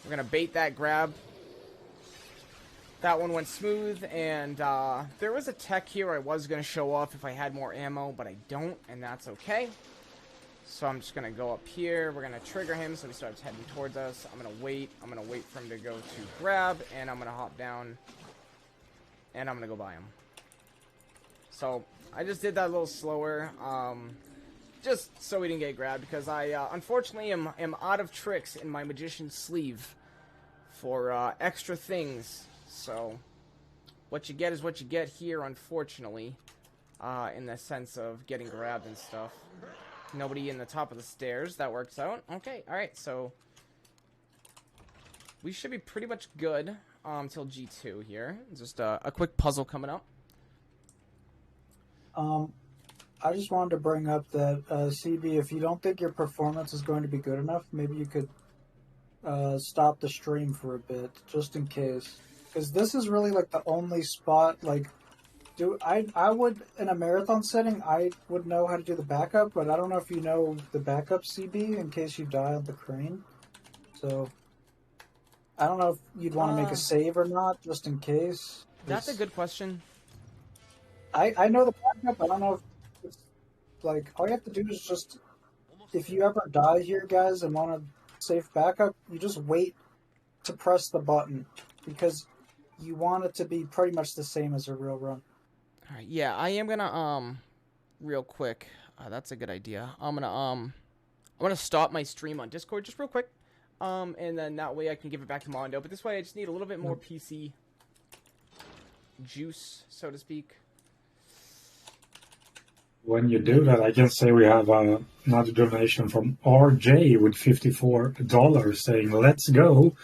We're gonna bait that grab. That one went smooth, and there was a tech here I was gonna show off if I had more ammo, but I don't, and that's okay. So I'm just gonna go up here. We're gonna trigger him so he starts heading towards us. I'm gonna wait. I'm gonna wait for him to go to grab, and I'm gonna hop down, and I'm gonna go by him. So I just did that a little slower, just so we didn't get grabbed, because I unfortunately am out of tricks in my magician's sleeve for extra things. So what you get is what you get here, unfortunately, in the sense of getting grabbed and stuff. Nobody in the top of the stairs. That works out. Okay, alright, so we should be pretty much good till G2 here. Just a quick puzzle coming up. I just wanted to bring up that, CB, if you don't think your performance is going to be good enough, maybe you could stop the stream for a bit, just in case. Because this is really, like, the only spot, like, I would, in a marathon setting, I would know how to do the backup, but I don't know if you know the backup, CB, in case you die on the crane. So, I don't know if you'd want to make a save or not, just in case. That's a good question. I know the backup. I don't know if it's like all you have to do is just if you ever die here, guys, and want a safe backup, you just wait to press the button because you want it to be pretty much the same as a real run. All right, yeah, I am gonna real quick. That's a good idea. I'm gonna stop my stream on Discord just real quick, and then that way I can give it back to Mondo. But this way I just need a little bit more PC juice, so to speak. When you do that, I can say we have another donation from RJ with $54 saying, "Let's go.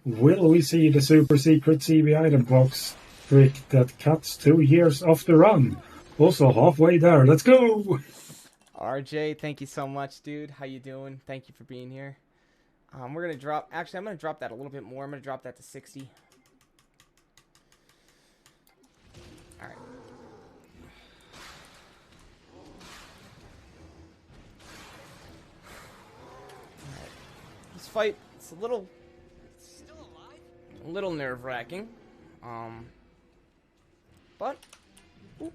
Will we see the super secret CB item box trick that cuts 2 years off the run? Also halfway there. Let's go." RJ, thank you so much, dude. How you doing? Thank you for being here. We're gonna drop. Actually, I'm gonna drop that a little bit more. I'm gonna drop that to 60. All right. This fight, it's a little nerve-wracking, but ooh,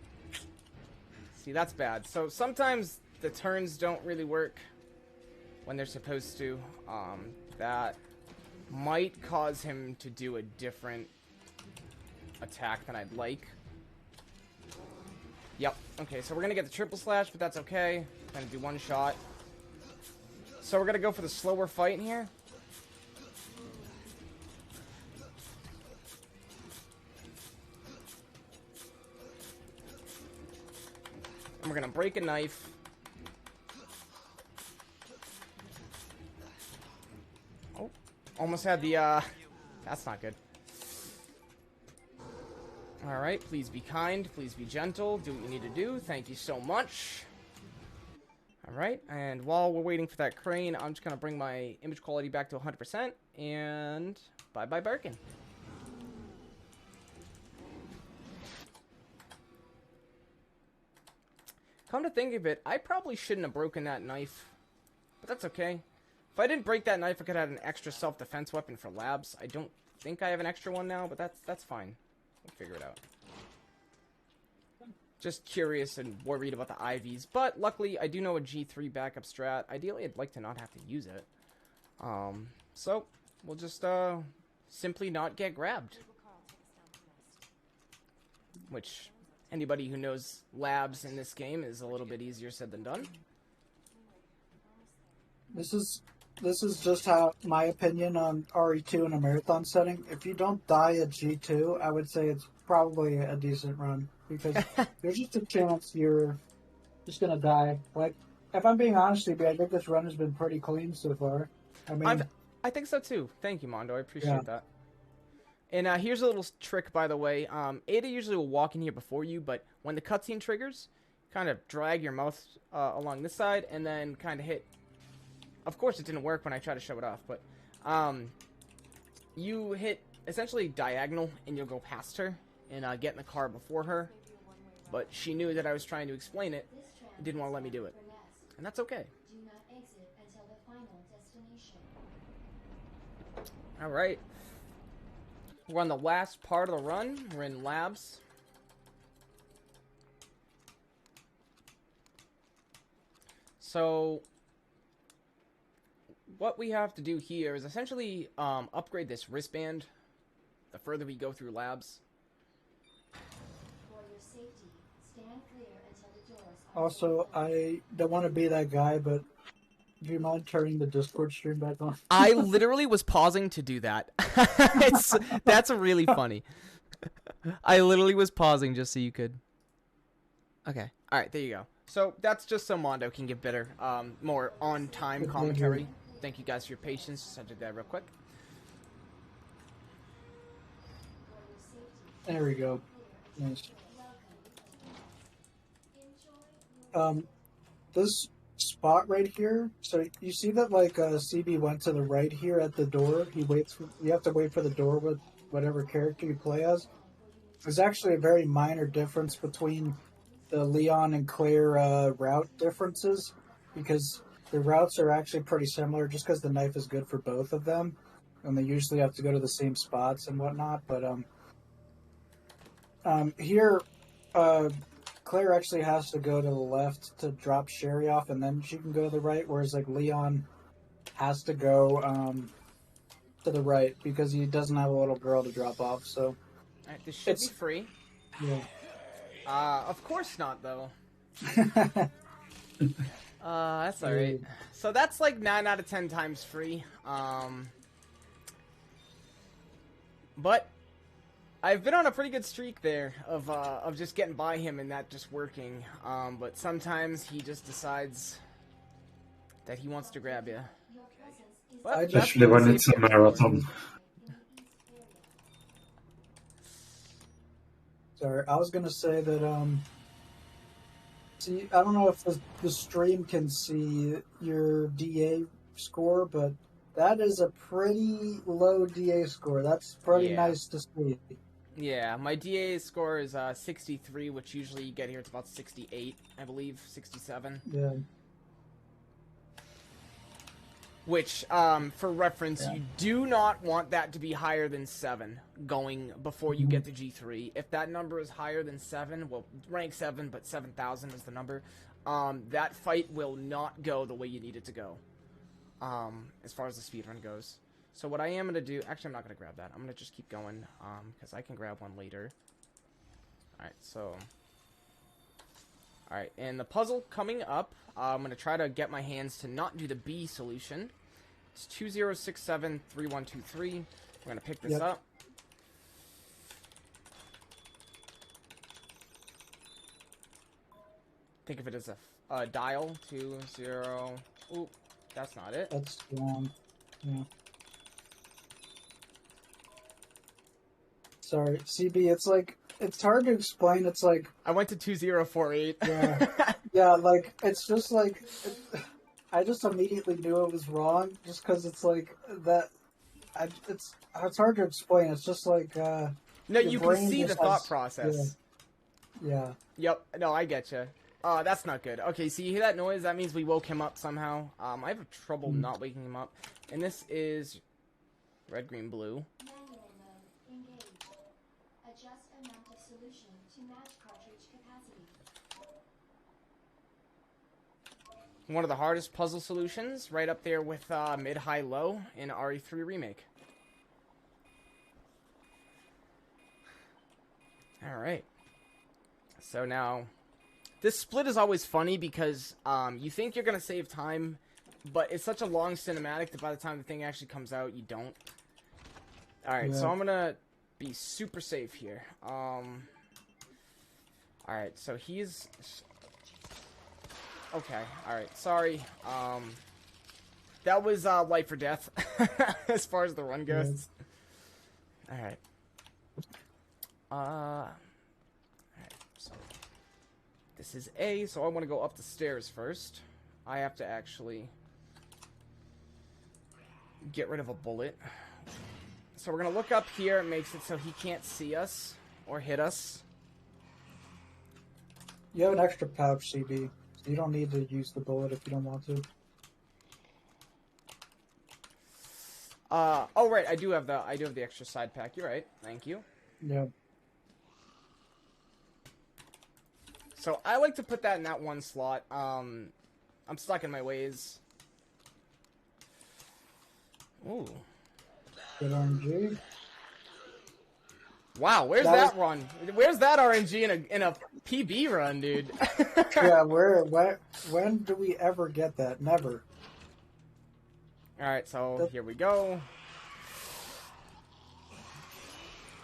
see, that's bad. So sometimes the turns don't really work when they're supposed to. That might cause him to do a different attack than I'd like. Yep. Okay, so we're gonna get the triple slash, but that's okay. Gonna do one shot. So we're gonna go for the slower fight in here. And we're gonna break a knife. Oh, almost had the, that's not good. Alright, please be kind, please be gentle, do what you need to do. Thank you so much. Alright, and while we're waiting for that crane, I'm just going to bring my image quality back to 100%, and bye-bye Birkin. Come to think of it, I probably shouldn't have broken that knife, but that's okay. If I didn't break that knife, I could have had an extra self-defense weapon for labs. I don't think I have an extra one now, but that's fine. We'll figure it out. Just curious and worried about the IVs, but luckily I do know a G3 backup strat. Ideally, I'd like to not have to use it. So we'll just simply not get grabbed. Which anybody who knows labs in this game is a little bit easier said than done. This is just how my opinion on RE2 in a marathon setting. If you don't die at G2, I would say it's probably a decent run because there's just a chance you're just gonna die. Like, if I'm being honest with you, I think this run has been pretty clean so far. I mean, I think so too. Thank you, Mondo. I appreciate that. And here's a little trick, by the way. Ada usually will walk in here before you, but when the cutscene triggers, kind of drag your mouse along this side and then kind of hit. Of course, it didn't work when I tried to show it off, but you hit essentially diagonal and you'll go past her and get in the car before her. but she knew that I was trying to explain it and didn't want to let me do it. And that's okay. Alright. We're on the last part of the run. We're in labs. So, what we have to do here is essentially upgrade this wristband the further we go through labs. Also, I don't want to be that guy, but do you mind turning the Discord stream back on? I literally was pausing to do that. That's really funny. I literally was pausing just so you could... Okay. Alright, there you go. So, that's just so Mondo can give better, more on-time commentary. Thank you guys for your patience. Just had to do that real quick. There we go. Nice. This spot right here, so you see that like CB went to the right here at the door. He waits for, you have to wait for the door with whatever character you play as. There's actually a very minor difference between the Leon and Claire route differences, because the routes are actually pretty similar just because the knife is good for both of them, and they usually have to go to the same spots and whatnot. But here Claire actually has to go to the left to drop Sherry off, and then she can go to the right, whereas like Leon has to go to the right because he doesn't have a little girl to drop off. So alright, this should be free. Yeah. Of course not, though. That's alright. So that's like 9 out of 10 times free. But I've been on a pretty good streak there of just getting by him and that just working. But sometimes he just decides that he wants to grab you. But Especially when it's a marathon. Sorry, I was gonna say that see, I don't know if the stream can see your DA score, but that is a pretty low DA score. That's pretty nice to see. Yeah, my DA score is 63, which usually you get here it's about 68, I believe, 67. Yeah. Which, for reference, you do not want that to be higher than 7 going before you get to G3. If that number is higher than 7, well, rank 7, but 7,000 is the number, that fight will not go the way you need it to go, as far as the speedrun goes. So what I am going to do... Actually, I'm not going to grab that. I'm going to just keep going, because I can grab one later. Alright, so... Alright, and the puzzle coming up, I'm going to try to get my hands to not do the B solution. It's 20673123. We're going to pick this up. Think of it as a dial. 20... Ooh, that's not it. That's wrong. Yeah. Sorry, CB, it's like... It's hard to explain. It's like... I went to 2048. Yeah. Yeah, like, it's just like... I just immediately knew it was wrong, just because it's like... that. It's hard to explain. It's just like... no, you can see the thought process. Yeah. Yep. No, I get you. That's not good. Okay, so you hear that noise? That means we woke him up somehow. I have trouble not waking him up. And this is... red, green, blue. One of the hardest puzzle solutions, right up there with mid, high, low in RE3 Remake. Alright. So now, this split is always funny because you think you're going to save time, but it's such a long cinematic that by the time the thing actually comes out, you don't. Alright, so I'm going to be super safe here. Alright, so he's... Okay, alright, sorry. That was life or death as far as the run goes. Alright. Alright, so this is A, so I want to go up the stairs first. I have to actually get rid of a bullet. So we're going to look up here. It makes it so he can't see us or hit us. You have an extra pouch, CB. So you don't need to use the bullet if you don't want to. Oh right, I do have the extra side pack. You're right. Thank you. Yeah. So I like to put that in that one slot. I'm stuck in my ways. Ooh. Good RNG. Wow, where's that run? Where's that RNG in a PB run, dude? Yeah, when do we ever get that? Never. Alright, so here we go.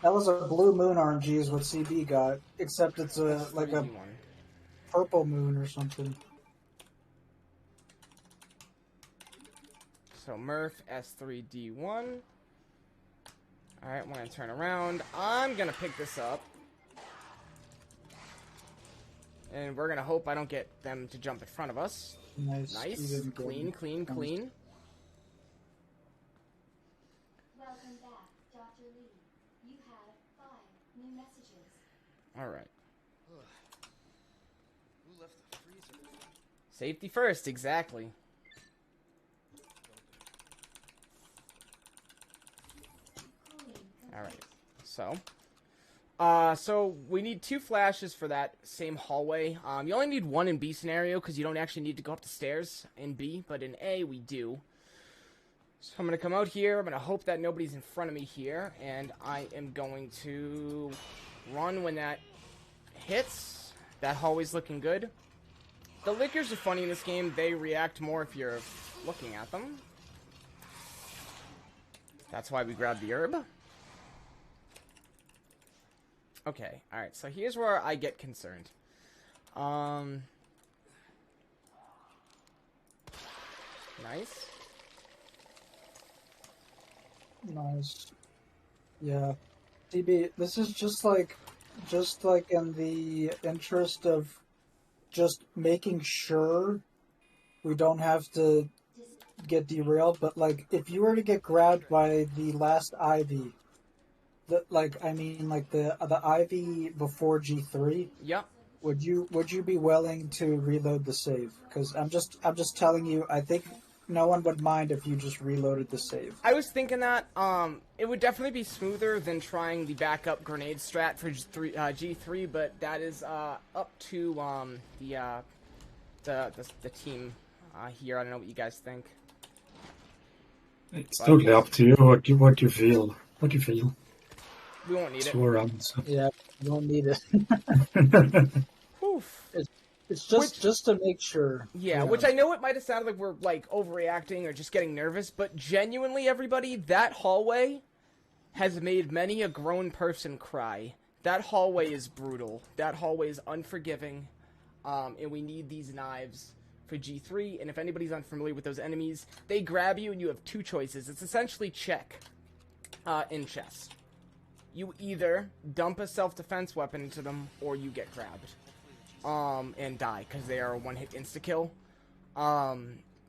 That was a blue moon RNG is what CB got, except it's like a purple moon or something. So Murph S3D1. Alright, when I turn around, I'm gonna pick this up. And we're gonna hope I don't get them to jump in front of us. Nice. Nice. Clean, clean, clean. Welcome back, Dr. Lee. You have 5 new messages. Alright. Who left the freezer? Safety first, exactly. Alright, so we need 2 flashes for that same hallway. You only need 1 in B scenario because you don't actually need to go up the stairs in B, but in A we do. So I'm going to come out here, I'm going to hope that nobody's in front of me here, and I am going to run when that hits. That hallway's looking good. The lickers are funny in this game, they react more if you're looking at them. That's why we grabbed the herb. Okay, alright, so here's where I get concerned. Nice. Nice. Yeah. CB, this is just like in the interest of just making sure we don't have to get derailed, but like if you were to get grabbed by the last Ivy, the Ivy before G3, Yep. would you be willing to reload the save? Because I'm just telling you, I think no one would mind if you just reloaded the save. I was thinking that it would definitely be smoother than trying the backup grenade strat for G3, but that is up to the team here. I don't know what you guys think. It's totally up to you what you feel. What you feel. We won't need it. Yeah, you don't need it. Oof. It's just to make sure. Yeah, which I know it might have sounded like we're like overreacting or just getting nervous, but genuinely, everybody, that hallway has made many a grown person cry. That hallway is brutal. That hallway is unforgiving, and we need these knives for G3. And if anybody's unfamiliar with those enemies, they grab you and you have 2 choices. It's essentially check in chess. You either dump a self-defense weapon into them, or you get grabbed. And die, because they are a one-hit insta-kill.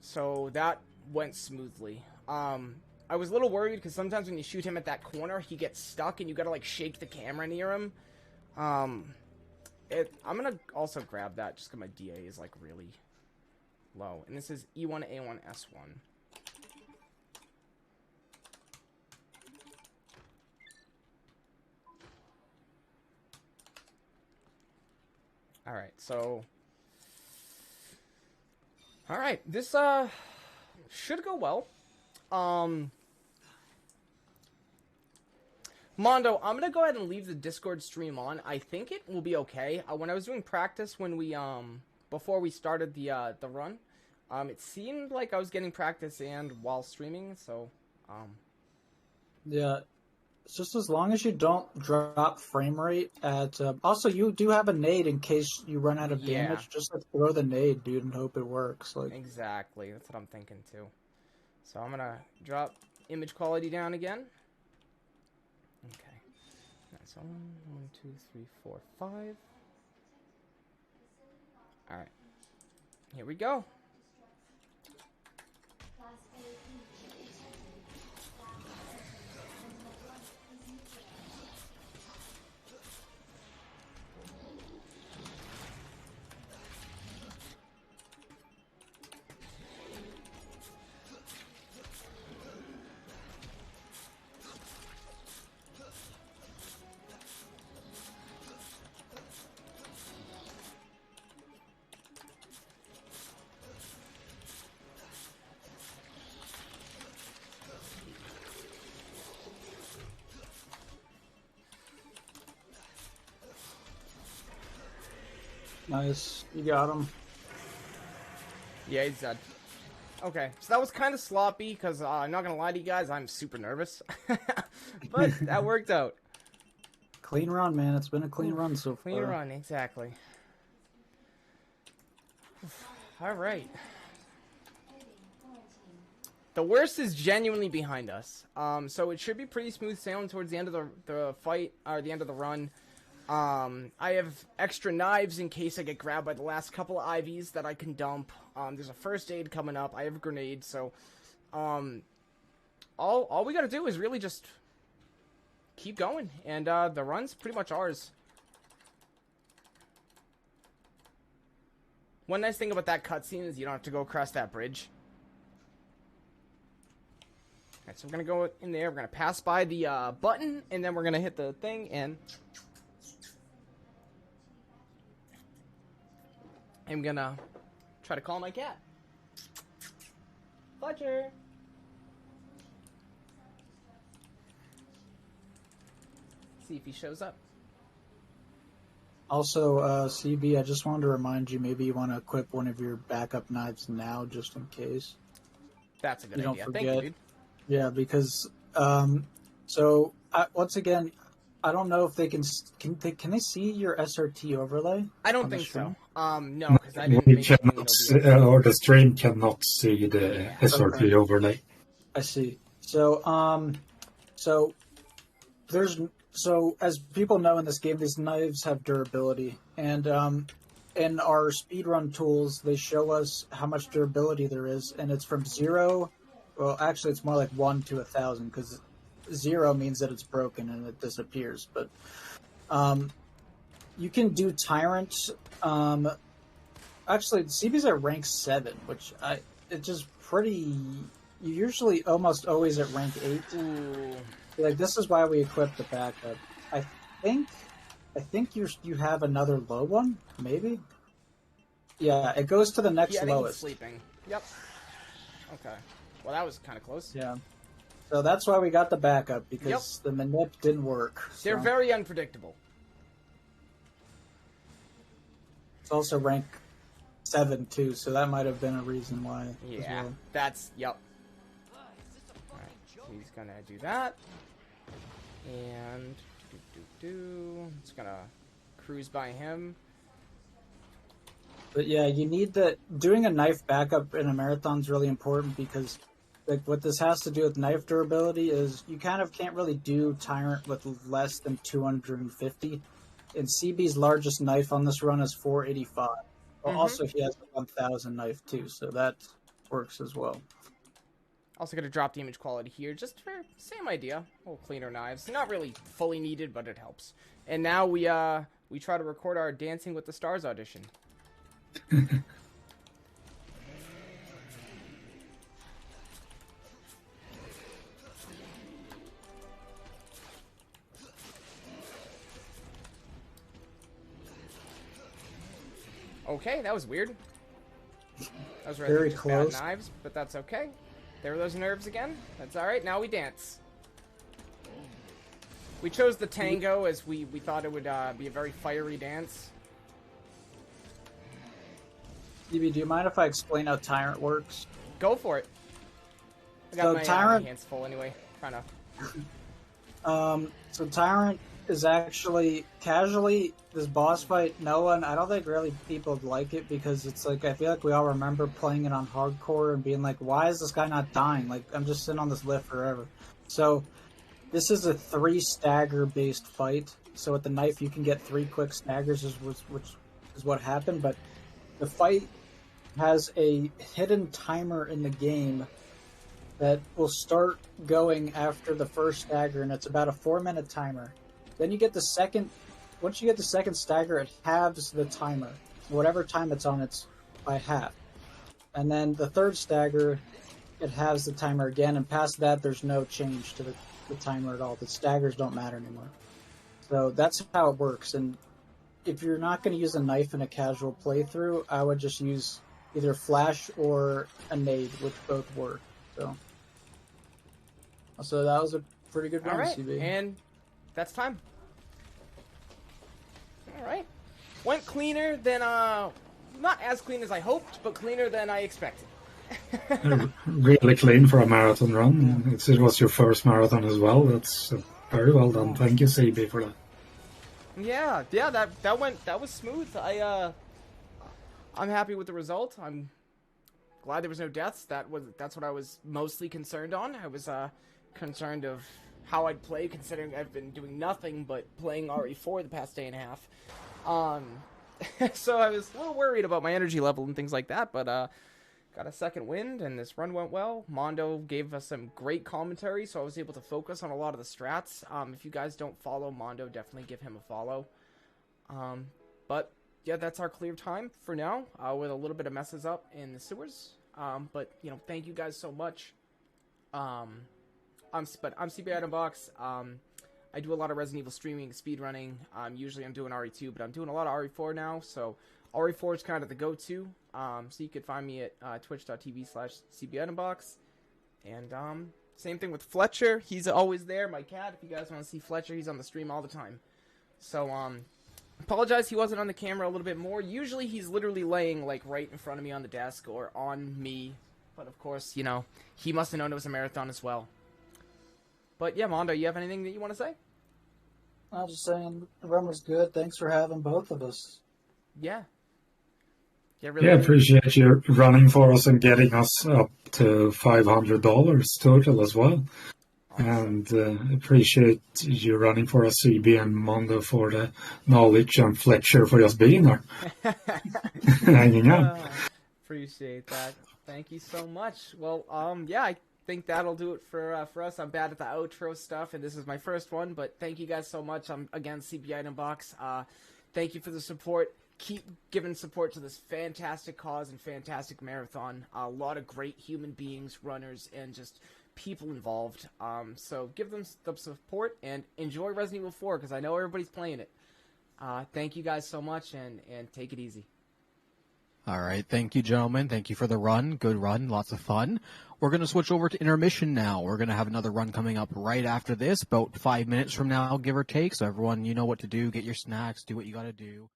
So that went smoothly. I was a little worried, because sometimes when you shoot him at that corner, he gets stuck, and you gotta, like, shake the camera near him. I'm gonna also grab that, just because my DA is, like, really low. And this is E1A1S1. Alright, so... Alright, this, should go well. Mondo, I'm gonna go ahead and leave the Discord stream on. I think it will be okay. When I was doing practice when we, before we started the run, it seemed like I was getting practice and while streaming, so, Yeah. It's just as long as you don't drop frame rate at... also, you do have a nade in case you run out of damage. Just like, throw the nade, dude, and hope it works. Like Exactly. That's what I'm thinking, too. So I'm going to drop image quality down again. Okay. That's 1, 2, 3, 4, 5. Alright. Here we go. Nice. You got him. Yeah, he's dead. Okay, so that was kind of sloppy, because I'm not going to lie to you guys, I'm super nervous. But that worked out. Clean run, man. It's been a clean run so far. Clean run, exactly. Alright. The worst is genuinely behind us. So it should be pretty smooth sailing towards the end of the fight, or the end of the run. I have extra knives in case I get grabbed by the last couple of IVs that I can dump. There's a first aid coming up. I have a grenade, so all we gotta do is really just keep going, and the run's pretty much ours. One nice thing about that cutscene is you don't have to go across that bridge. Alright, so we're gonna go in there, we're gonna pass by the button, and then we're gonna hit the thing, and I'm gonna try to call my cat. Fletcher! See if he shows up. Also, CB, I just wanted to remind you, maybe you want to equip one of your backup knives now, just in case. That's a good You don't idea. forget. Thank you, dude. Yeah, because once again, I don't know if they can they see your SRT overlay? I don't on the think stream? so. No, because I didn't We make it cannot, OBS. or the stream cannot see the SRT overlay. I see. So as people know in this game, these knives have durability, and in our speedrun tools, they show us how much durability there is, and it's from 0. Well, actually, it's more like 1 to 1,000, because 0 means that it's broken and it disappears. But you can do Tyrant. Actually, CB's at rank 7, which it's just pretty. You're usually almost always at rank 8. Ooh. Like, this is why we equipped the backup. I think you have another low one, maybe. Yeah, it goes to the next Yeah, I think he's lowest. sleeping. Yep. Okay. Well, that was kind of close. Yeah. So that's why we got the backup, because the manip didn't work. They're so. very unpredictable. It's also rank 7 too, so that might have been a reason why. Yeah, As well. that's, yep. Alright, he's gonna do that. And, it's gonna cruise by him. But yeah, you need that. Doing a knife backup in a marathon is really important, because like what this has to do with knife durability is you kind of can't really do Tyrant with less than 250. And CB's largest knife on this run is 485. Well, also he has a 1000 knife too, so that works as well. Also gonna drop the image quality here, just for same idea. A little cleaner knives. Not really fully needed, but it helps. And now we try to record our Dancing with the Stars audition. Okay, that was weird. That was rather Very just close. bad knives, but that's okay. There were those nerves again. That's alright, now we dance. We chose the tango as we thought it would be a very fiery dance. CB, do you mind if I explain how Tyrant works? Go for it. I got So my Tyrant- hands full anyway. Trying to... So Tyrant is actually casually this boss fight. I don't think really people like it, because it's like I feel like we all remember playing it on hardcore and being like, "Why is this guy not dying? Like, I'm just sitting on this lift forever." So this is a 3 stagger based fight. So with the knife, you can get 3 quick staggers, which is what happened. But the fight has a hidden timer in the game that will start going after the first stagger, and it's about a 4-minute timer. Then you get the second. Once you get the second stagger, it halves the timer. Whatever time it's on, it's by half. And then the third stagger, it halves the timer again, and past that, there's no change to the timer at all. The staggers don't matter anymore. So that's how it works. And if you're not going to use a knife in a casual playthrough, I would just use either flash or a nade, which both work. So that was a pretty good run, Alright, CB. and that's time. Alright. Went cleaner than, not as clean as I hoped, but cleaner than I expected. Really clean for a marathon run. It was your first marathon as well. That's very well done. Thank you, CB, for that. Yeah, that was smooth. I'm happy with the result. I'm glad there was no deaths. That's what I was mostly concerned on. I was concerned of how I'd play, considering I've been doing nothing but playing RE4 the past day and a half. So I was a little worried about my energy level and things like that, but got a second wind, and this run went well. Mondo gave us some great commentary, so I was able to focus on a lot of the strats. If you guys don't follow Mondo, definitely give him a follow. But yeah, that's our clear time for now, with a little bit of messes up in the sewers. But you know, thank you guys so much. I'm CB Itembox. I do a lot of Resident Evil streaming, speedrunning. Usually I'm doing RE2, but I'm doing a lot of RE4 now, so RE4 is kind of the go-to. So you could find me at twitch.tv/CBItembox. And same thing with Fletcher. He's always there, my cat. If you guys want to see Fletcher, he's on the stream all the time. So apologize he wasn't on the camera a little bit more. Usually he's literally laying like right in front of me on the desk or on me. But of course, you know, he must have known it was a marathon as well. But yeah, Mondo, you have anything that you want to say? I was just saying, the run was good. Thanks for having both of us. Yeah. Really appreciate you running for us and getting us up to $500 total as well. Awesome. And appreciate you running for us, CB and Mondo, for the knowledge, and Fletcher for just being there. Hanging out. Appreciate that. Thank you so much. Well, yeah, I think that'll do it for us. I'm bad at the outro stuff, and this is my first one, but thank you guys so much. I'm, again, CB Itembox. Thank you for the support. Keep giving support to this fantastic cause and fantastic marathon. A lot of great human beings, runners, and just people involved. So give them the support and enjoy Resident Evil 4, because I know everybody's playing it. Thank you guys so much, and take it easy. All right. Thank you, gentlemen. Thank you for the run. Good run. Lots of fun. We're going to switch over to intermission now. We're going to have another run coming up right after this, about 5 minutes from now, give or take. So everyone, you know what to do. Get your snacks. Do what you got to do.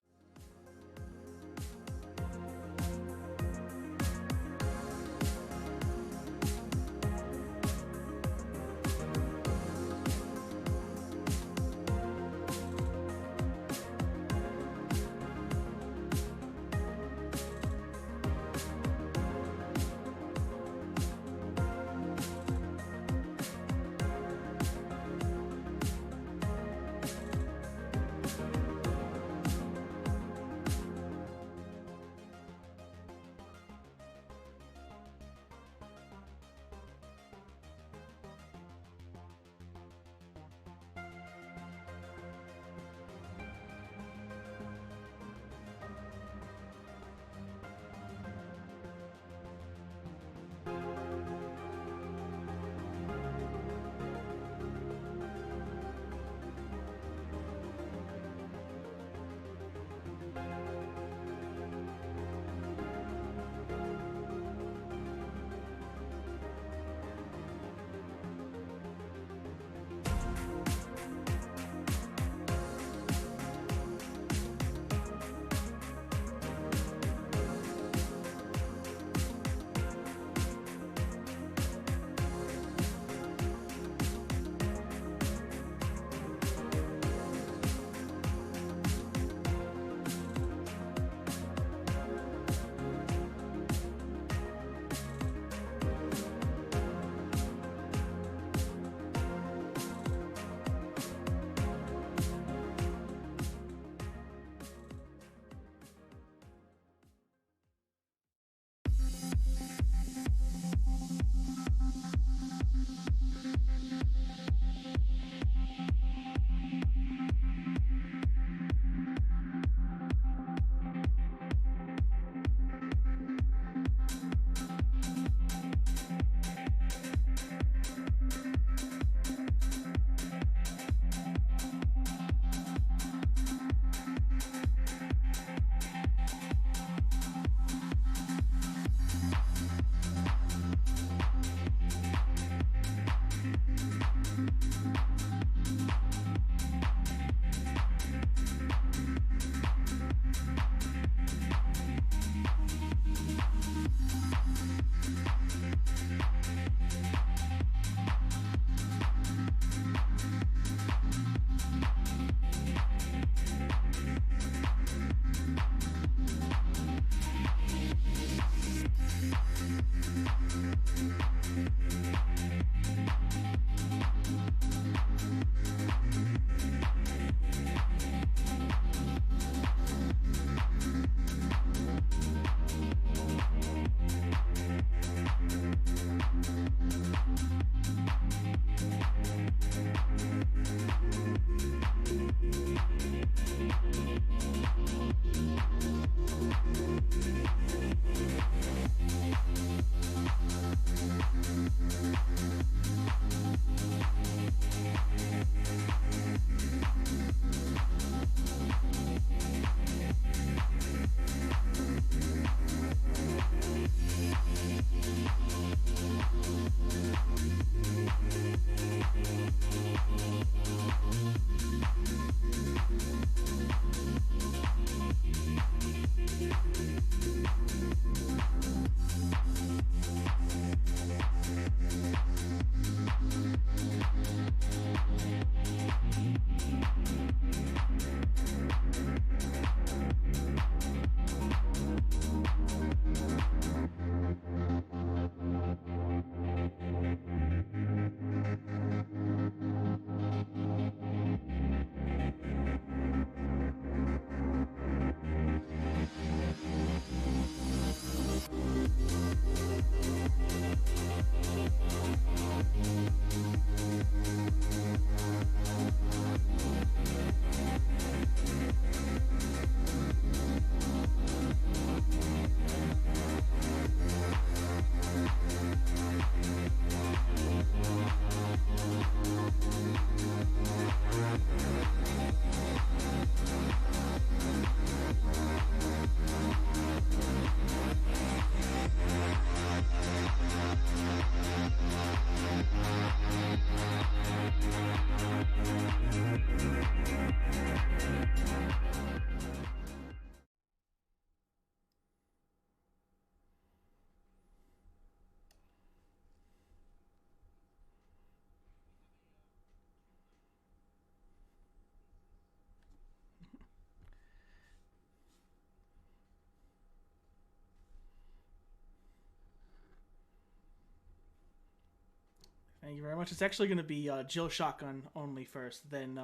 Thank you very much. It's actually going to be Jill Shotgun only first, then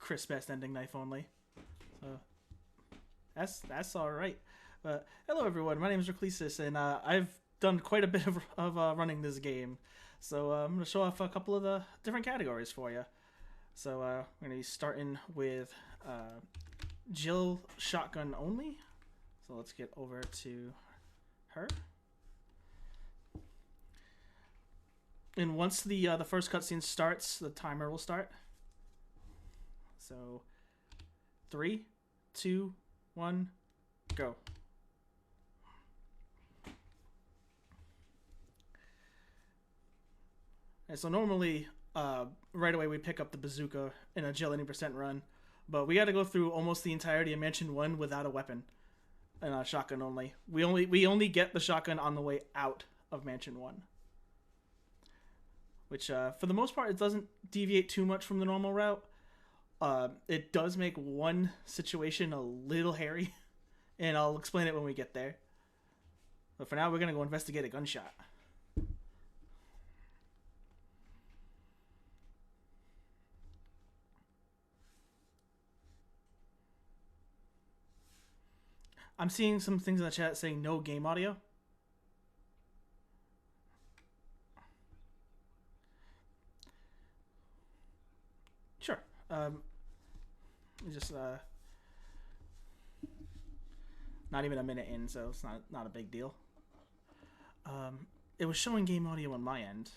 Chris Best Ending Knife only. So that's all right. Hello everyone, my name is Reclesis, and I've done quite a bit of running this game. So I'm going to show off a couple of the different categories for you. So we're going to be starting with Jill Shotgun only. So let's get over to her. And once the first cutscene starts, the timer will start. So 3, 2, 1, go. And so normally, right away we pick up the bazooka in a Jill 80% run, but we got to go through almost the entirety of Mansion 1 without a weapon, and a shotgun only. We only get the shotgun on the way out of Mansion 1, which for the most part it doesn't deviate too much from the normal route. It does make one situation a little hairy, and I'll explain it when we get there. But for now, we're gonna go investigate a gunshot. I'm seeing some things in the chat saying no game audio. Sure. Just not even a minute in, so it's not a big deal. It was showing game audio on my end.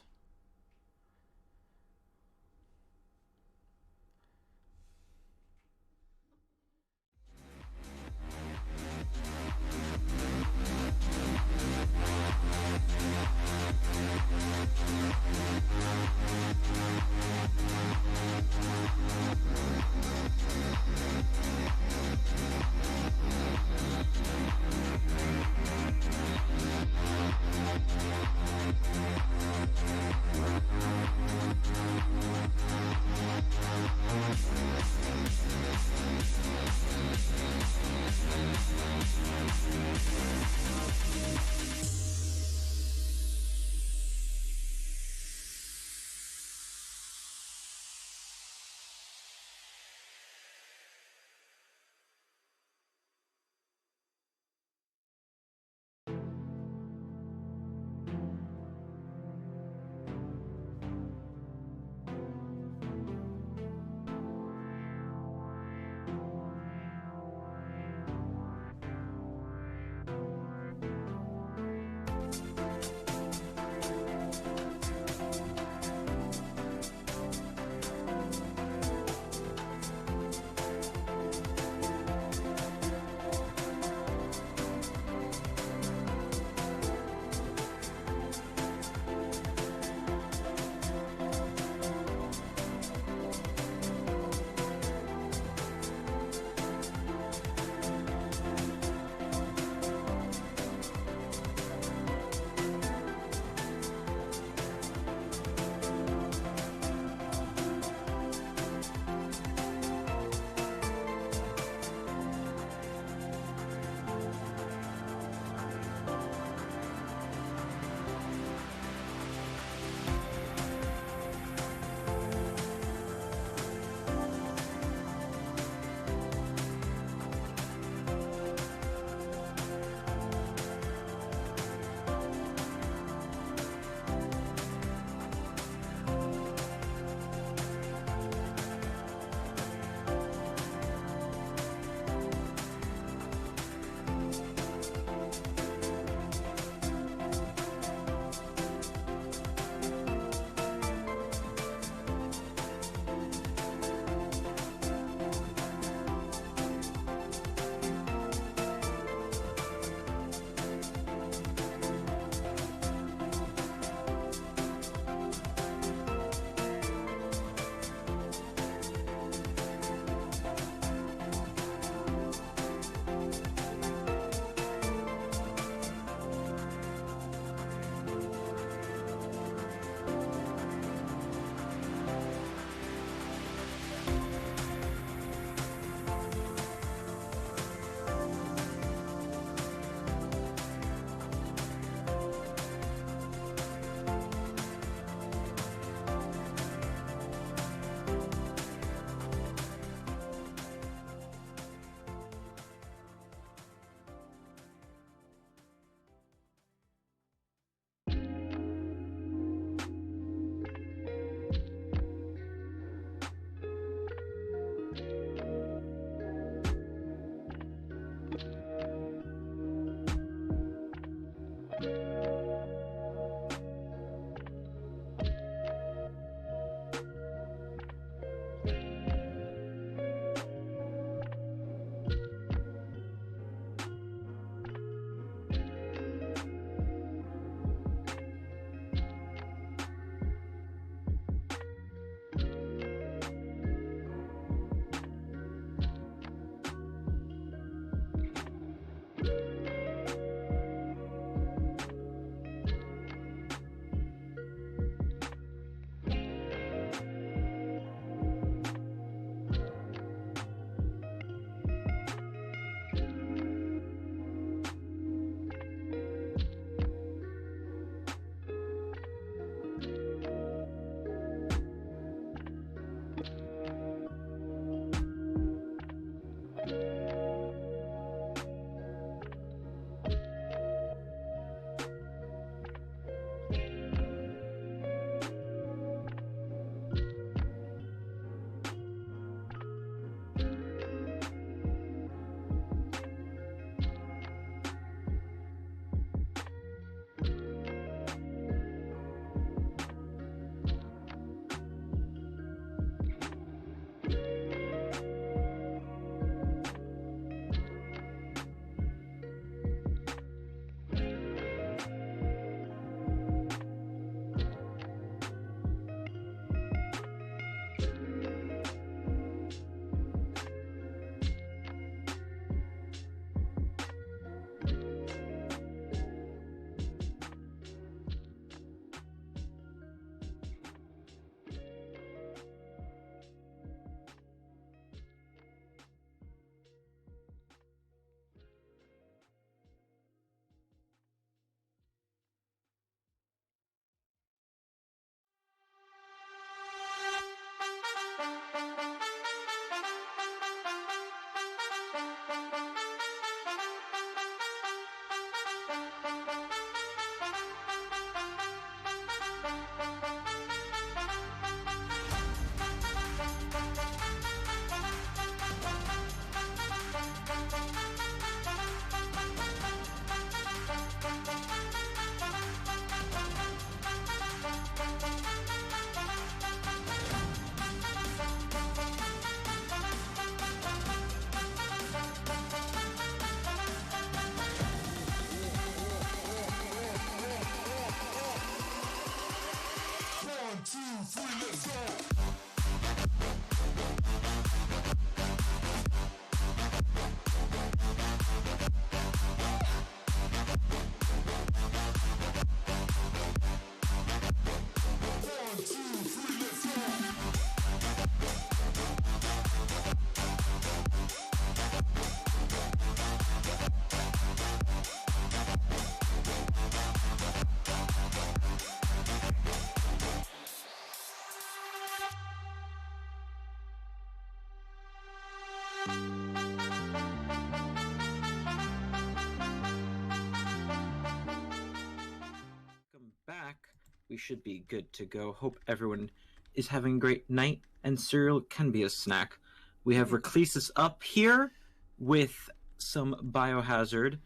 we should be good to go. Hope everyone is having a great night, and cereal can be a snack. We have Reclesis up here with some Biohazard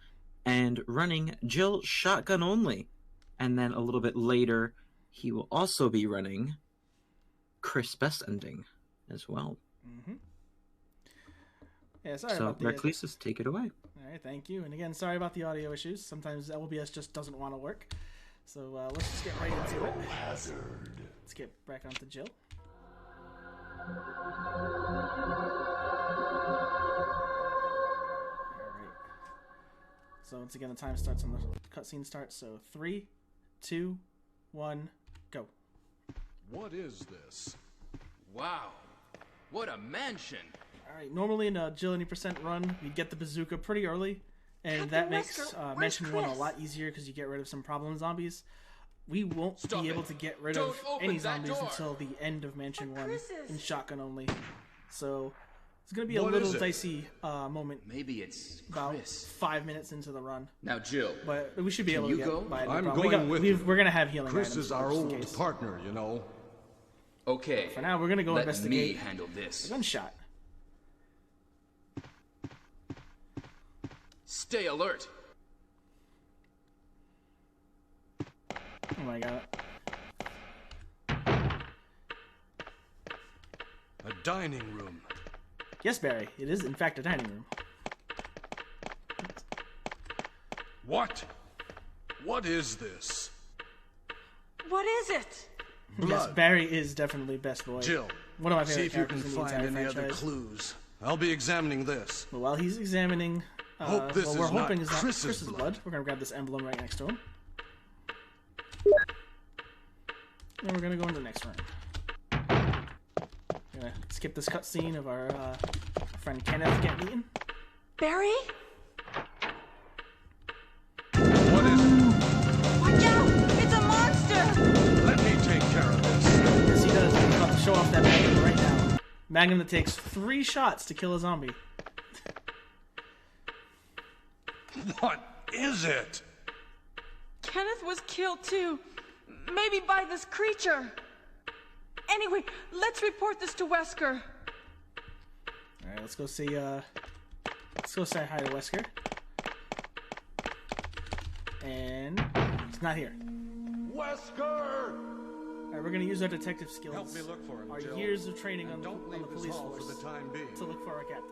and running Jill shotgun only. And then a little bit later, he will also be running Chris Best Ending as well. Mm-hmm. Yeah, sorry so, about the... Reclesis, take it away. All right, thank you. And again, sorry about the audio issues. Sometimes LBS just doesn't want to work. So let's just get right into it. Hazard. Let's get back onto Jill. So once again, the time starts when the cutscene starts. So 3, 2, 1, go. What is this? Wow, what a mansion! All right, normally in a Jill any % run, you get the bazooka pretty early, and that makes Mansion 1 a lot easier because you get rid of some problem zombies. We won't be able to get rid of any zombies until the end of Mansion 1 in shotgun only. So it's going to be a little dicey moment. Maybe it's about Chris. 5 minutes into the run. Now, Jill. But we should be able to get by. I'm going with you. We're going to have healing Chris items is our just in old case. partner, you know. Okay. For now, we're going to go investigate. Let me handle this. A gunshot. Stay alert. Oh my god. A dining room. Yes, Barry. It is, in fact, a dining room. What? What is this? What is it? Blood. Yes, Barry is definitely best boy. Jill, one of my see favorite if you can characters in the find entire any franchise. other clues. I'll be examining this. But while he's examining, Hope this what we're is not hoping is not Chris's Chris's blood. blood. We're gonna grab this emblem right next to him, and we're gonna go into the next room. Gonna skip this cutscene of our friend Kenneth getting eaten. Barry? What is it? Watch out! It's a monster! Let me take care of this. Yes, he does. He's about to show off that Magnum right now. Magnum that takes 3 shots to kill a zombie. What is it? Kenneth was killed too. Maybe by this creature. Anyway, let's report this to Wesker. Alright, let's go see, let's go say hi to Wesker. And he's not here. Wesker! Alright, we're gonna use our detective skills. Help me look for him, our Jill. years of training on the Don't leave this police hall force for the time being. to look for our captain.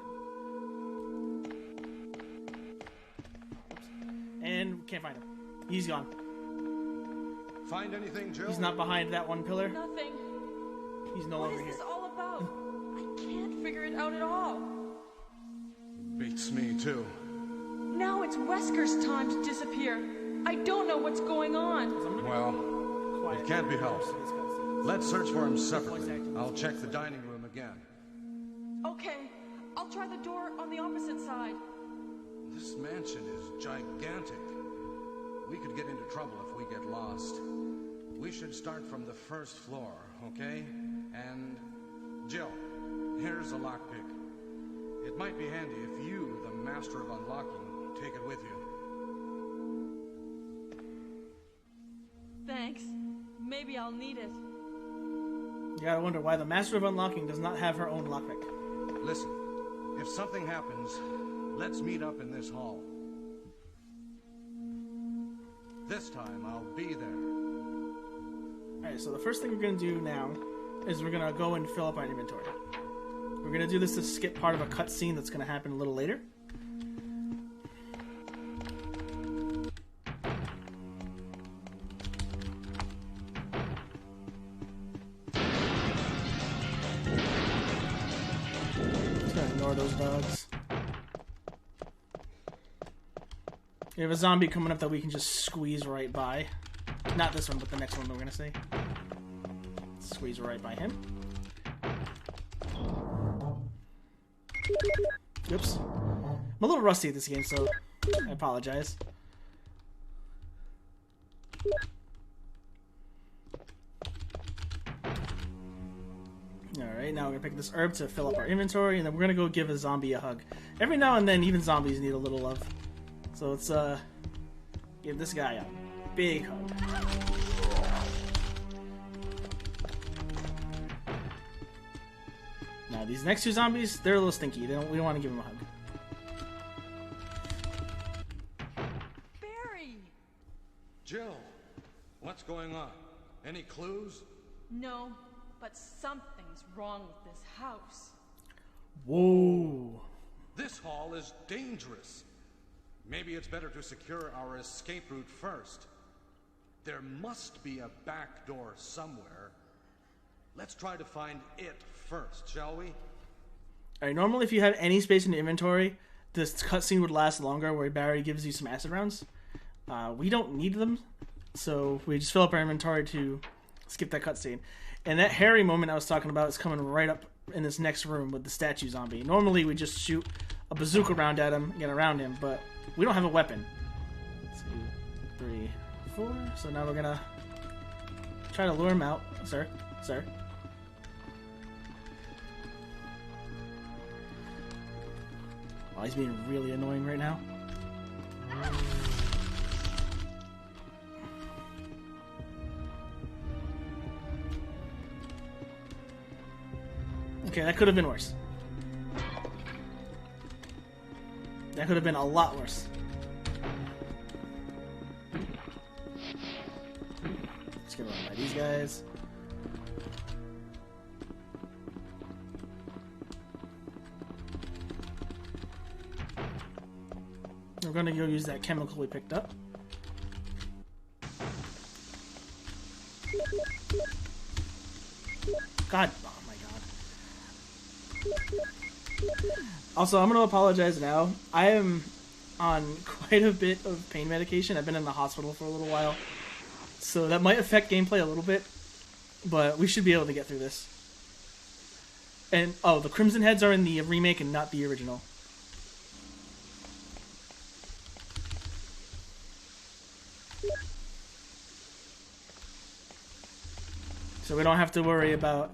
And we can't find him. He's gone. Find anything, Jill? He's not behind that one pillar. Nothing. He's no What longer is here. this all about? I can't figure it out at all. Beats me, too. Now it's Wesker's time to disappear. I don't know what's going on. Well, it can't be helped. Let's search for him separately. I'll check the dining room again. Okay, I'll try the door on the opposite side. This mansion is gigantic. We could get into trouble if we get lost. We should start from the first floor, okay? And Jill, here's a lockpick. It might be handy if you, the master of unlocking, take it with you. Thanks. Maybe I'll need it. You gotta wonder why the Master of Unlocking does not have her own lockpick. Listen, if something happens, let's meet up in this hall. This time, I'll be there. Alright, so the first thing we're gonna do now is we're gonna go and fill up our inventory. We're gonna do this to skip part of a cutscene that's gonna happen a little later. Just gonna ignore those dogs. We have a zombie coming up that we can just squeeze right by. Not this one, but the next one we're gonna see. Squeeze right by him. Oops. I'm a little rusty at this game, so I apologize. Alright, now we're gonna pick this herb to fill up our inventory, and then we're gonna go give a zombie a hug. Every now and then, even zombies need a little love. So let's give this guy a big hug. These next two zombies, they're a little stinky. We don't want to give them a hug. Barry! Jill, what's going on? Any clues? No, but something's wrong with this house. Whoa. This hall is dangerous. Maybe it's better to secure our escape route first. There must be a back door somewhere. Let's try to find it first, shall we? Alright, normally if you had any space in the inventory, this cutscene would last longer where Barry gives you some acid rounds. We don't need them, so we just fill up our inventory to skip that cutscene. And that hairy moment I was talking about is coming right up in this next room with the statue zombie. Normally we just shoot a bazooka round at him, get around him, but we don't have a weapon. 2, 3, 4. So now we're gonna try to lure him out. Sir. Oh, he's being really annoying right now. Okay, that could have been worse. That could have been a lot worse. Let's get around by these guys. We're gonna go use that chemical we picked up. God, oh my god. Also, I'm gonna apologize now. I am on quite a bit of pain medication. I've been in the hospital for a little while. So that might affect gameplay a little bit, but we should be able to get through this. And, oh, the Crimson Heads are in the remake and not the original. So we don't have to worry about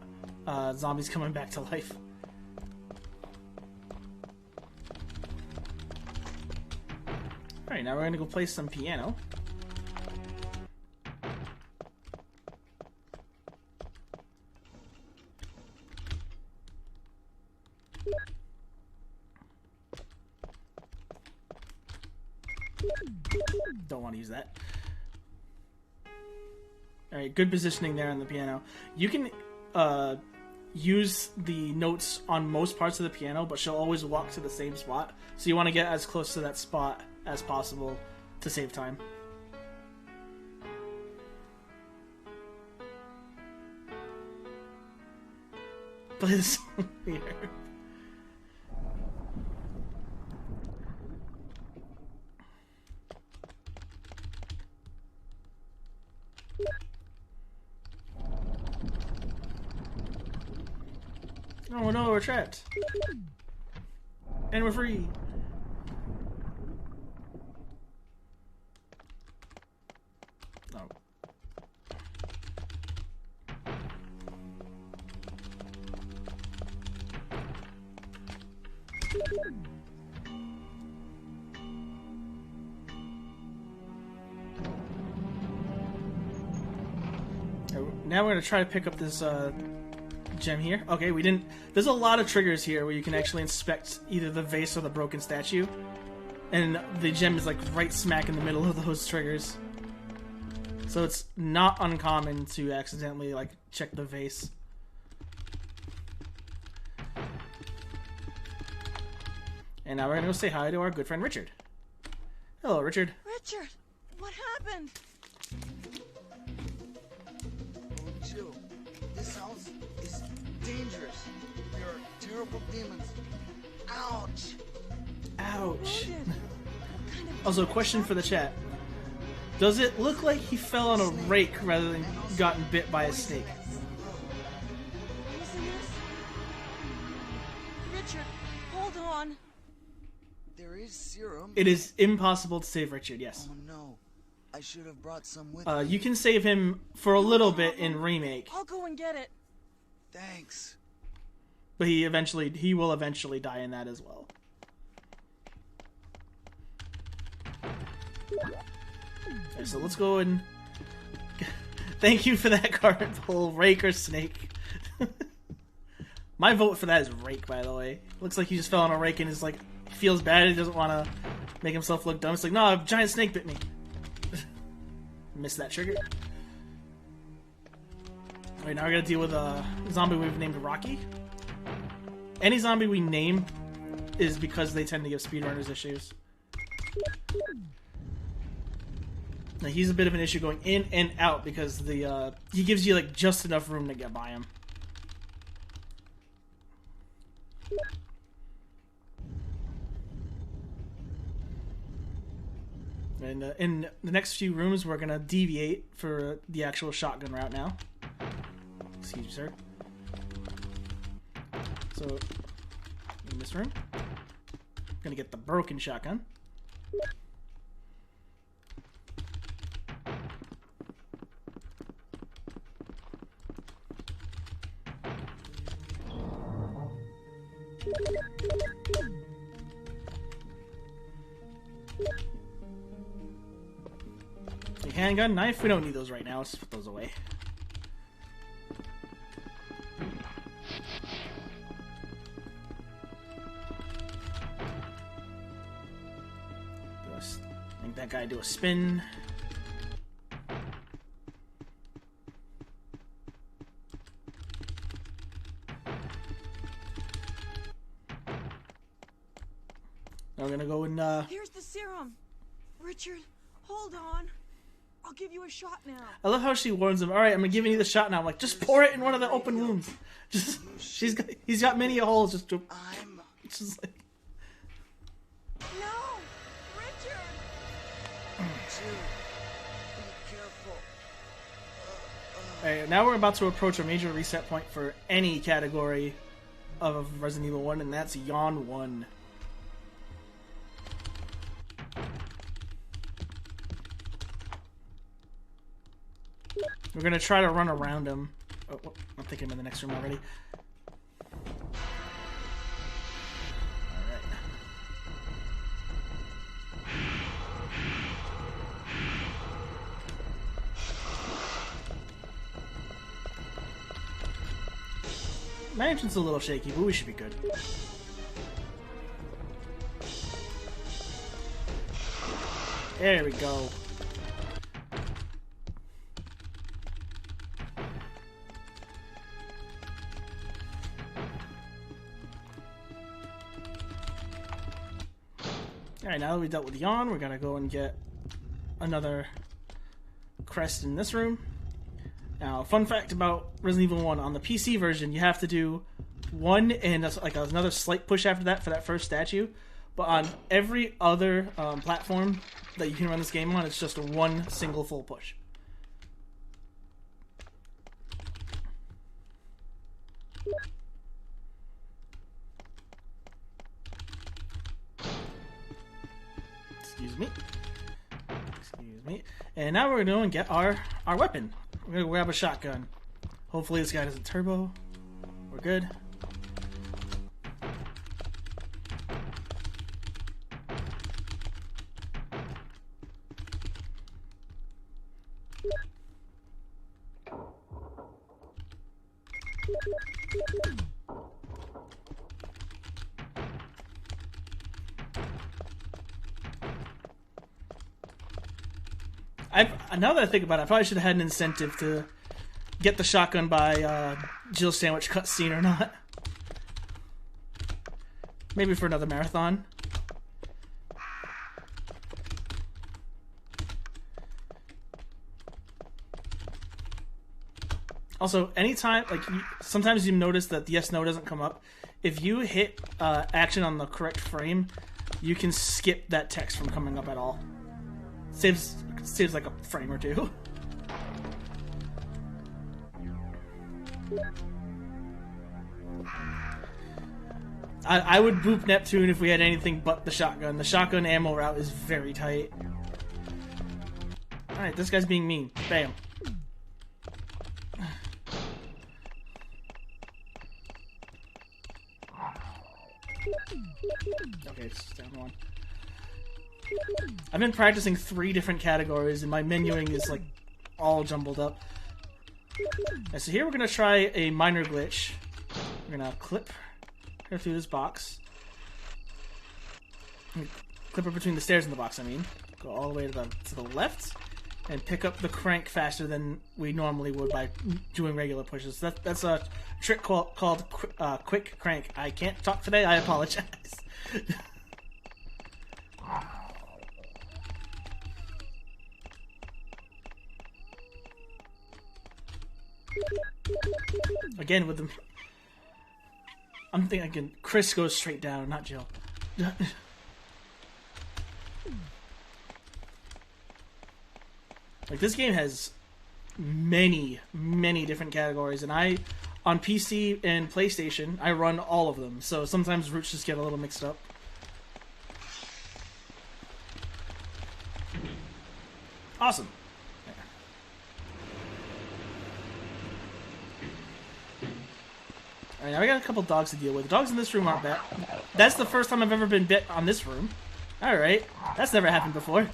zombies coming back to life. Alright, now we're gonna go play some piano. Don't want to use that. Alright, good positioning there on the piano. You can use the notes on most parts of the piano, but she'll always walk to the same spot. So you want to get as close to that spot as possible to save time. Play the song here. Oh no, we're trapped. And we're free. Oh. Now we're gonna try to pick up this gem here. Okay, we didn't. There's a lot of triggers here where you can actually inspect either the vase or the broken statue, and the gem is like right smack in the middle of those triggers. So it's not uncommon to accidentally like check the vase. And now we're gonna go say hi to our good friend Richard. Hello, Richard. Richard, what happened? Oh, Jill, this house is dangerous. There are terrible demons. Ouch! Ouch. Also, question for the chat. Does it look like he fell on a rake rather than gotten bit by a snake? Richard, hold on. There is serum. It is impossible to save Richard, yes. Oh no. I should have brought some with You can save him for a little bit in Remake. I'll go and get it. Thanks. But he will eventually die in that as well. Okay, so let's go and thank you for that card pull, rake or snake. My vote for that is Rake, by the way. Looks like he just fell on a Rake and is like, feels bad, he doesn't want to make himself look dumb. It's like, no, a giant snake bit me. Missed that trigger. Alright, now we're gonna deal with a zombie we've named Rocky. Any zombie we name is because they tend to give speedrunners issues. Now he's a bit of an issue going in and out because the he gives you like just enough room to get by him. And in the next few rooms, we're gonna deviate for the actual shotgun route now. Excuse me, sir. So, in this room, gonna get the broken shotgun. The handgun, knife, we don't need those right now. Let's put those away. Make that guy do a spin. Now we're gonna go and Here's the serum. Richard, hold on. I'll give you a shot now. I love how she warns him. All right, I'm giving you the shot now. I'm like, just pour it in one of the open wounds. Just, he's got many holes. Just like. No, Richard. Be careful. Alright, now we're about to approach a major reset point for any category of Resident Evil 1, and that's Yawn 1. We're gonna try to run around him. Oh, I think I'm in the next room already. Alright. My engine's a little shaky, but we should be good. There we go. Alright, now that we dealt with Yawn, we're gonna go and get another crest in this room. Now, fun fact about Resident Evil 1, on the PC version, you have to do one and like another slight push after that for that first statue. But on every other platform that you can run this game on, it's just one single full push. Excuse me. And now we're going to get our weapon. We're going to grab a shotgun. Hopefully this guy doesn't turbo. We're good. Now that I think about it, I probably should have had an incentive to get the shotgun by Jill Sandwich cutscene or not. Maybe for another marathon. Also, anytime, like, sometimes you notice that the yes, no doesn't come up. If you hit action on the correct frame, you can skip that text from coming up at all. Saves like a frame or two. I would boop Neptune if we had anything but the shotgun. The shotgun ammo route is very tight. Alright, this guy's being mean. Bam. Okay, it's down one. I've been practicing 3 different categories and my menuing is like all jumbled up. And so here we're gonna try a minor glitch We're gonna clip her through this box. Clip her between the stairs and the box, I mean. Go all the way to the left, and pick up the crank faster than we normally would by doing regular pushes. That's a trick called quick crank. I can't talk today, I apologize. Again with them. I'm thinking Chris goes straight down, not Jill. Like, this game has many different categories, and on PC and PlayStation, I run all of them, so sometimes routes just get a little mixed up. Awesome. Alright, now we got a couple dogs to deal with. The dogs in this room aren't bad. That's the first time I've ever been bit on this room. Alright, that's never happened before.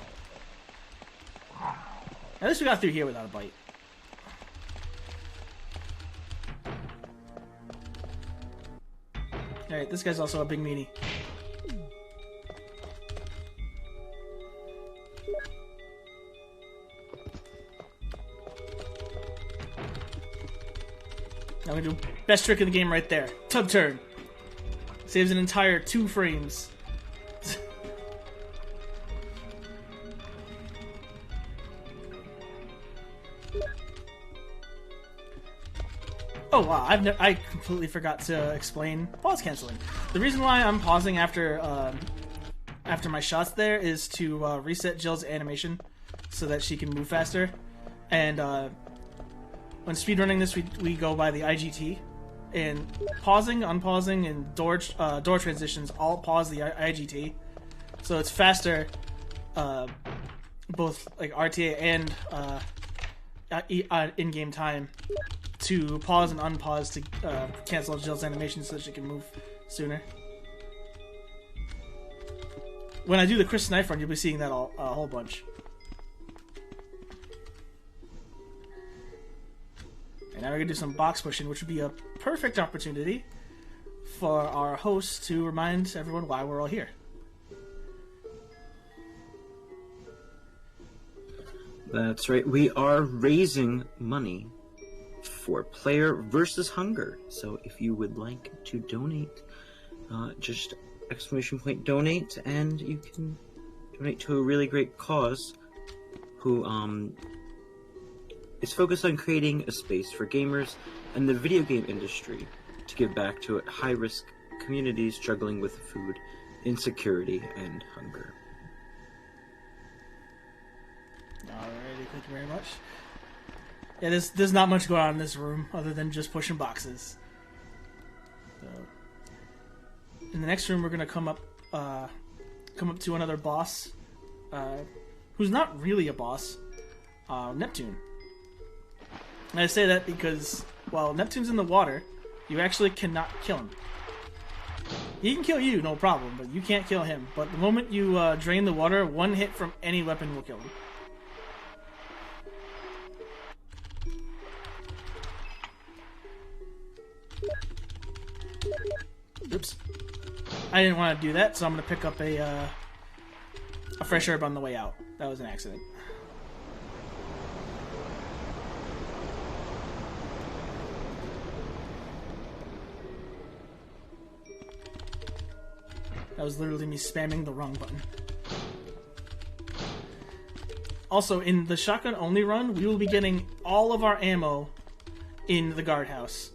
At least we got through here without a bite. Alright, this guy's also a big meanie. Now we do best trick in the game right there. Tub turn. Saves an entire 2 frames. Oh wow, I completely forgot to explain pause canceling. The reason why I'm pausing after my shots there is to reset Jill's animation so that she can move faster. And when speedrunning this, we go by the IGT, and pausing, unpausing, and door transitions all pause the IGT, so it's faster, both like RTA and in-game time, to pause and unpause to cancel Jill's animation so that she can move sooner. When I do the Chris Knife run, you'll be seeing that a whole bunch. And now we're going to do some box pushing, which would be a perfect opportunity for our host to remind everyone why we're all here. That's right. We are raising money for Player versus Hunger. So if you would like to donate, just !donate, and you can donate to a really great cause who is focused on creating a space for gamers and the video game industry to give back to high-risk communities struggling with food insecurity and hunger. Alrighty, thank you very much. Yeah, there's not much going on in this room other than just pushing boxes. So, in the next room, we're gonna come up to another boss, who's not really a boss, Neptune. And I say that because while Neptune's in the water, you actually cannot kill him. He can kill you, no problem, but you can't kill him. But the moment you drain the water, one hit from any weapon will kill him. Oops. I didn't want to do that, so I'm going to pick up a fresh herb on the way out. That was an accident. That was literally me spamming the wrong button. Also, in the shotgun-only run, we will be getting all of our ammo in the guardhouse.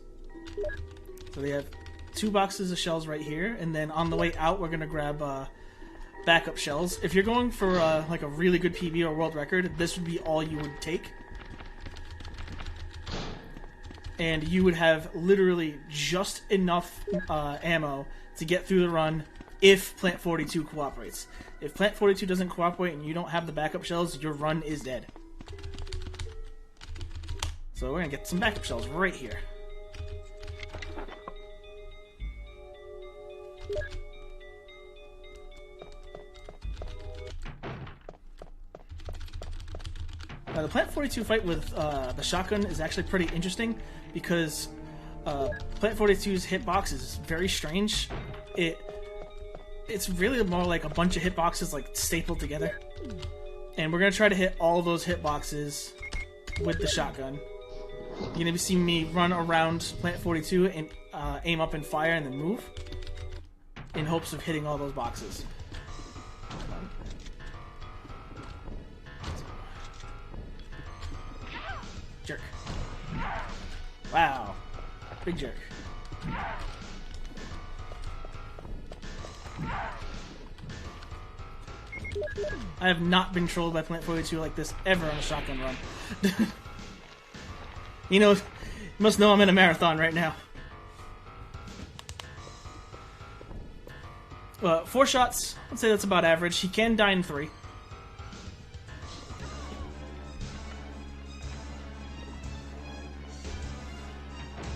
So we have 2 boxes of shells right here, and then on the way out, we're going to grab backup shells. If you're going for like a really good PB or world record, this would be all you would take. And you would have literally just enough ammo to get through the run if Plant 42 cooperates. If Plant 42 doesn't cooperate and you don't have the backup shells, your run is dead. So we're going to get some backup shells right here. Now, the Plant 42 fight with the shotgun is actually pretty interesting because Plant 42's hitbox is very strange. It's really more like a bunch of hitboxes like stapled together. And we're gonna try to hit all those hitboxes with the shotgun. You're gonna see me run around Plant 42 and aim up and fire and then move in hopes of hitting all those boxes. Jerk. Wow. Big jerk. I have not been trolled by Plant 42 like this ever on a shotgun run. You must know I'm in a marathon right now. 4 shots, I'd say that's about average. He can die in 3.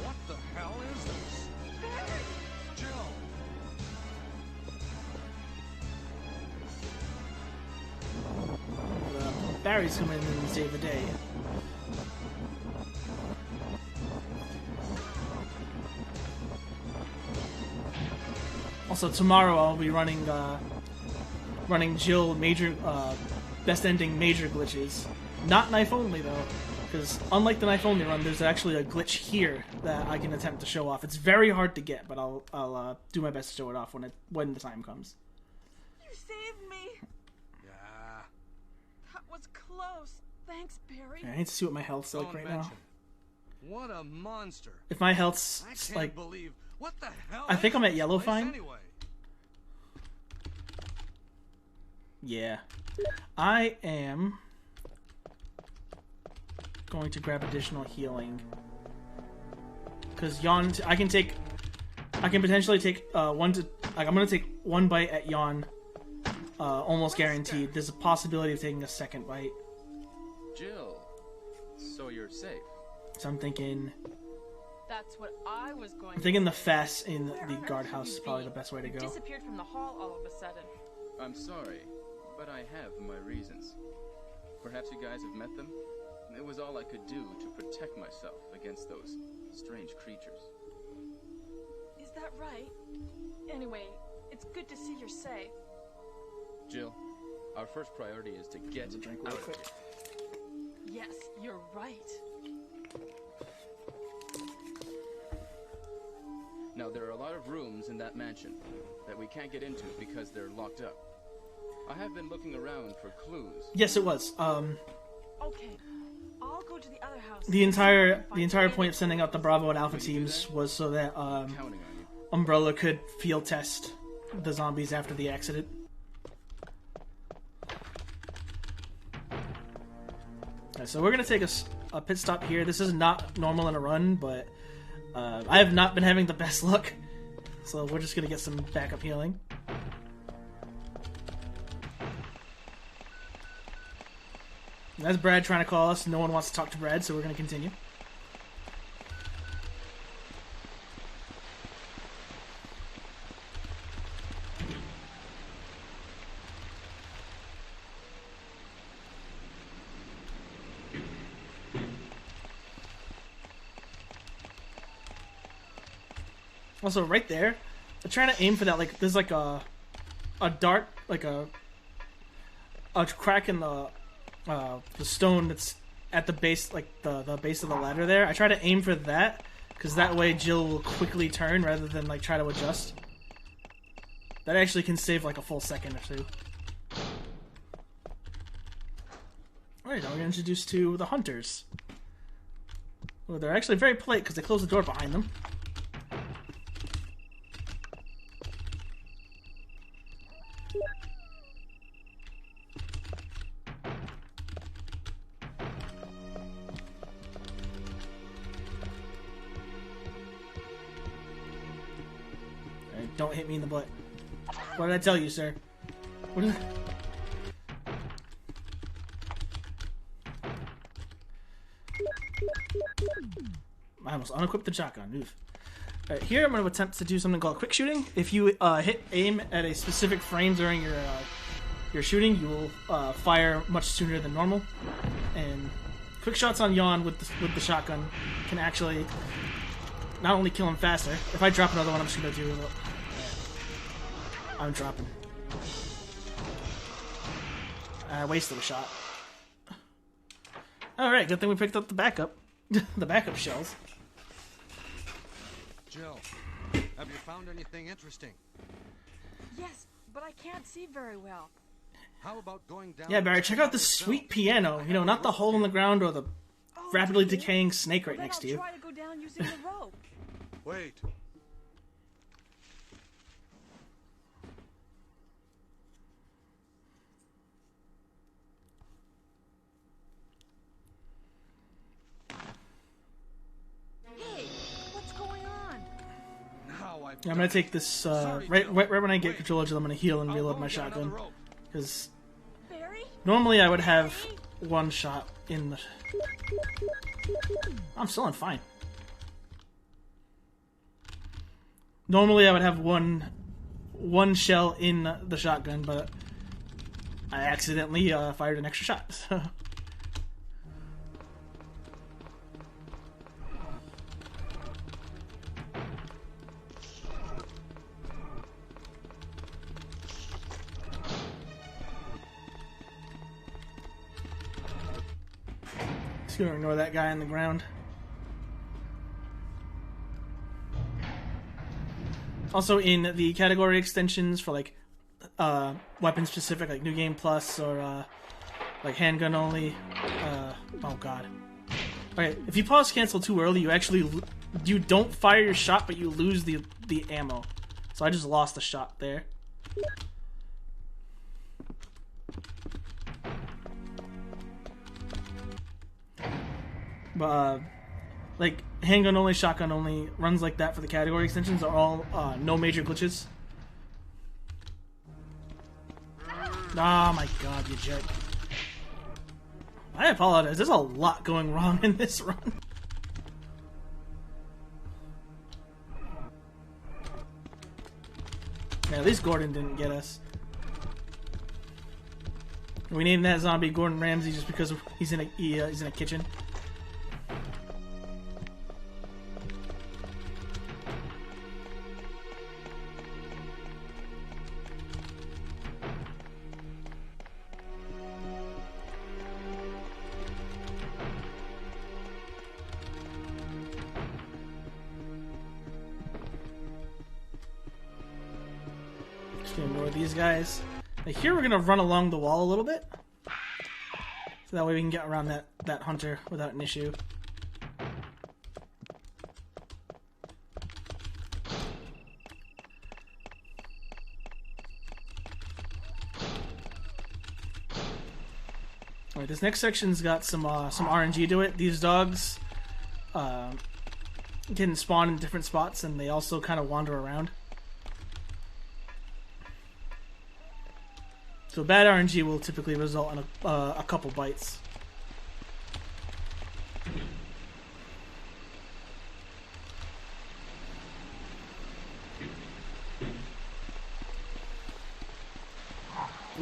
What the hell is this? Jill! Barry's coming in to save the day. Also, tomorrow I'll be running Jill major best ending major glitches. Not knife only though, because unlike the knife only run, there's actually a glitch here that I can attempt to show off. It's very hard to get, but I'll do my best to show it off when the time comes. You saved me. Yeah. That was close. Thanks, Barry. I need to see what my health's like Don't right mention. now. What a monster. If my health's I can't like, believe what the hell I think is I'm at this yellow place fine. Anyway? Yeah. I am going to grab additional healing. Because Yawn, I can potentially take I'm gonna take 1 bite at Yawn, almost guaranteed. There's a possibility of taking a second bite. Jill, so you're safe. So I'm thinking That's what I was going. I'm thinking the fast in the guardhouse is probably the best way to go. Disappeared from the hall all of a sudden. I'm sorry, but I have my reasons. Perhaps you guys have met them? It was all I could do to protect myself against those strange creatures. Is that right? Anyway, it's good to see you're safe. Jill, our first priority is to get out of here. Yes, you're right. Now, there are a lot of rooms in that mansion that we can't get into because they're locked up. I have been looking around for clues. Yes, it was. Okay, I'll go to the other house. The entire point of sending out the Bravo and Alpha teams was so that Umbrella could field test the zombies after the accident. Alright, so we're gonna take a pit stop here. This is not normal in a run, but I have not been having the best luck, so we're just gonna get some backup healing. That's Brad trying to call us. No one wants to talk to Brad, so we're going to continue. Also, right there, I'm trying to aim for that. Like, there's like a dart, like a crack in the stone that's at the base, like the base of the ladder there. I try to aim for that, because that way Jill will quickly turn rather than like try to adjust. That actually can save like a full second or two. Alright, now we're gonna introduce to the hunters. Well, they're actually very polite because they close the door behind them. Don't hit me in the butt. What did I tell you, sir? What did I almost unequipped the shotgun. Oof. Alright, here I'm going to attempt to do something called quick shooting. If you hit aim at a specific frame during your shooting, you will fire much sooner than normal. And quick shots on Yawn with the shotgun can actually not only kill him faster. If I drop another one, I'm just gonna do. I'm dropping. I wasted a shot. All right, good thing we picked up the backup, the backup shells. Jill, have you found anything interesting? Yes, but I can't see very well. How about going down? Yeah, Barry, check out this sweet piano. You know, not the hole in the ground or the rapidly decaying snake right next to you. Try to go down using the rope. Wait. Hey, what's going on? Yeah, I'm gonna take this right when I get control of it. I'm gonna heal and reload my shotgun because normally I would have one shot in the. I'm still on fine. Normally I would have one shell in the shotgun, but I accidentally fired an extra shot. So. Just gonna ignore that guy on the ground. Also, in the category extensions for like weapon specific, like New Game Plus or like handgun only. Oh god. Okay, if you pause cancel too early, you don't fire your shot, but you lose the ammo. So I just lost a shot there. But like handgun only, shotgun only, runs like that for the category extensions are all no major glitches. Oh my god, you jerk. I apologize, there's a lot going wrong in this run. Yeah, at least Gordon didn't get us. We named that zombie Gordon Ramsay just because he's in a kitchen. Just gonna ignore these guys. Now here we're gonna run along the wall a little bit, so that way we can get around that hunter without an issue. Alright, this next section's got some RNG to it. These dogs can spawn in different spots, and they also kind of wander around. So bad RNG will typically result in a couple bites.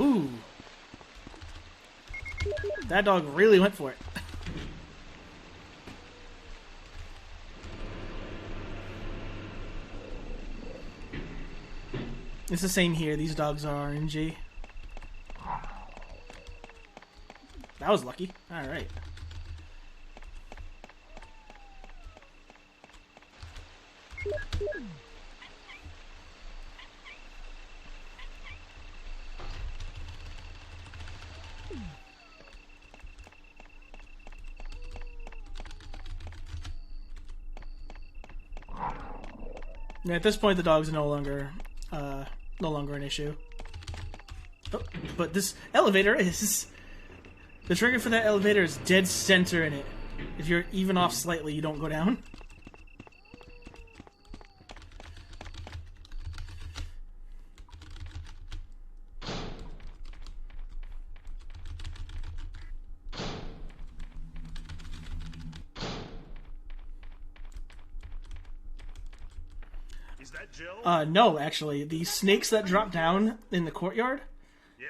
Ooh. That dog really went for it. It's the same here. These dogs are RNG. That was lucky. Alright. Yeah, at this point the dogs are no longer an issue. Oh, but this elevator is... The trigger for that elevator is dead center in it. If you're even off slightly, you don't go down. Is that Jill? No, actually, the snakes that drop down in the courtyard,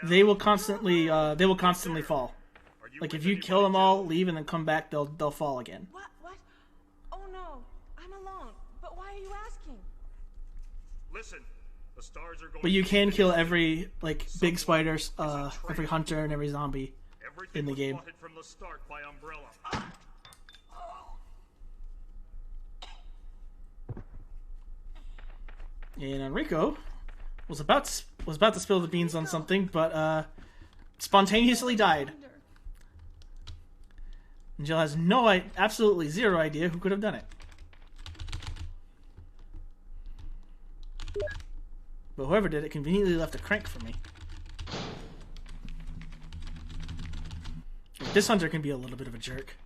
they will constantly fall. Like if you kill them all, leave, and then come back, they'll fall again. What? Oh no, I'm alone. Listen, the stars are going. But you can kill every like big spider, every hunter, and every zombie in the game. From the start by Umbrella. And Enrico was about to spill the beans on something, but spontaneously died. And Jill has absolutely zero idea who could have done it. But whoever did it conveniently left a crank for me. This hunter can be a little bit of a jerk.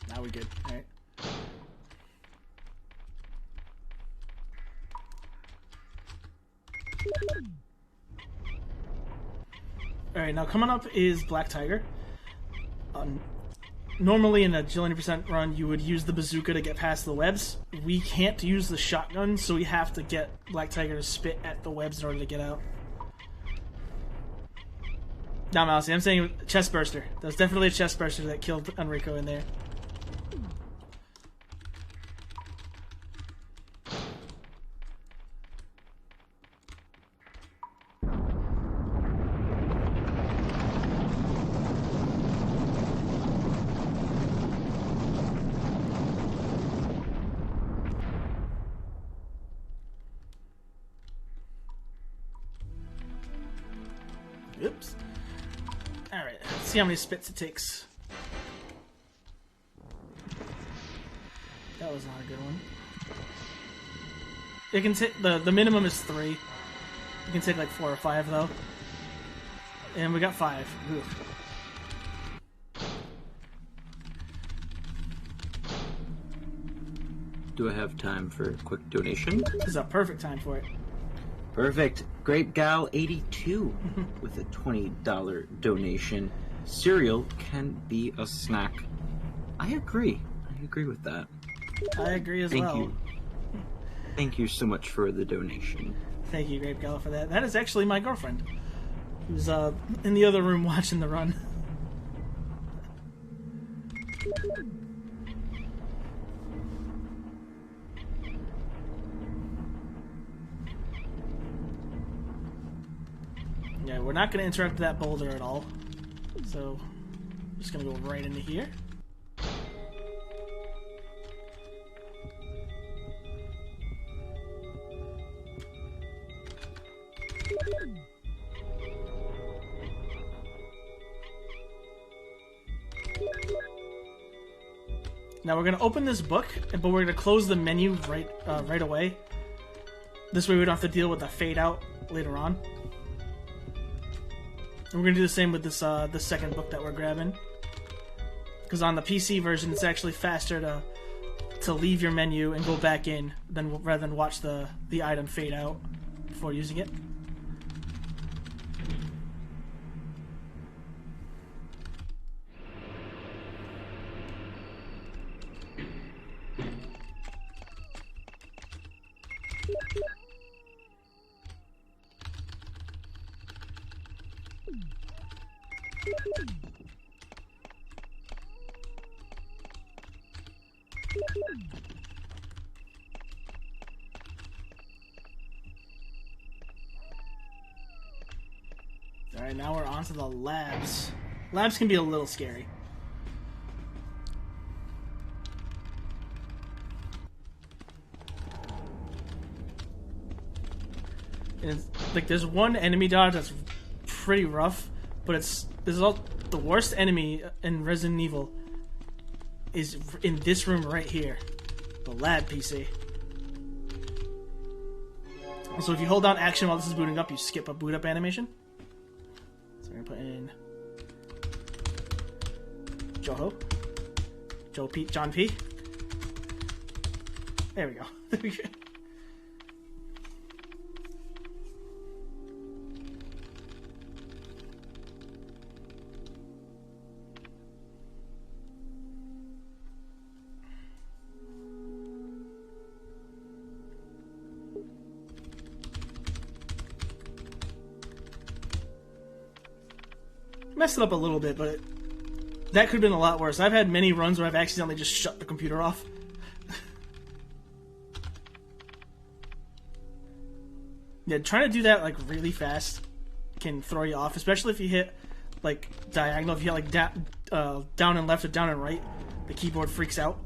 Now we're good. Alright. Alright, now coming up is Black Tiger. Normally in a Jill 90% run, you would use the bazooka to get past the webs. We can't use the shotgun, so we have to get Black Tiger to spit at the webs in order to get out. Nah, Mousy, I'm saying chest burster. That was definitely a chest burster that killed Enrico in there. Oops. Alright, let's see how many spits it takes. That was not a good one. It can take the minimum is 3. You can take like 4 or 5 though. And we got 5. Oof. Do I have time for a quick donation? This is a perfect time for it. Perfect. Grape Gal 82 with a $20 donation. Cereal can be a snack. I agree. I agree with that. I agree as well. Thank you. Thank you so much for the donation. Thank you, Grape Gal, for that. That is actually my girlfriend, who's in the other room watching the run. Yeah, we're not going to interrupt that boulder at all. So, I'm just going to go right into here. Now we're going to open this book, but we're going to close the menu right away. This way we don't have to deal with the fade out later on. And we're going to do the same with this the second book that we're grabbing. Because on the PC version, it's actually faster to leave your menu and go back in rather than watch the item fade out before using it. Alright, now we're on to the labs. Labs can be a little scary. And it's, like, there's one enemy dodge that's pretty rough, but the worst enemy in Resident Evil is in this room right here, the lab PC. So if you hold down action while this is booting up, you skip a boot up animation. So we're gonna put in John P. There we go. There we go. Messed it up a little bit, but that could have been a lot worse. I've had many runs where I've accidentally just shut the computer off. Yeah, trying to do that like really fast can throw you off, especially if you hit like diagonal. If you hit like down and left or down and right, the keyboard freaks out.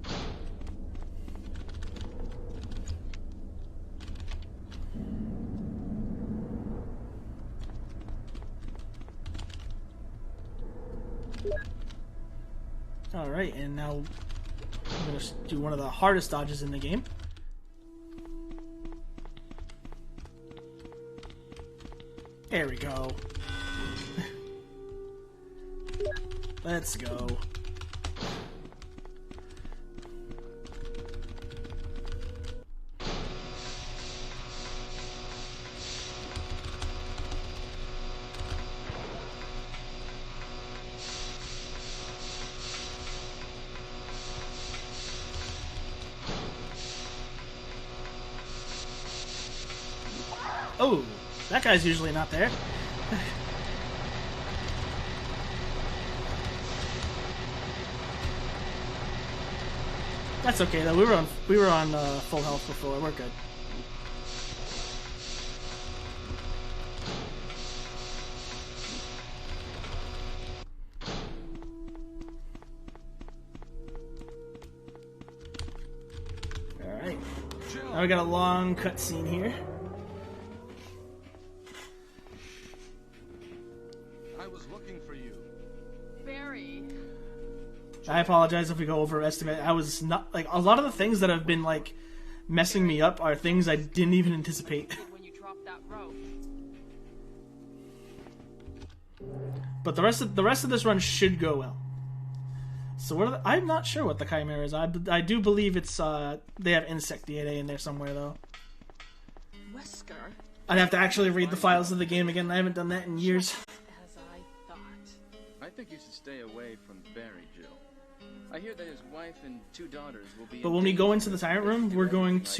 Alright, and now I'm going to do one of the hardest dodges in the game. There we go. Let's go. Oh, that guy's usually not there. That's okay though. We were on full health before. We're good. All right. Now we got a long cutscene here. I apologize if we go overestimate. I was not like a lot of the things that have been like messing me up are things I didn't even anticipate. But the rest of this run should go well. So what are I'm not sure what the Chimera is. I do believe it's they have insect DNA in there somewhere though. Wesker. I'd have to actually read the files of the game again. I haven't done that in years. As I thought. I think you should stay away from Barry, Jill. I hear that his wife and 2 daughters will be. But when we go into the tyrant room, we're going to